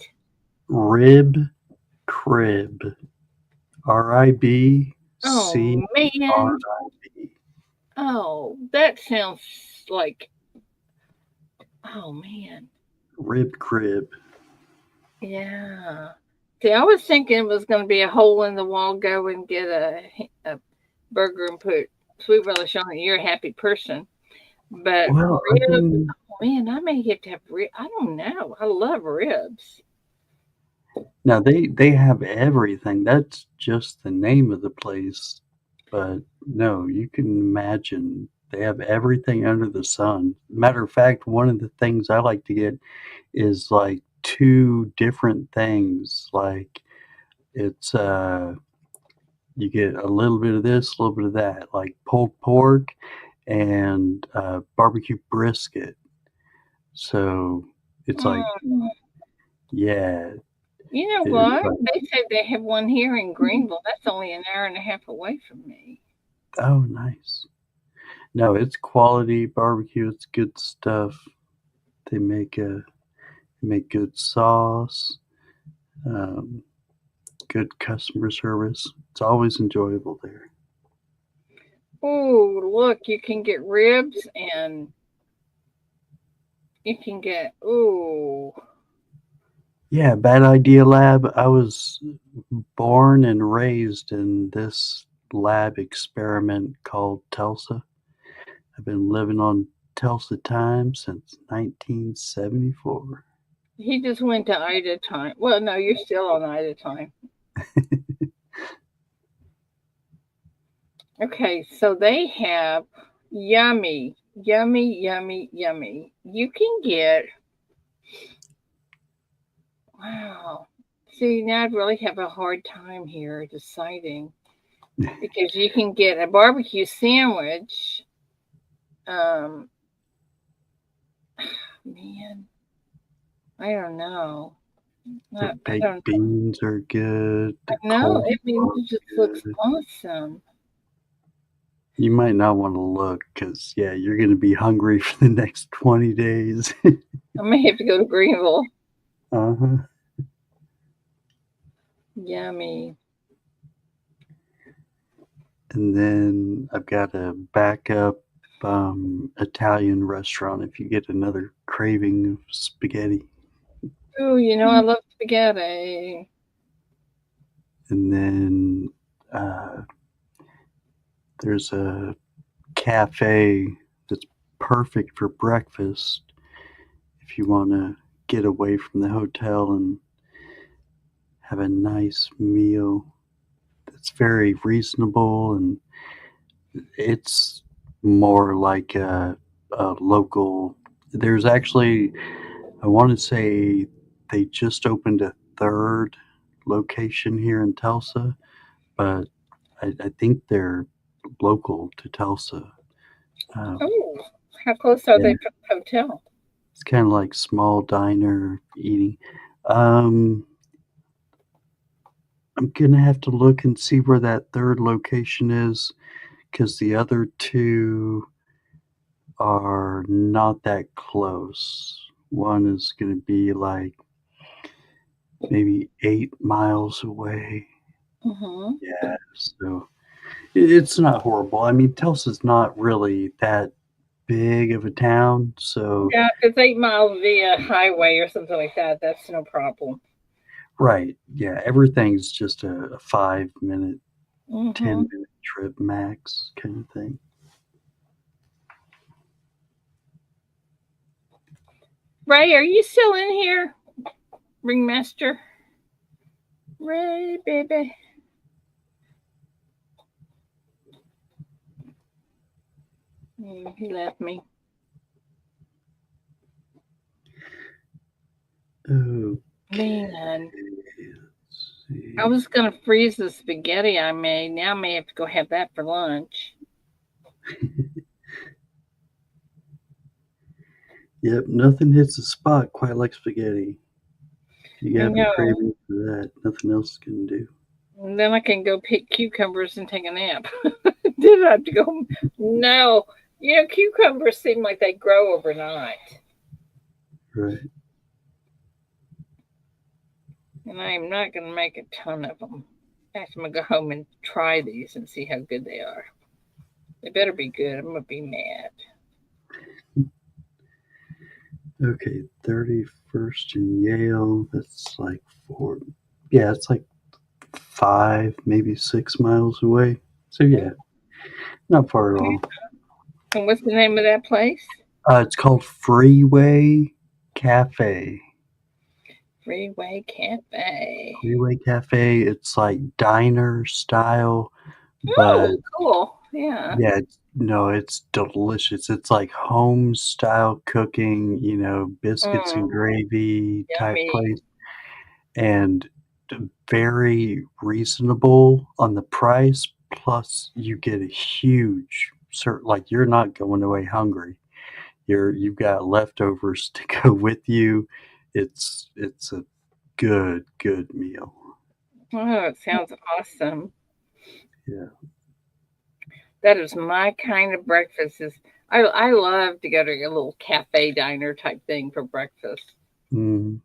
Rib Crib. RIB. Oh man. Oh, that sounds like. Oh man. Rib Crib. Yeah. See, I was thinking it was going to be a hole in the wall. Go and get a burger and put sweet relish on it. You're a happy person, but Well, ribs. Oh man, I may have to have ribs. I don't know. I love ribs. now they have everything. That's just the name of the place, but no, you can imagine they have everything under the sun. Matter of fact, one of the things I like to get is like two different things. Like it's you get a little bit of this, a little bit of that, like pulled pork and barbecue brisket. So it's like, Mm. yeah, You know it's what? like, They said they have one here in Greenville. That's only an hour and a half away from me. oh, nice. No, it's quality barbecue. It's good stuff. They make good sauce, um, good customer service. It's always enjoyable there. Oh, look, you can get ribs and you can get, ooh. Yeah, bad idea lab. I was born and raised in this lab experiment called Tulsa. I've been living on Tulsa time since 1974. He just went to Ida time. Well, no, you're still on Ida time. Okay, so they have yummy, yummy, yummy, yummy. You can get, wow. See, now I'd really have a hard time here deciding because you can get a barbecue sandwich. Um, man, I don't know. The I don't baked beans are good. The know. I mean, coleslaw it just is looks good. awesome. You might not want to look because, yeah, you're going to be hungry for the next 20 days. I may have to go to Greenville. Uh-huh. Yummy. And then I've got a backup Italian restaurant if you get another craving of spaghetti. Oh, you know, I love spaghetti. And then uh, there's a cafe that's perfect for breakfast if you want to get away from the hotel and have a nice meal that's very reasonable, and it's more like a local. There's actually, I want to say they just opened a third location here in Tulsa, but I think they're local to Tulsa. Um, Oh, how close are yeah, they to the hotel? it's kind of like small diner eating. Um, I'm gonna have to look and see where that third location is because the other two are not that close. One is gonna be like maybe 8 miles away. Mm-hmm. Yeah, so it's not horrible. I mean, Tulsa's not really that big of a town, so Yeah, it's 8 miles via highway or something like that. That's no problem. right, yeah, everything's just a 5 minute, Mm-hmm. 10 minute trip max kind of thing. Ray, are you still in here? Ringmaster? Ray, baby. He left me. Oh, Man, let's see. I was gonna freeze the spaghetti I made. Now I may have to go have that for lunch. Yep, nothing hits the spot quite like spaghetti. You I have a know. craving for that, nothing else can do. And then I can go pick cucumbers and take a nap. Did I have to go? No. You know, cucumbers seem like they grow overnight. Right. And I am not going to make a ton of them. In fact, I'm going to go home and try these and see how good they are. They better be good. I'm going to be mad. Okay, 31st and Yale, that's like four. Yeah, it's like 5, maybe 6 miles away. So, yeah, not far at all. And what's the name of that place? It's called Freeway Cafe. Freeway Cafe. Freeway Cafe, it's like diner style, Oh, but cool. Yeah. Yeah, it's delicious. It's like home style cooking, biscuits and Mm, gravy type yummy. place, and very reasonable on the price. Plus, you get a huge, like you're not going away hungry. You've got leftovers to go with you. It's a good meal. Oh, it sounds awesome. Yeah. That is my kind of breakfast. I love to go to a little cafe diner type thing for breakfast. Mm.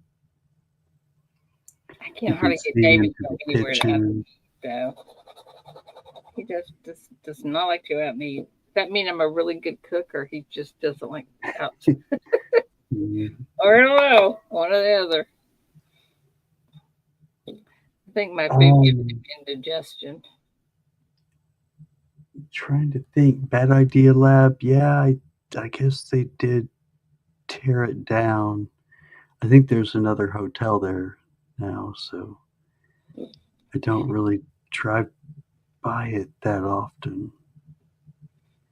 I You can't can hardly get see David into to go the anywhere to out kitchen. though. He just does not like to go out and eat. Does that mean I'm a really good cook, or he just doesn't like out? Mm. Or I don't know, one or the other. I think my food gives Um, him indigestion. Trying to think. Bad Idea Lab. Yeah, I guess they did tear it down. I think there's another hotel there now, so I don't really drive by it that often.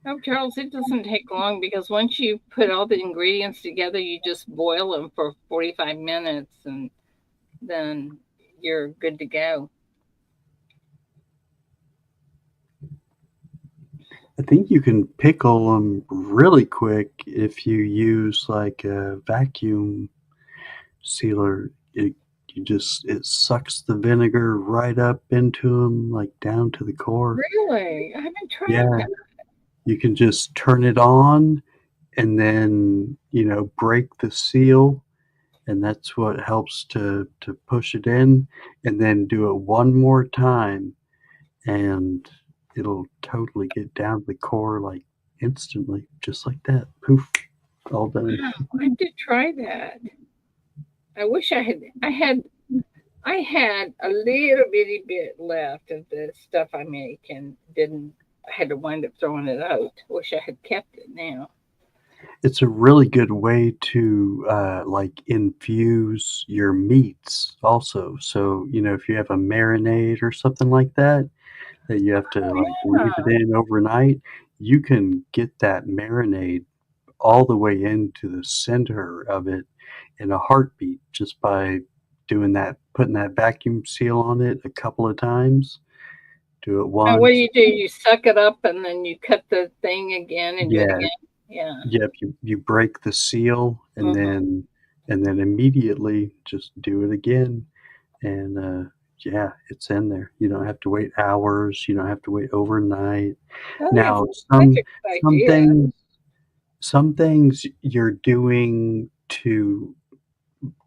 Oh, Charles, it doesn't take long because once you put all the ingredients together, you just boil them for 45 minutes and then you're good to go. I think you can pickle them really quick if you use like a vacuum sealer. It sucks the vinegar right up into them, like down to the core. Really? I haven't tried Yeah, that. you can just turn it on and then break the seal, and that's what helps to push it in, and then do it one more time, and it'll totally get down to the core like instantly, just like that. Poof, all done. Wow, I have to try that. I wish I had a little bitty bit left of the stuff I make and didn't I had to wind up throwing it out. Wish I had kept it now. It's a really good way to like infuse your meats also. So if you have a marinade or something like that you have to like Yeah. leave it in overnight, you can get that marinade all the way into the center of it in a heartbeat just by doing that, putting that vacuum seal on it a couple of times. Do it And what do once. you do? You suck it up and then you cut the thing again and do it Yeah. again? Yeah. Yep. You break the seal Mhm. and then immediately just do it again. And yeah, it's in there. You don't have to wait hours. You don't have to wait overnight. Oh, that's Now, such a good some idea. things some things you're doing to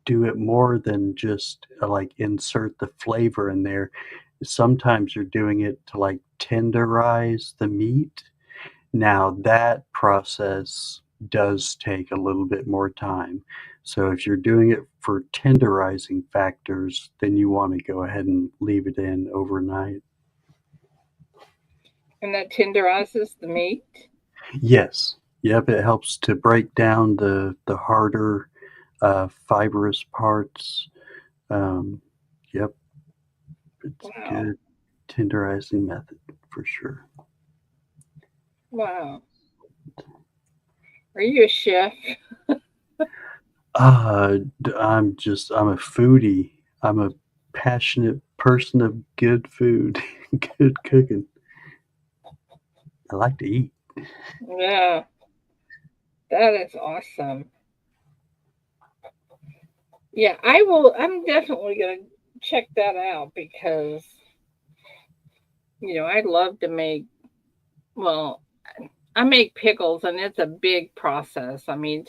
do it more than just like insert the flavor in there. Sometimes you're doing it to like tenderize the meat. Now that process does take a little bit more time. So if you're doing it for tenderizing factors, then you want to go ahead and leave it in overnight. And that tenderizes the meat. Yes. Yep, it helps to break down the harder fibrous parts. Um, yep, it's a Wow. good tenderizing method for sure. Wow. Are you a chef? I'm a foodie. I'm a passionate person of good food, good cooking. I like to eat. Yeah, that is awesome. Yeah, I will. I'm definitely going to check that out because, I love to make, well, I make pickles and it's a big process. I mean,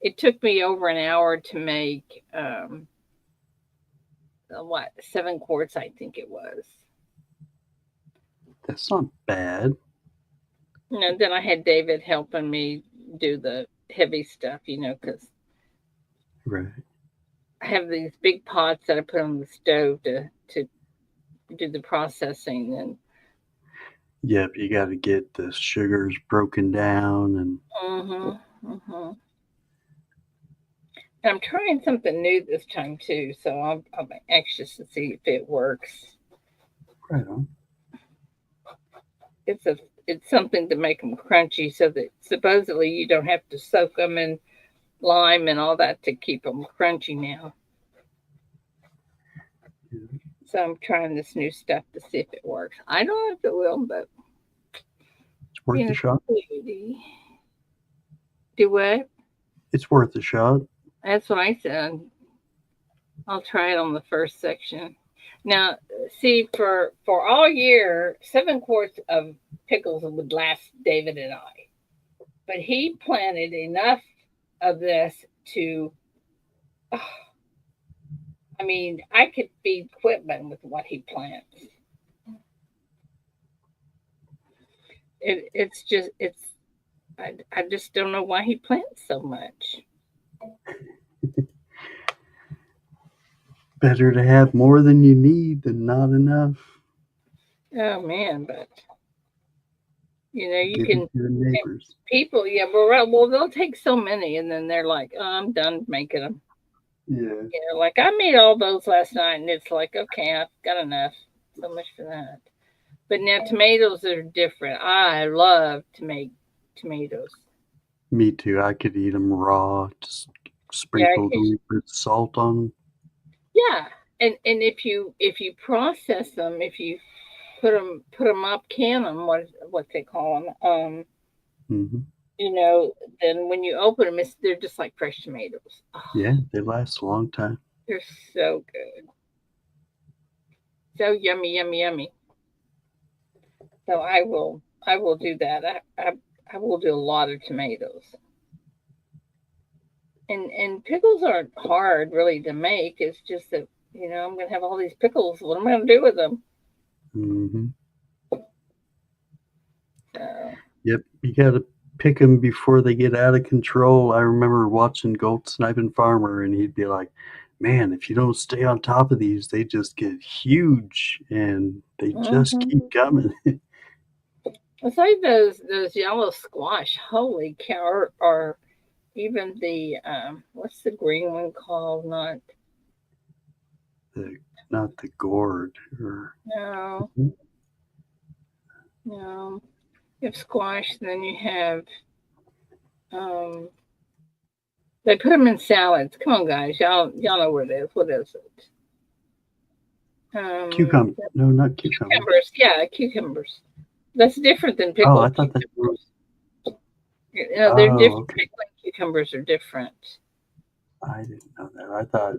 it took me over an hour to make, what, 7 quarts, I think it was. That's not bad. And then I had David helping me do the heavy stuff, because Right. I have these big pots that I put on the stove to do the processing and Yep, you got to get the sugars broken down and mhm, mhm. And I'm trying something new this time too, so I'm anxious to see if it works. right on. it's something to make them crunchy, so that supposedly you don't have to soak them in lime and all that to keep them crunchy now. Yeah. So I'm trying this new stuff to see if it works. I don't know if it will, but It's worth a you shot. know, do what? It's worth a shot. That's what I said. I'll try it on the first section. Now, see, for all year, 7 quarts of pickles would last David and I. But he planted enough of this to, oh, I mean, I could feed Quitman with what he plants. It's just, I just don't know why he plants so much. Better to have more than you need than not enough. Oh man, but you Give it can to your neighbors. people, yeah, well, they'll take so many and then they're like, oh, I'm done making them. Yeah. Like I made all those last night, and it's like, okay, I've got enough. So much for that. But now tomatoes are different. I love to make tomatoes. Me too. I could eat them raw, just Yeah, sprinkled a little bit of salt on them. yeah, and if you process them, if you put them up, can them, what they call them, Hmm. then when you open them, they're just like fresh tomatoes. Oh, Yeah, they last a long time. they're so good, so yummy, yummy, yummy. So I will do that. I will do a lot of tomatoes. And pickles aren't hard really to make. It's just that I'm gonna have all these pickles. What am I gonna do with them? Hmm. So Yep, you got to pick them before they get out of control. I remember watching Gold Sniping Farmer, and he'd be like, "Man, if you don't stay on top of these, they just get huge, and they just mhm. keep coming." It's like those yellow squash. Holy cow! Or even the what's the green one called? the Not the gourd, or No, no. You have squash, then you have um. They put them in salads. Come on, guys, y'all know what it is. What is it? cucumber. No, not cucumber. Cucumbers. Yeah, cucumbers. That's different than Oh, I pickled thought that. cucumbers. They're Oh, different. okay. Pickling cucumbers are different. I didn't know that. I thought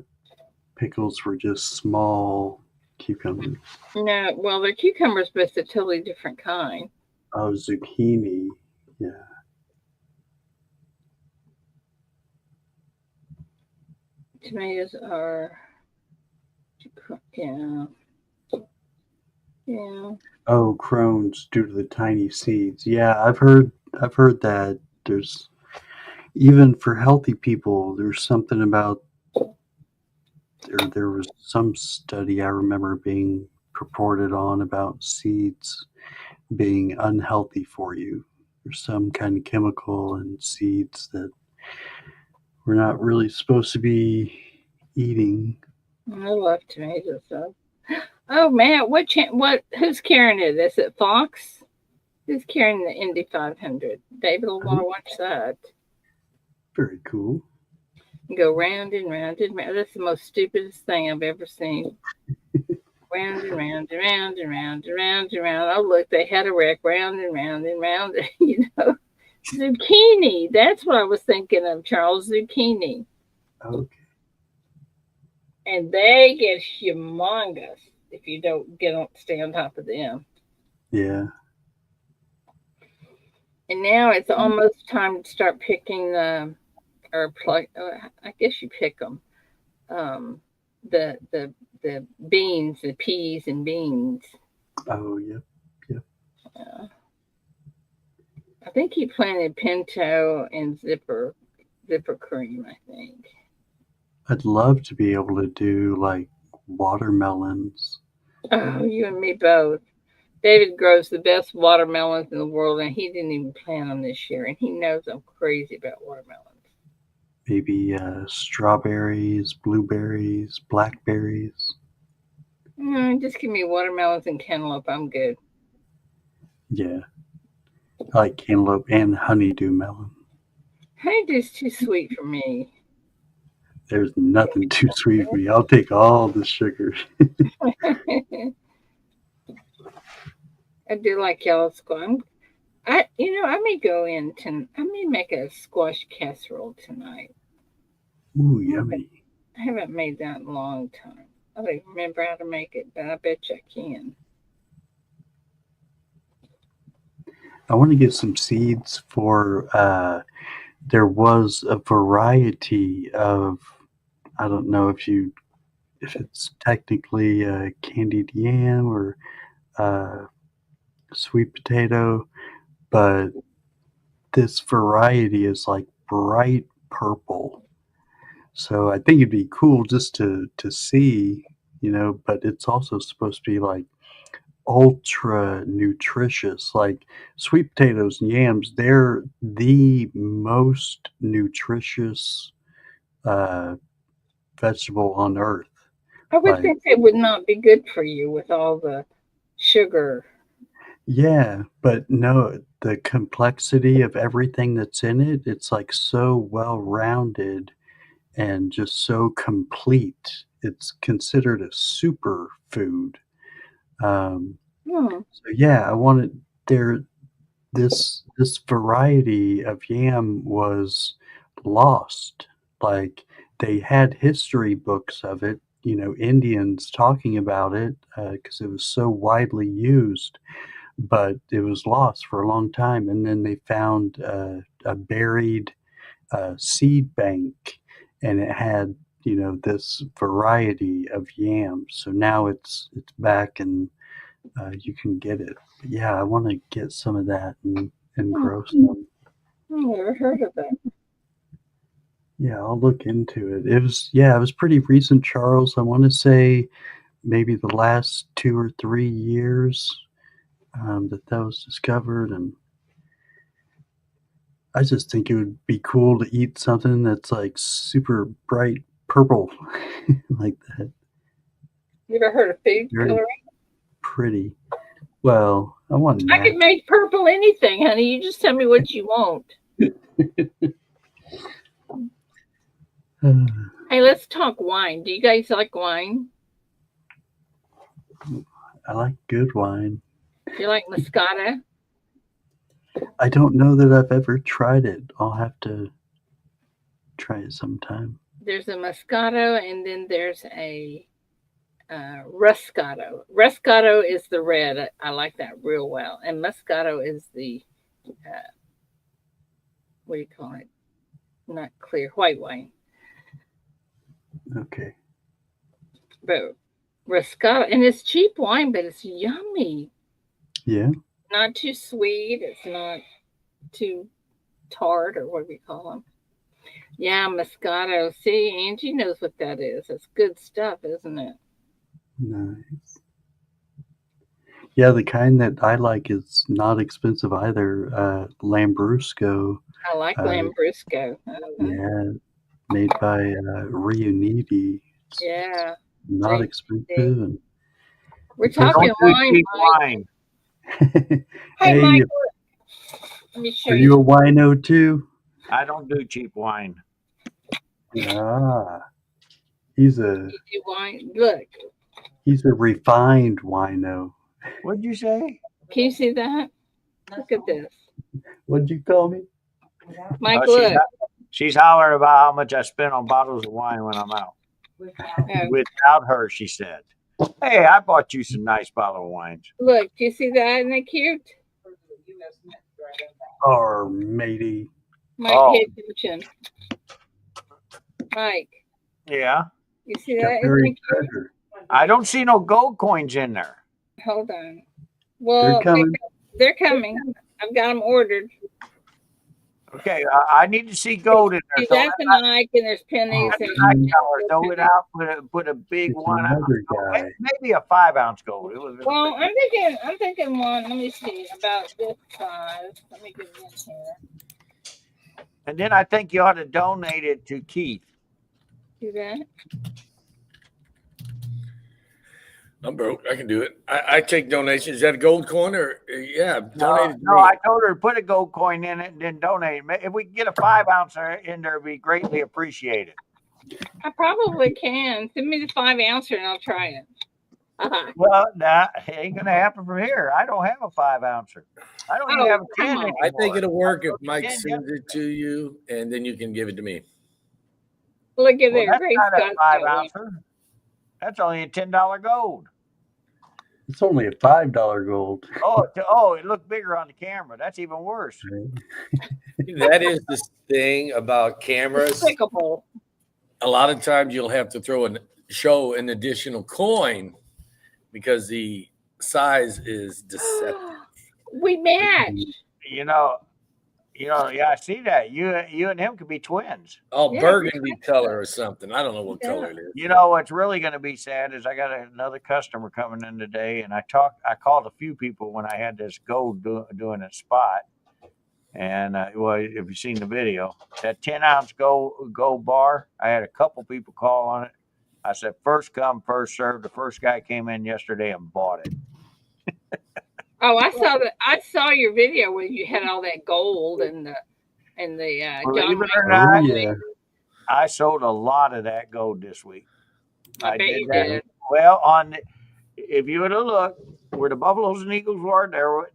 pickles were just small cucumbers. No, well, they're cucumbers, but it's a totally different kind. Oh, zucchini. Yeah. Tomatoes are, yeah, yeah. Oh, Crohn's due to the tiny seeds. Yeah, I've heard that there's even for healthy people, there's something about there was some study I remember being purported on about seeds being unhealthy for you. There's some kind of chemical in seeds that we're not really supposed to be eating. I love tomatoes, though. Oh man, who's carrying it? Is it Fox? Who's carrying the Indy 500? David will want Oh, to watch that. very cool. Go round and round and round. That's the most stupidest thing I've ever seen. Round and round and round and round and round and round. Oh look, they had a wreck. Round and round and round. Zucchini. That's what I was thinking of, Charles. Zucchini. Okay. And they get humongous if you don't stay on top of them. Yeah. And now it's almost time to start picking or pluck. I guess you pick them. Um, the beans, the peas and beans. Oh, yep. Yep. I think he planted pinto and zipper cream. I think. I'd love to be able to do like watermelons. Oh, you and me both. David grows the best watermelons in the world, and he didn't even plant them this year. And he knows I'm crazy about watermelons. Maybe strawberries, blueberries, blackberries. Just give me watermelons and cantaloupe. I'm good. Yeah, I like cantaloupe and honeydew melon. Honeydew's too sweet for me. There's nothing too sweet for me. I'll take all the sugar. I do like yellow squash. I may go in I may make a squash casserole tonight. Ooh, I haven't, yummy. I haven't made that in a long time. I don't remember how to make it, but I bet you I can. I want to get some seeds for. There was a variety of. I don't know if it's technically candied yam or uh, sweet potato, but this variety is like bright purple. So I think it'd be cool just to see, but it's also supposed to be like ultra nutritious. Like sweet potatoes and yams, they're the most nutritious uh, vegetable on earth. I would Like, think it would not be good for you with all the sugar. yeah, but no, the complexity of everything that's in it, it's like so well rounded and just so complete. It's considered a super food. Um, Hmm. so yeah, I wanted there this variety of yam was lost. Like they had history books of it, Indians talking about it because it was so widely used, but it was lost for a long time. And then they found a buried seed bank, and it had this variety of yams. So now it's back and you can get it. But yeah, I want to get some of that and Hmm. grow some. I've never heard of it. Yeah, I'll look into it. It was pretty recent, Charles. I want to say maybe the last 2 or 3 years that was discovered, and I just think it would be cool to eat something that's like super bright purple like that. You ever heard of food Very coloring? pretty. Well, I want I could make purple anything, honey. You just tell me what you want. Hey, let's talk wine. Do you guys like wine? I like good wine. Do you like Moscato? I don't know that I've ever tried it. I'll have to try it sometime. There's a Moscato, and then there's a Ruscato. Ruscato is the red. I like that real well. And Moscato is the, what do you call it? Not clear, white wine. Okay. But Ruscato, and it's cheap wine, but it's yummy. Yeah. Not too sweet. It's not too tart, or what do we call them? Yeah, Moscato. See, Angie knows what that is. It's good stuff, isn't it? Nice. Yeah, the kind that I like is not expensive either. Lambrusco. I like Uh, Lambrusco. yeah, made by Riuniti. It's Yeah. not They, expensive. they, And we're it tastes talking Don't do wine, cheap Mike. wine. Hey, Hey, Mike, let me show are you. you a wino too? I don't do cheap wine. Ah, he's a You do wine. Look, he's a refined wino. What'd you say? can you see that? Look at this. What'd you call me? Mike, Oh, she's look. she's hollering about how much I spend on bottles of wine when I'm out. Oh, Without her, she said. Hey, I bought you some nice bottle of wines. look, do you see that? Isn't that cute? Or matey. Mike, Oh, pay attention. Mike, yeah. you see Got that? Isn't buried that cute? treasure. I don't see no gold coins in there. Hold on. They're Well, coming. they're coming. I've got them ordered. Okay, I need to see gold in there. See, So that's an Ike, and there's pennies. Oh, And I man, tell her, throw it out, put a big it's one out. another guy. Maybe a 5-ounce gold. It was really well, big. I'm thinking one. Let me see about this size. Let me get it in here. And then I think you ought to donate it to Keith. See that? I'm broke. I can do it. I take donations. Is that a gold coin or yeah? No, Donate it to no, me. I told her to put a gold coin in it and then donate it. If we can get a 5 ounce in there, it'd be greatly appreciated. I probably can. Send me the 5 ouncer and I'll try it. Well, nah, it ain't gonna happen from here. I don't have a 5 ouncer. I don't even Oh, have a come 10 on. anymore. I think it'll work if I Mike did sends it to you, and then you can give it to me. Look at Well, there. that's Great not a Scott. 5 ouncer. That's only a $10 gold. It's only a $5 gold. Oh, it looked bigger on the camera. That's even worse. That is the thing about cameras. Despicable. A lot of times you'll have to show an additional coin because the size is deceptive. We match. You know, yeah, I see that. You and him could be twins. Oh, Yeah. burgundy color or something. I don't know what color it is. You know what's really going to be sad is I got another customer coming in today, and I called a few people when I had this gold doing a spot, and well, if you've seen the video, that 10-ounce gold bar, I had a couple people call on it. I said first come first served. The first guy came in yesterday and bought it. Oh, I saw that. I saw your video where you had all that gold and the Believe it or Oh, not, yeah. I sold a lot of that gold this week. I bet you that. did. Well, if you would have looked where the Buffaloes and Eagles were,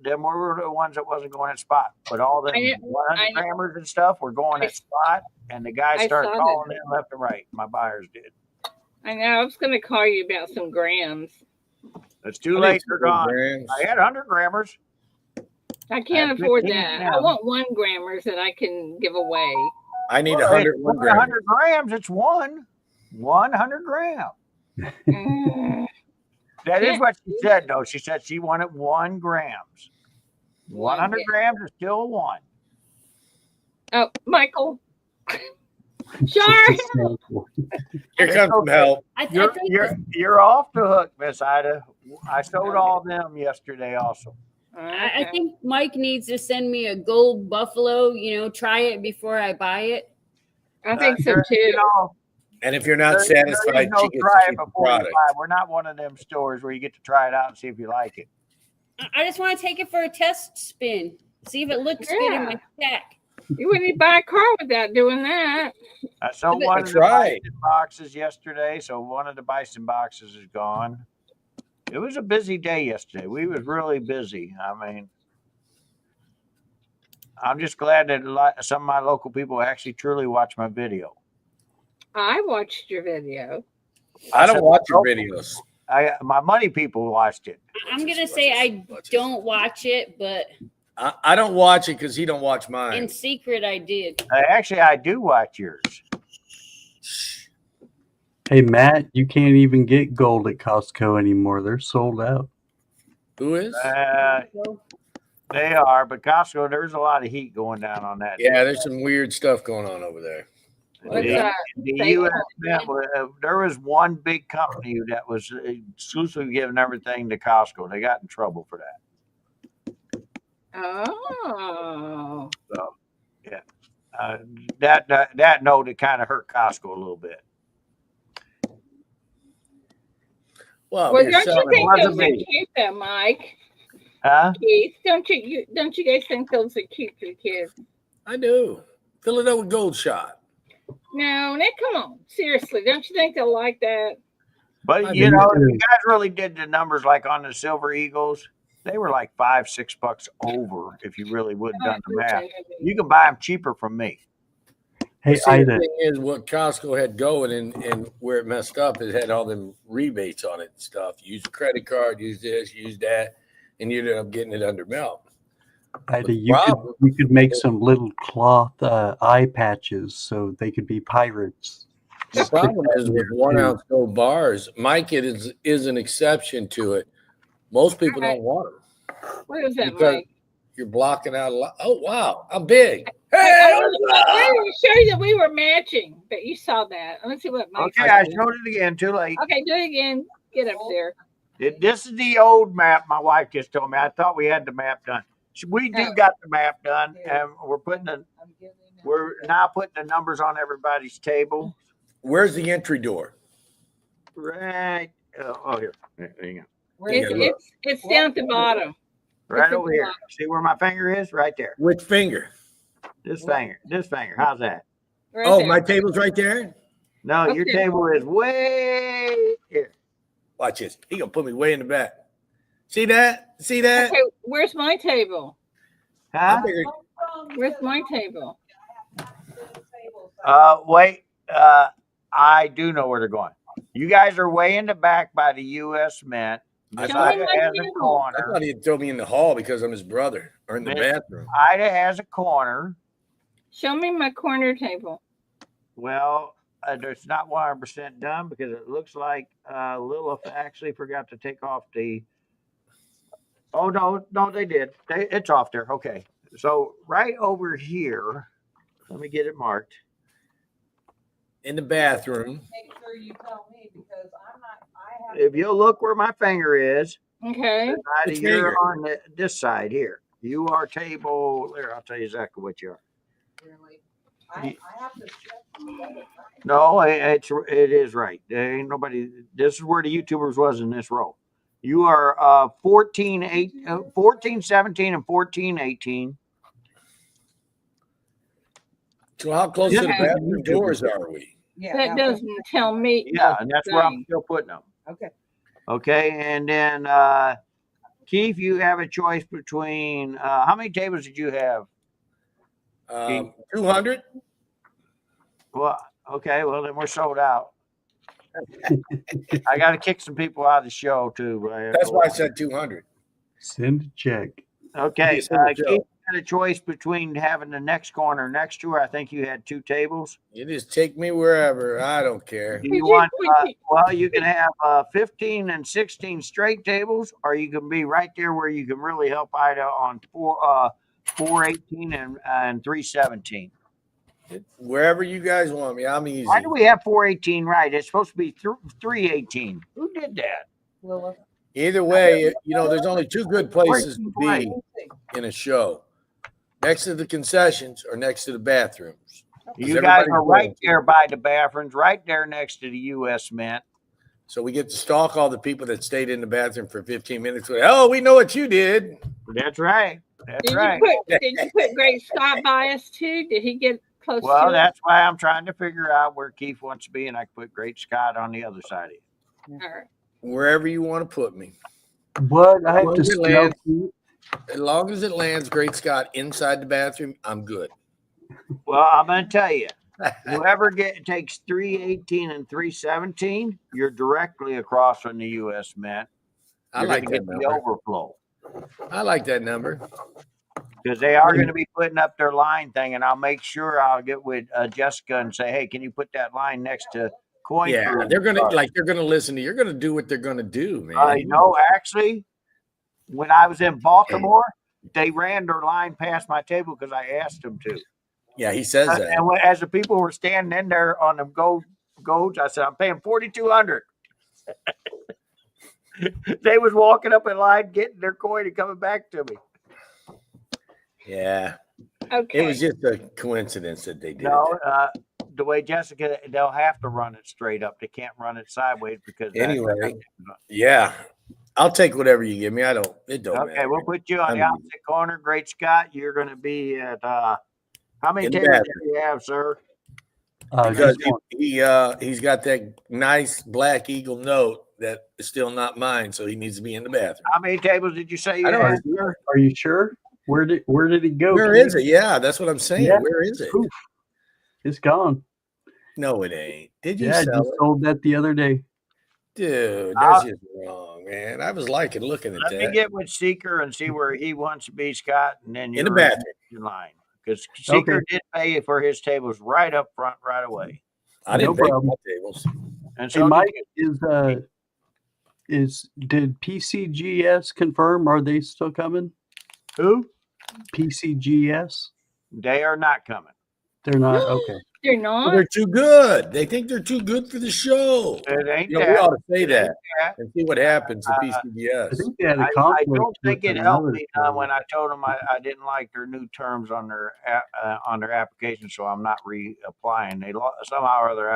them were the ones that wasn't going at spot. But all the 100 grammers and stuff were going at spot, and the guys started calling in left and right. My buyers did. I know. I was going to call you about some grams. It's too late. They're gone. Grams. I had 100 grammers. I can't afford that. I want 1 grammers that I can give away. I need 100 100 grams. It's 100 grams. That is what she said, though. She said she wanted 1 grams. 100 grams is still 1. Oh, Michael. Sure. Here comes some help. You're off the hook, Miss Ida. I sold all them yesterday also. I think Mike needs to send me a gold buffalo, try it before I buy it. I think so too. And if you're not satisfied, no she gets try to it keep the before you product. buy. We're not one of them stores where you get to try it out and see if you like it. I just want to take it for a test spin, see if it looks good in my stack. You wouldn't buy a car without doing that. I sold one of the bison boxes yesterday, so one of the bison boxes is gone. It was a busy day yesterday. We was really busy. I mean, I'm just glad that some of my local people actually truly watch my video. I watched your video. I don't watch your videos. My money people watched it. I'm gonna say I don't watch it, but I don't watch it because he don't watch mine. in secret, I did. Actually, I do watch yours. Hey, Matt, you can't even get gold at Costco anymore. They're sold out. Who is? They are, but Costco, there's a lot of heat going down on that. Yeah, there's some weird stuff going on over there. The U.S. there was one big company that was exclusively giving everything to Costco. They got in trouble for that. Oh. So, yeah. That note, it kind of hurt Costco a little bit. Well, don't you think those are cute though, Mike? Huh? Keith, don't you guys think those are cute for the kids? I do. Fill it up with gold shot. No, Nick, come on. Seriously, don't you think they'll like that? But you guys really did the numbers like on the Silver Eagles. They were like $5-6 over if you really would have done the math. You can buy them cheaper from me. Hey, the thing is, what Costco had going and where it messed up, it had all them rebates on it and stuff. Use a credit card, use this, use that, and you ended up getting it under melt. Ida, you could make some little cloth eye patches so they could be pirates. The problem is with 1 ounce gold bars, Mike is an exception to it. Most people don't want them. What is that, because Mike? You're blocking out a lot. Oh, wow. I'm big. Hey! I wanted to show you that we were matching, but you saw that. Let's see what Mike Okay, I showed it again. Too late. Okay, do it again. Get up there. This is the old map my wife just told me. I thought we had the map done. We do got the map done, and we're now putting the numbers on everybody's table. Where's the entry door? Right. here. There you go. It's Yeah, look. it's down at the bottom. Right It's at over the here. bottom. See where my finger is? Right there. Which finger? This finger. This finger. How's that? Right Oh, there. my table's right there. No, your Okay. table is way here. Watch this. He gonna put me way in the back. See that? See that? Okay, where's my table? Huh? I figured, Where's my table? Wait. I do know where they're going. You guys are way in the back by the U.S. Mint. I Show thought, me Ida my has a table. I corner. thought he'd throw me in the hall because I'm his brother, or in the Man. bathroom. Ida has a corner. Show me my corner table. Well, it's not 100% done because it looks like Lilith actually forgot to take off the. Oh no, they did. It's off there. Okay, so right over here, let me get it marked. In the bathroom. Make sure you tell me because I'm not. I have. If you look where my finger is, Okay. Ida, Which you're finger? on this side here. You are table. There, I'll tell you exactly what you are. Really, I have to check. No, it is right. There ain't nobody. This is where the YouTubers was in this row. You are 14, 17, and 14, 18. So how close to the Okay. bathroom doors are we? Yeah. That doesn't tell me. Yeah, and that's where I'm thing. still putting them. Okay. Okay, and then Keith, you have a choice between how many tables did you have? 200? Well, okay, well then we're sold out. I got to kick some people out of the show too. That's why I said 200. Send a check. Okay, Yes, sir, Keith Joe. had a choice between having the next corner next to her. I think you had 2 tables. You just take me wherever. I don't care. Do Could you you want? put- Well, you can have 15 and 16 straight tables, or you can be right there where you can really help Ida on 418 and 317. Wherever you guys want me, I'm easy. Why do we have 418 right? It's supposed to be 318. Who did that? Lilith. Either way, there's only 2 good places to Right. be in a show. Next to the concessions or next to the bathrooms. You guys everybody's are right going to. there by the bathrooms, right there next to the U.S. Mint. So we get to stalk all the people that stayed in the bathroom for 15 minutes. Oh, we know what you did. That's right. That's Did right. did you put Great Scott by us too? Did he get close Well, to it? that's why I'm trying to figure out where Keith wants to be, and I can put Great Scott on the other side of it. All right. Wherever you want to put me. What? I have Well, to it sell lands- Keith? As long as it lands Great Scott inside the bathroom, I'm good. Well, I'm going to tell you, whoever takes 318 and 317, you're directly across from the U.S. Mint. I You're like going to that get the number. overflow I like that number. because they are going to be putting up their line thing, and I'll make sure I'll get with Jessica and say, hey, can you put that line next to coin? Yeah, Food? they're gonna listen to you. You're gonna do what they're gonna do, man. I know. Actually, when I was in Baltimore, they ran their line past my table because I asked them to. Yeah, he says that. And as the people were standing in there on the golds, I said, I'm paying $4,200. They was walking up in line, getting their coin and coming back to me. Yeah, Okay. it was just a coincidence that they did. No, the way Jessica, they'll have to run it straight up. They can't run it sideways because Anyway, yeah, I'll take whatever you give me. It don't Okay, matter. we'll put you on I'm the opposite corner. Great Scott, you're going to be at how many In the tables bathroom. do you have, sir? Because Just one. he's got that nice black eagle note that is still not mine, so he needs to be in the bathroom. How many tables did you say you I don't had? know. Are you sure? Where did he go? Where Keith? is it? Yeah, that's what I'm saying. Yeah. Where is it? Poof. It's gone. No, it ain't. Did you Yeah, I sell just it? sold that the other day. Dude, that's just wrong, man. I was looking at Let me that. get with Seeker and see where he wants to be, Scott, and then In the you're bathroom. in line. Because Seeker did pay for his tables right up front right away. I didn't No pay problem. my tables. And Hey, so Mike, did PCGS confirm? Are they still coming? who? PCGS? They are not coming. They're not. Okay. They're Well, not. they're too good. They think they're too good for the show. It ain't We that. ought to say It ain't that that. and see what happens to I PCBS. think they had a I conflict. don't think with it helped another me show. when I told them I didn't like their new terms on their application, so I'm not reapplying. They somehow or other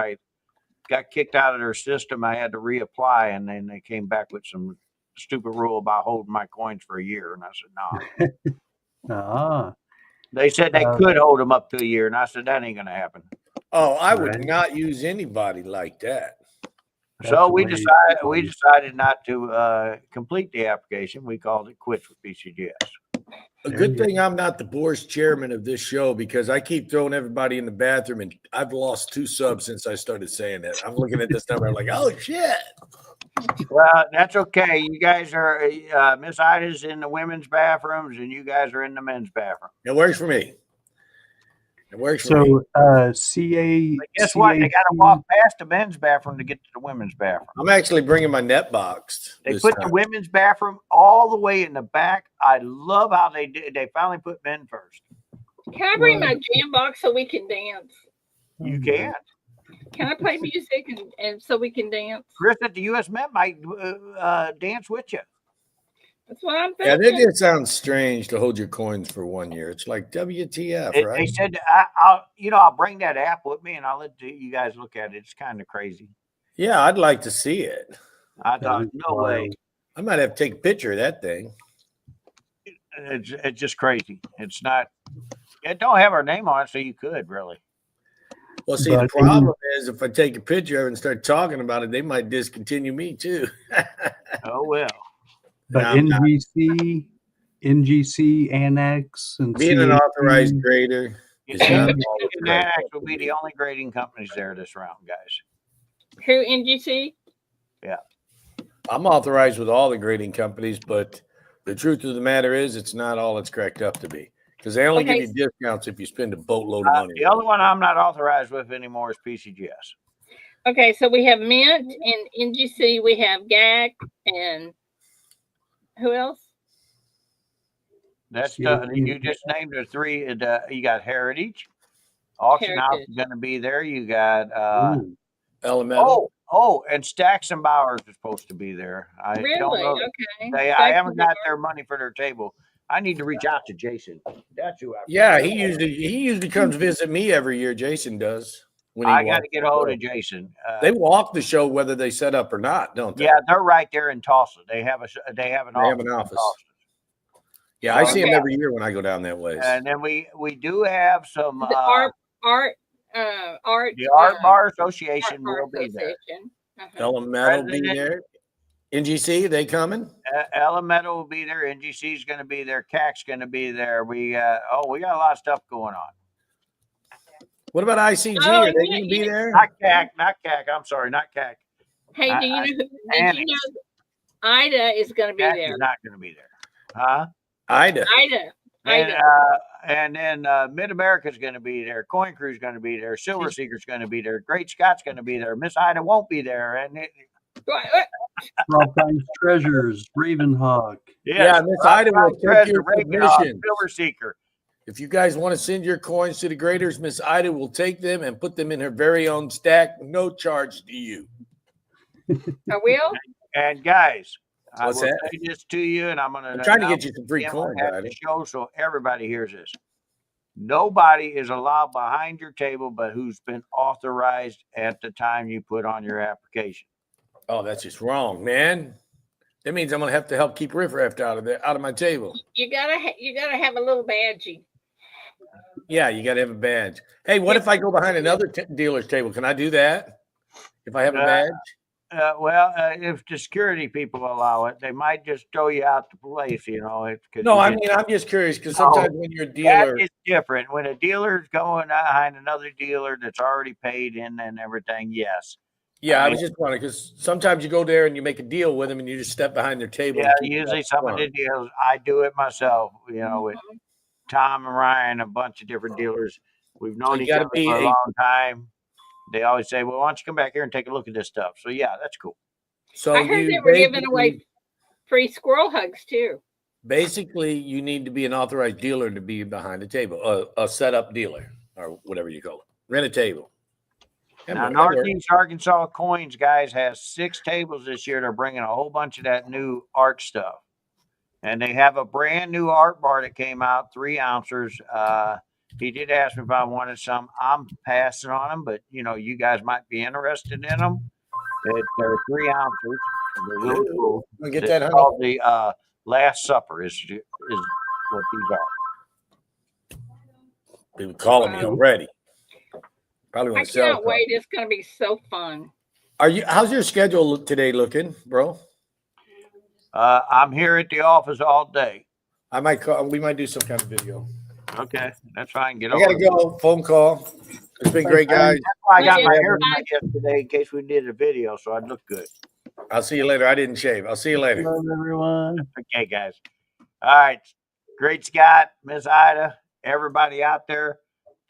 got kicked out of their system. I had to reapply, and then they came back with some stupid rule about holding my coins for a year. And I said, no. Ah, They said they could hold them up to a year, and I said that ain't gonna happen. Oh, I would Right. not use anybody like that. So that's we way we too decided not to complete the application. We called it quits with PCGS. A There good you thing I'm not the board chairman of this show because I keep throwing everybody in the bathroom, and I've lost 2 subs since I started saying that. I'm looking at this number, I'm like, oh shit. Well, that's okay. You guys are Miss Ida's in the women's bathrooms, and you guys are in the men's bathroom. It works for me. It works for me. So, CA. But guess what? They got to walk past the men's bathroom to get to the women's bathroom. I'm actually bringing my net box. They this put time. the women's bathroom all the way in the back. I love how they did. They finally put men first. Can I bring my jam box so we can dance? You can. Can I play music and so we can dance? Chris at the U.S. Met might dance with you. That's what I'm Yeah, thinking. that just sounds strange to hold your coins for 1 year. It's like WTF, They right? said I'll bring that app with me and I'll let you guys look at it. It's kind of crazy. Yeah, I'd like to see it. I thought, no way. I might have to take a picture of that thing. It's just crazy. It's not. It don't have our name on it, so you could really. Well, see, the problem is if I take a picture of it and start talking about it, they might discontinue me too. Oh well. But NGC, Annex, and being an authorized grader is not And all it's great. Annex will be the only grading companies there this round, guys. Who, NGC? Yeah. I'm authorized with all the grading companies, but the truth of the matter is it's not all it's cracked up to be because they only give you discounts if you spend a boatload of money. The only one I'm not authorized with anymore is PCGS. Okay, so we have Mint and NGC. We have GAC and who else? That's you just named the 3. You got Heritage. Auction House is going to be there. You got Elemental. And Stacks and Bowers is supposed to be there. I don't know. Okay. I haven't got their money for their table. I need to reach out to Jason. That's who I. Yeah, he usually comes visit me every year. Jason does. I got to get a hold of Jason. They walk the show whether they set up or not, don't they? Yeah, they're right there in Tulsa. They have an office. Yeah, I see them every year when I go down that way. And then we do have some the art the Art Bar Association will be there. Elemental will be there. NGC, they coming? Elemental will be there. NGC is going to be there. CAC's going to be there. We got a lot of stuff going on. What about ICG? Are they going to be there? Not CAC. I'm sorry, not CAC. Hey, do you know? Did you know Ida is going to be there? Is not going to be there, huh? Ida. And then Mid America is going to be there. Coin Crew is going to be there. Silver Seeker's going to be there. Great Scott's going to be there. Miss Ida won't be there. And Rob Treasures, Ravenhawk. Yeah, Miss Ida will take your submission. Silver Seeker. If you guys want to send your coins to the graders, Miss Ida will take them and put them in her very own stack, no charge to you. I will. And guys, I will say this to you, and I'm trying to get you some free coins at the show so everybody hears this. Nobody is allowed behind your table, but who's been authorized at the time you put on your application. Oh, that's just wrong, man. That means I'm gonna have to help keep riffraff out of my table. You gotta have a little badgie. Yeah, you gotta have a badge. Hey, what if I go behind another dealer's table? Can I do that if I have a badge? If the security people allow it, they might just throw you out the place, No, I mean, I'm just curious because sometimes when you're a dealer, it's different. When a dealer's going behind another dealer that's already paid in and everything, yes. Yeah, I was just wondering because sometimes you go there and you make a deal with them and you just step behind their table. Yeah, usually some of the deals, I do it myself, with Tom and Ryan, a bunch of different dealers. We've known each other for a long time. They always say, well, why don't you come back here and take a look at this stuff? So, yeah, that's cool. So I heard they were giving away free squirrel hugs, too. Basically, you need to be an authorized dealer to be behind the table, a setup dealer or whatever you call it. Rent a table. Now, Northeast Arkansas Coins, guys, has 6 tables this year. They're bringing a whole bunch of that new art stuff. And they have a brand new art bar that came out, 3 ounces. He did ask me if I wanted some. I'm passing on them, but you guys might be interested in them. They're 3 ounces. They're really cool. Wanna get It's that, honey? called the Last Supper. Is what these are. People calling me Wow. already. Probably I want to sell. cannot wait. It's going to be so fun. How's your schedule today looking, bro? I'm here at the office all day. I might call. We might do some kind of video. Okay, that's fine. Get I over. gotta go. Phone call. It's been great, guys. That's why I got Bye. my hair cut yesterday in case we did a video, so I'd look good. I'll see you later. I didn't shave. I'll see you later. Love everyone. Okay, guys. All right. Great Scott, Miss Ida, everybody out there.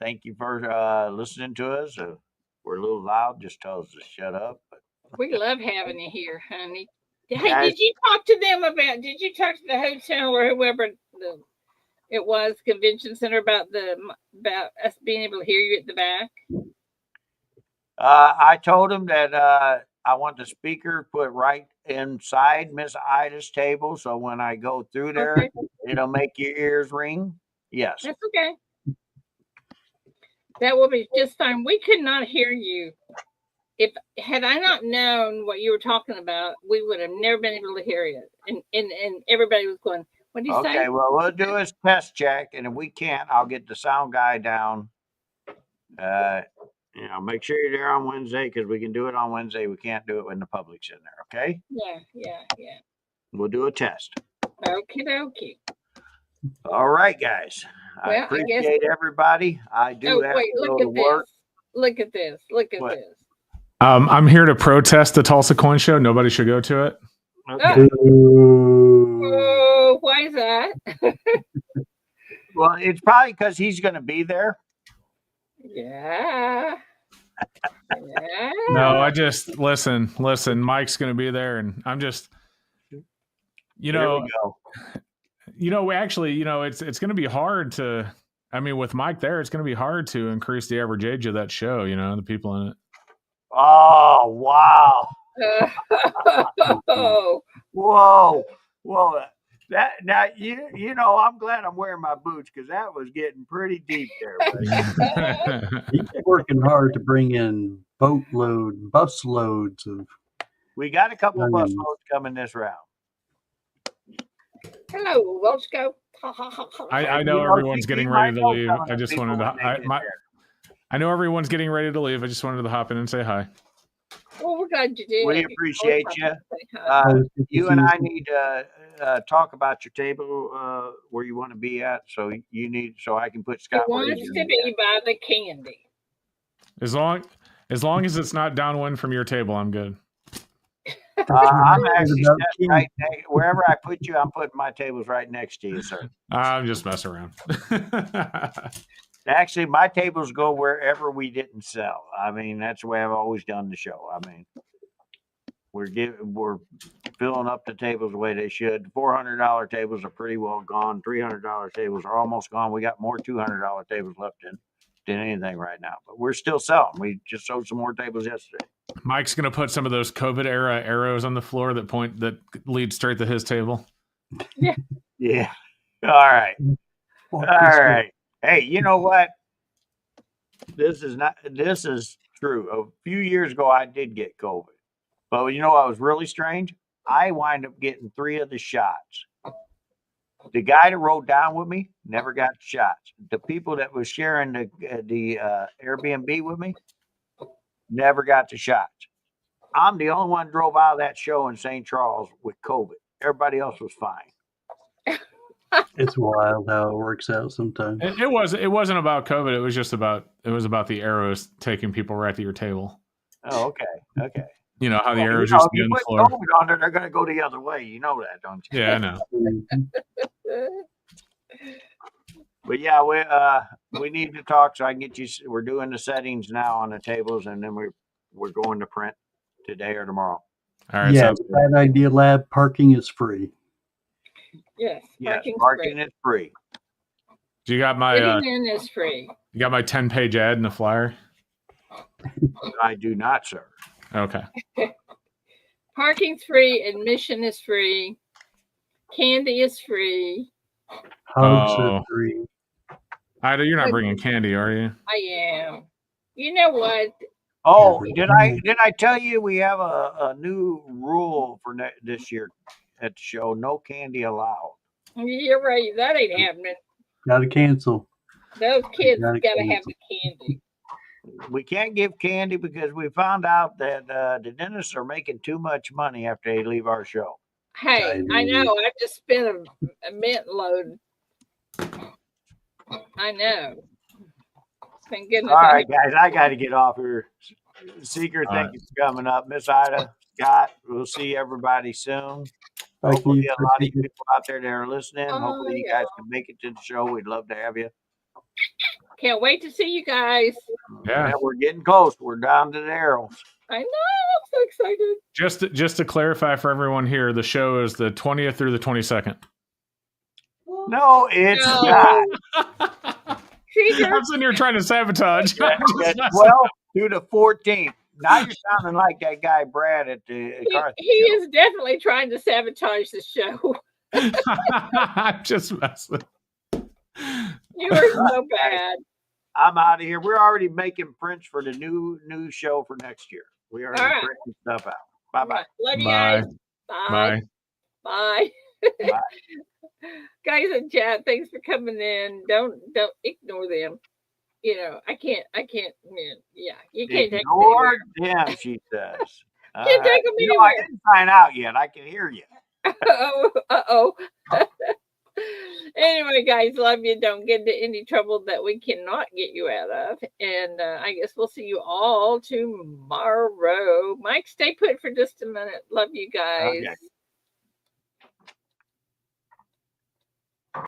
Thank you for listening to us. We're a little loud. Just tell us to shut up. But We love having you here, honey. Hey, Guys. did you talk to them about? Did you talk to the hotel or whoever it was convention center about us being able to hear you at the back? I told him that I want the speaker put right inside Miss Ida's table, so when I go through there, Okay. it'll make your ears ring. Yes. That's okay. That will be just fine. We could not hear you. Had I not known what you were talking about, we would have never been able to hear you. And everybody was going, "What do you say?" Okay, well, we'll do a test check, and if we can't, I'll get the sound guy down. Make sure you're there on Wednesday because we can do it on Wednesday. We can't do it when the public's in there, okay? Yeah. We'll do a test. Okie dokie. All right, guys. I Well, I appreciate everybody. I do Oh, have wait, to go look to at work. this. Look at this. Look at What? this. I'm here to protest the Tulsa Coin Show. Nobody should go to it. Okay. Oh, why is that? Well, it's probably because he's going to be there. Yeah. No, I just listen. Mike's going to be there, and I'm just, There we go. actually, it's going to be hard to. I mean, with Mike there, it's going to be hard to increase the average age of that show. The people in it. Oh, wow. Oh, Whoa. That now I'm glad I'm wearing my boots because that was getting pretty deep there. Buddy. He's working hard to bring in bus loads of. We got a couple of bus Onions. loads coming this round. hello, let's go. I know everyone's getting ready to leave. I just wanted to. I know everyone's getting ready to leave. I just wanted to hop in and say hi. Well, we're glad you did. We appreciate you. Always good to You see and you. I need to talk about your table where you want to be at. So so I can put It Scott. where wants he's to gonna be by the candy. As long as it's not downwind from your table, I'm good. I'm actually About sitting right wherever I put you. I'm putting my tables right next to you, sir. I'm just messing around. Actually, my tables go wherever we didn't sell. I mean, that's the way I've always done the show. I mean, we're filling up the tables the way they should. $400 tables are pretty well gone. $300 tables are almost gone. We got more $200 tables left than anything right now, but we're still selling. We just sold some more tables yesterday. Mike's gonna put some of those COVID era arrows on the floor that lead straight to his table. Yeah. All right. All right. Hey, you know what? This is true. A few years ago, I did get COVID. But you know what was really strange? I wind up getting 3 of the shots. The guy that rode down with me never got the shots. The people that was sharing the Airbnb with me never got the shots. I'm the only one drove out of that show in St. Charles with COVID. Everybody else was fine. It's wild how it works out sometimes. It wasn't about COVID. It was about the arrows taking people right to your table. Oh, okay. You know how the Well, arrows used to be you on the put floor. COVID on there, they're going to go the other way. You know that, don't you? Yeah, I know. But yeah, we need to talk so I can get you. We're doing the settings now on the tables, and then we're going to print today or tomorrow. All right. Yeah, sounds with good. that Idea Lab, parking is free. Yes, Yes, parking's parking free. is free. Do you got my Getting in is free. 10-page ad in the flyer? I do not, sir. Okay. Parking's free. Admission is free. Candy is free. Hugs Oh. are free. Ida, you're not bringing candy, are you? I am. You know what? Oh, did I tell you we have a new rule for this year at the show? No candy allowed. You're right. That ain't happening. Gotta cancel. Those kids Gotta gotta have cancel. the candy. We can't give candy because we found out that the dentists are making too much money after they leave our show. Hey, I know. I just spent a mint load. I know. Thank goodness. All right, guys, I got to get off here. Seeker, thank you for coming up. Miss Ida, Scott, we'll see everybody soon. Hopefully, a lot of you people out there that are listening. Hopefully, you guys can make it to the show. We'd love to have you. Can't wait to see you guys. Yeah, we're getting close. We're down to the arrows. I know. I'm so excited. Just to clarify for everyone here, the show is the 20th through the 22nd. No, it's not. I'm sitting here trying to sabotage. 12 through the 14th. Now you're sounding like that guy Brad at the Carthage He is definitely trying to sabotage the show. I'm just messing. You are so bad. I'm out of here. We're already making prints for the new show for next year. We are printing stuff out. Bye-bye. Love you guys. Bye. Bye. Bye. Guys in chat, thanks for coming in. Don't ignore them. You know, I can't, yeah, you can't ignore them, she says. Can't take them anywhere. I didn't sign out yet. I can hear you. Uh-oh. Anyway, guys, love you. Don't get into any trouble that we cannot get you out of. And I guess we'll see you all tomorrow. Mike, stay put for just a minute. Love you guys. Okay.